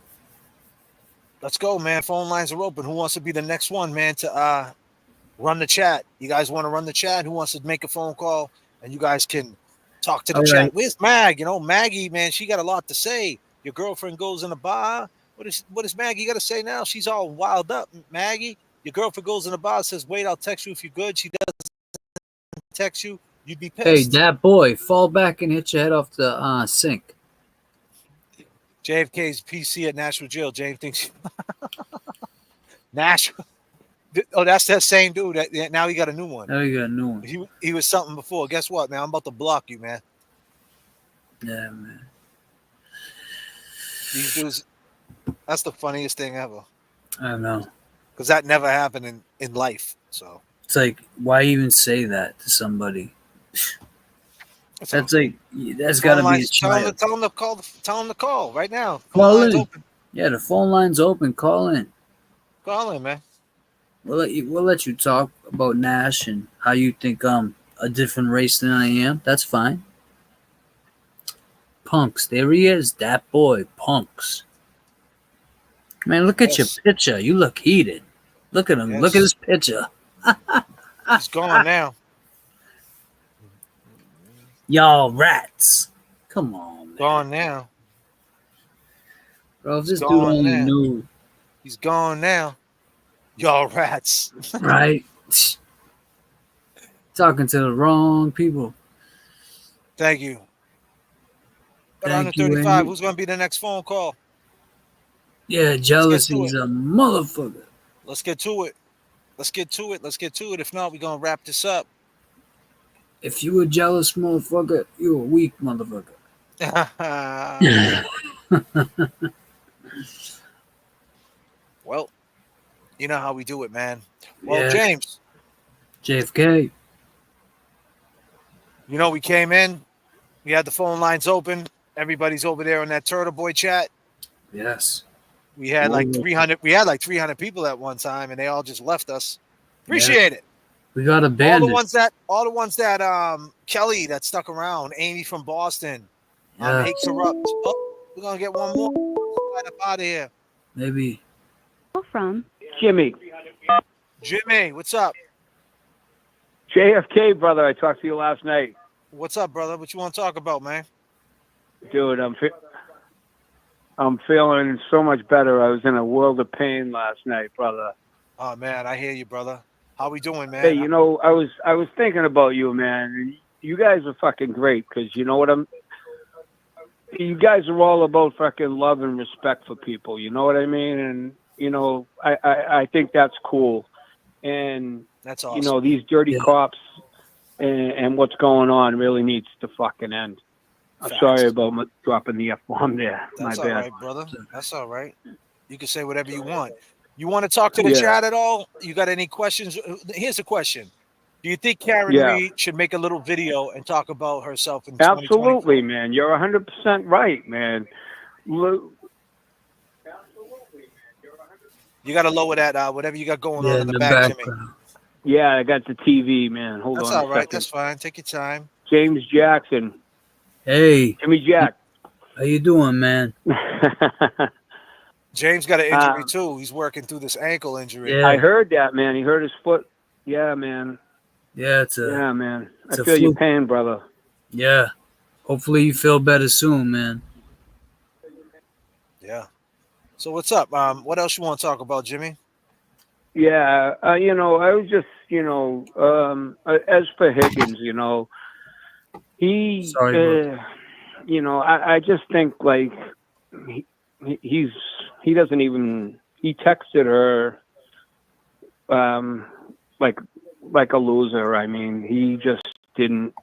Let's go, man. Phone lines are open. Who wants to be the next one, man, to run the chat? You guys want to run the chat? Who wants to make a phone call? And you guys can talk to the All chat. right. Where's Mag? You know, Maggie, man, she got a lot to say. Your girlfriend goes in a bar. What is Maggie got to say now? She's all wild up. Maggie, your girlfriend goes in a bar, says, wait, I'll text you if you're good. She doesn't text you. You'd be Hey, pissed. that boy, fall back and hit your head off the sink. JFK's PC at Nashville jail. James thinks Nashville. Oh, that's that same dude. Now he got a new one. Now you got a new one. He was something before. Guess what, man? I'm about to block you, man. Yeah, man. These dudes, that's the funniest thing ever. I know. Because that never happened in life. So it's like, why even say that to somebody? That's like, that's got to be a child. Tell him to call right now. Call in. Open. Yeah, the phone line's open. Call in. Call in, man. We'll let you talk about Nash and how you think I'm a different race than I am. That's fine. Punks, there he is. That boy, Punks. Man, look at your picture. You look heated. Look at him. Yes. Look at his picture. He's gone now. Y'all rats. Come on, man. Gone now. Bro, if this dude only knew. He's gone now. Y'all rats. Right? Talking to the wrong people. Thank you. 135. Who's going to be the next phone call? Yeah, jealousy's a motherfucker. Let's get to it. Let's get to it. If not, we're going to wrap this up. If you a jealous motherfucker, you a weak motherfucker. Well, you know how we do it, man. Well, yeah. James. J.F.K. You know, we came in. We had the phone lines open. Everybody's over there on that Turtle Boy chat. Yes. We had like 300. We had like 300 people at one time, and they all just left us. Appreciate it. We got abandoned. All the ones that Kelly that stuck around. Amy from Boston. Hate Corrupt. Oh, we're gonna get one more. Right up out of here. Maybe. From Jimmy. Jimmy, what's up? JFK, brother. I talked to you last night. What's up, brother? What you want to talk about, man? Dude, I'm feeling so much better. I was in a world of pain last night, brother. Oh man, I hear you, brother. How we doing, man? Hey, you know, I was thinking about you, man. You guys are fucking great because you know what you guys are all about fucking love and respect for people. You know what I mean? And you know, I think that's cool. And that's awesome. You know, these dirty cops and what's going on really needs to fucking end. I'm sorry about dropping the F-bomb there. That's My all bad. right, brother. That's all right. You can say whatever you want. You want to talk to the chat at all? You got any questions? Here's a question. Do you think Karen Reed should make a little video and talk about herself in 2024? Absolutely, man. You're 100% right, man. You got to lower that, whatever you got going on in the back, Jimmy. Yeah, I got the TV, man. Hold on. That's all right. That's fine. Take your time. James Jackson. Hey. Jimmy Jack. How you doing, man? James got an injury, too. He's working through this ankle injury. Yeah. I heard that, man. He hurt his foot. Yeah, man. Yeah, man. I feel your pain, brother. Yeah. Hopefully you feel better soon, man. Yeah. So what's up? What else you want to talk about, Jimmy? Yeah, you know, I was just, you know, as for Higgins, you know, he, you know, I just think like he doesn't even, he texted her, like a loser. I mean, he just didn't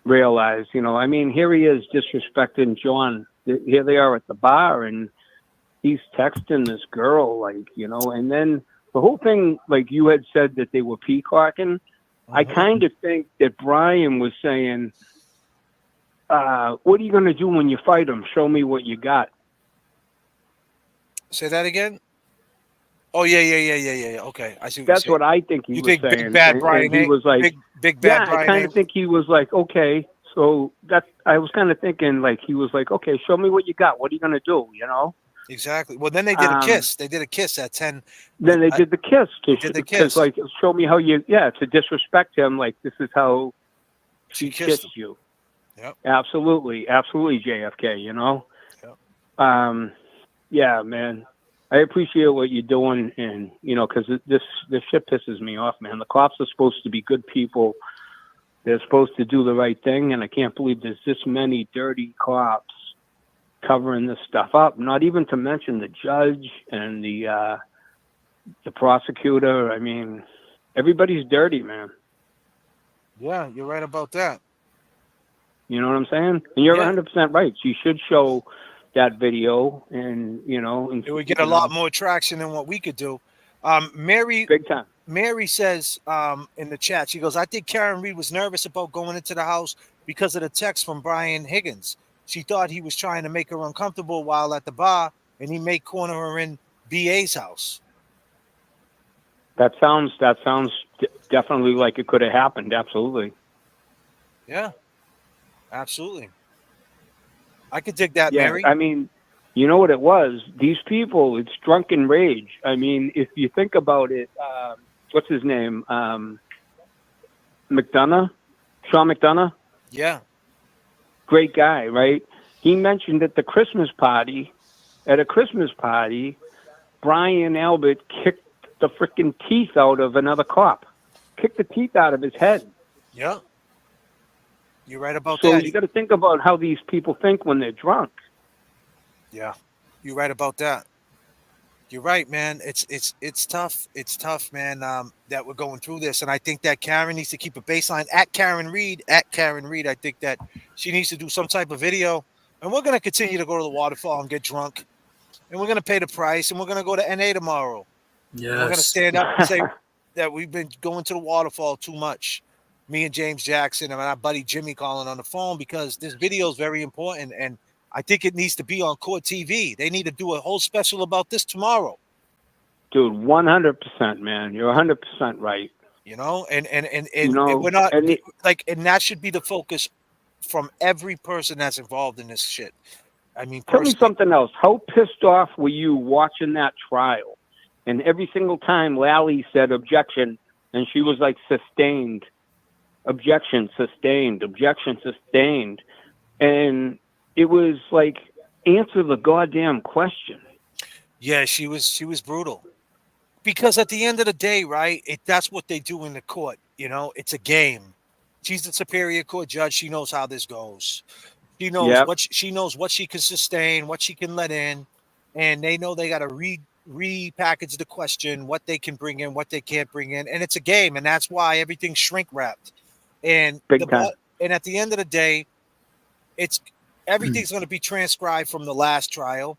realize, you know, I mean, here he is disrespecting John. Here they are at the bar and he's texting this girl, like, you know, and then the whole thing, like you had said that they were peacocking. I kind of think that Brian was saying, what are you going to do when you fight him? Show me what you got. Say that again? Oh, yeah. Okay, I see. What I think he was saying. Big bad Brian. He was like, big bad Brian. I kind of think he was like, okay, So that I was kind of thinking, like, he was like, okay, show me what you got. What are you gonna do? You know. Exactly. Well, then they did a kiss. They did a kiss at 10. Then they did the kiss They did the because, kiss. like, show me how you, to disrespect him. Like, this is how She she kissed kissed you. Yep. Absolutely, JFK. You know. Yep. Yeah, man. I appreciate what you're doing, and because this shit pisses me off, man. The cops are supposed to be good people. They're supposed to do the right thing, and I can't believe there's this many dirty cops covering this stuff up. Not even to mention the judge and the prosecutor. I mean, everybody's dirty, man. Yeah, you're right about that. You know what I'm saying? And you're 100% right. She should show that video, and it would get a lot more traction than what we could do. Mary, big time. Mary says in the chat, she goes, I think Karen Reed was nervous about going into the house because of the text from Brian Higgins. She thought he was trying to make her uncomfortable while at the bar, and he may corner her in BA's house. That sounds definitely like it could have happened. Absolutely. Yeah, absolutely. I could dig that, Yeah, Mary. I mean, you know what it was? These people, it's drunken rage. I mean, if you think about it, what's his name? McDonough? Sean McDonough? Yeah. Great guy, right? He mentioned at a Christmas party, Brian Albert kicked the freaking teeth out of another cop. Kicked the teeth out of his head. Yeah. You're right about So that. you got to think about how these people think when they're drunk. Yeah, you're right about that. You're right, man. It's tough. It's tough, man. That we're going through this, and I think that Karen needs to keep a baseline at Karen Reed. At Karen Reed, I think that she needs to do some type of video, and we're gonna continue to go to the waterfall and get drunk, and we're gonna pay the price, and we're gonna go to NA tomorrow. Yes. And we're gonna stand up and say that we've been going to the waterfall too much. Me and James Jackson and our buddy Jimmy calling on the phone because this video is very important, and I think it needs to be on Court TV. They need to do a whole special about this tomorrow. Dude, 100%, man. You're 100% right. And we're not and that should be the focus from every person that's involved in this shit. I mean, tell me something else. How pissed off were you watching that trial? And every single time Lally said objection, and she was like sustained. Objection, sustained. Objection, sustained. And it was like, answer the goddamn question. Yeah, she was brutal. Because at the end of the day, right, that's what they do in the court. It's a game. She's the superior court judge. She knows how this goes. She knows she knows what she can sustain, what she can let in, and they know they got to repackage the question, what they can bring in, what they can't bring in, and it's a game, and that's why everything's shrink wrapped. And and at the end of the day, everything's going to be transcribed from the last trial,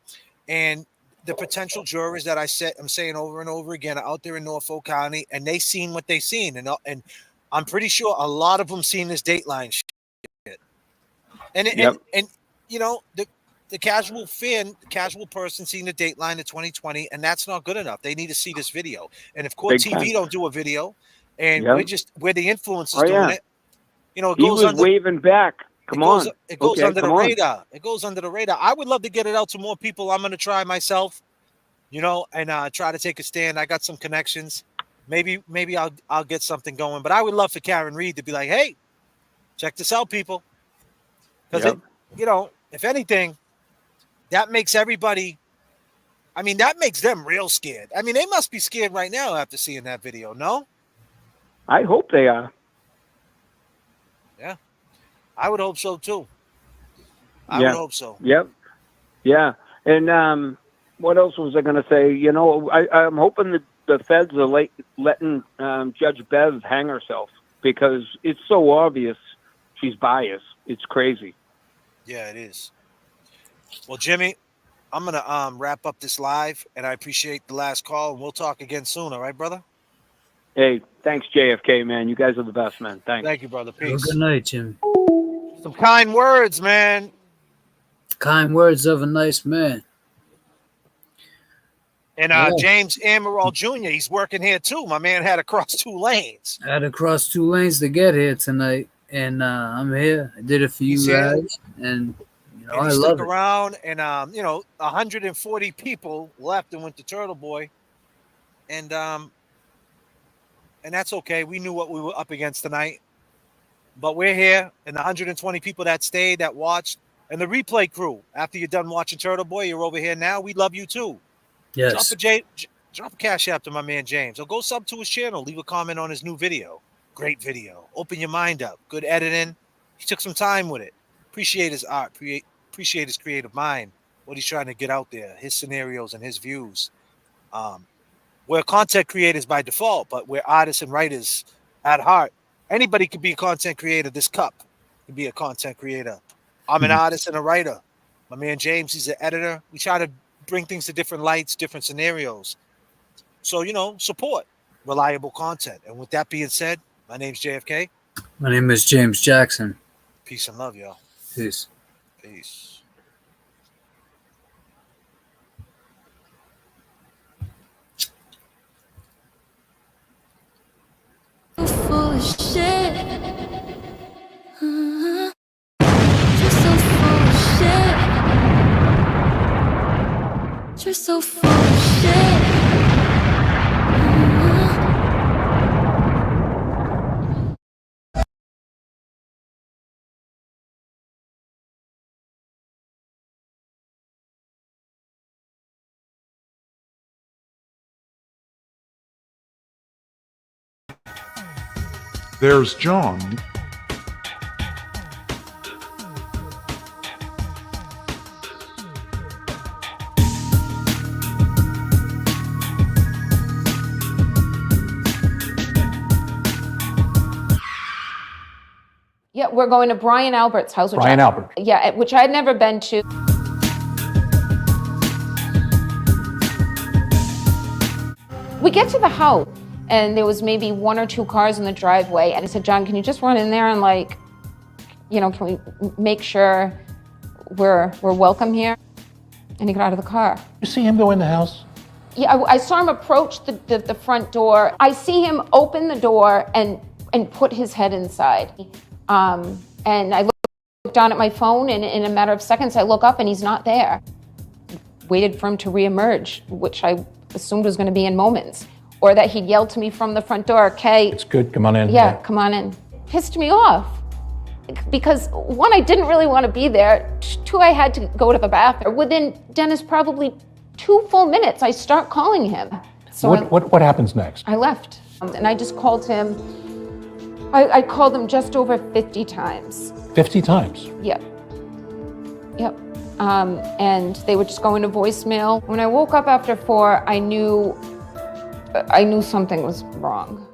and the potential jurors that I'm saying over and over again are out there in Norfolk County, and they seen what they seen, and I'm pretty sure a lot of them seen this Dateline shit. And the casual fan, the casual person seeing the Dateline in 2020, and that's not good enough. They need to see this video. And if Court TV don't do a video, and we're the influencers doing it, it goes was waving back. It goes under the radar. It goes under the radar. I would love to get it out to more people. I'm going to try myself, and try to take a stand. I got some connections. Maybe I'll get something going. But I would love for Karen Reed to be like, hey, check this out, people. Because, if anything, that makes everybody, that makes them real scared. They must be scared right now after seeing that video, no? I hope they are. Yeah. I would hope so, too. I would hope so. Yep. Yeah. And what else was I going to say? I'm hoping that the feds are letting Judge Bev hang herself because it's so obvious she's biased. It's crazy. Yeah, it is. Well, Jimmy, I'm going to wrap up this live, and I appreciate the last call, and we'll talk again soon. All right, brother? Hey, thanks, JFK, man. You guys are the best, man. Thanks. Thank you, brother. Peace. Good night, Jimmy. Some kind words, man. Kind words of a nice man. And James Amaral Jr., he's working here too. My man had to cross 2 lanes. I had to cross 2 lanes to get here tonight. and I'm here. I did it for He's you here. guys, and you know And I he stuck love it. around, and 140 people left and went to Turtle Boy, and that's okay. We knew what we were up against tonight, but we're here, and the 120 people that stayed, that watched, and the replay crew. After you're done watching Turtle Boy, you're over here now. We love you too. Yes. Drop a cash app to my man James, or go sub to his channel. Leave a comment on his new video. Great video. Open your mind up. Good editing. He took some time with it. Appreciate his art. Appreciate his creative mind. What he's trying to get out there. His scenarios and his views. We're content creators by default, but we're artists and writers at heart. Anybody could be a content creator. This cup could be a content creator. I'm an artist and a writer. My man James, he's an editor. We try to bring things to different lights, different scenarios. So, support reliable content. And with that being said, my name's J.F.K. My name is James Jackson. Peace and love, y'all. Peace. Peace. Full of shit. You're so full of shit. You're so full of shit. There's John. Yeah, we're going to Brian Albert's house. Brian Albert. Yeah, which I had never been to. We get to the house, and there was maybe 1 or 2 cars in the driveway, and I said, John, can you just run in there and can we make sure we're welcome here? And he got out of the car. You see him go in the house? Yeah, I saw him approach the front door. I see him open the door and put his head inside. And I look down at my phone, and in a matter of seconds, I look up and he's not there. Waited for him to reemerge, which I assumed was going to be in moments. Or that he'd yell to me from the front door, "Kay, It's good, come on in. yeah, come on in." Pissed me off. Because 1, I didn't really want to be there. 2, I had to go to the bathroom. Within, Dennis, probably 2 full minutes, I start calling him. So What happens next? I left. And I just called him. I called him just over 50 times. 50 times? Yep. And they were just going to voicemail. When I woke up after 4, I knew something was wrong.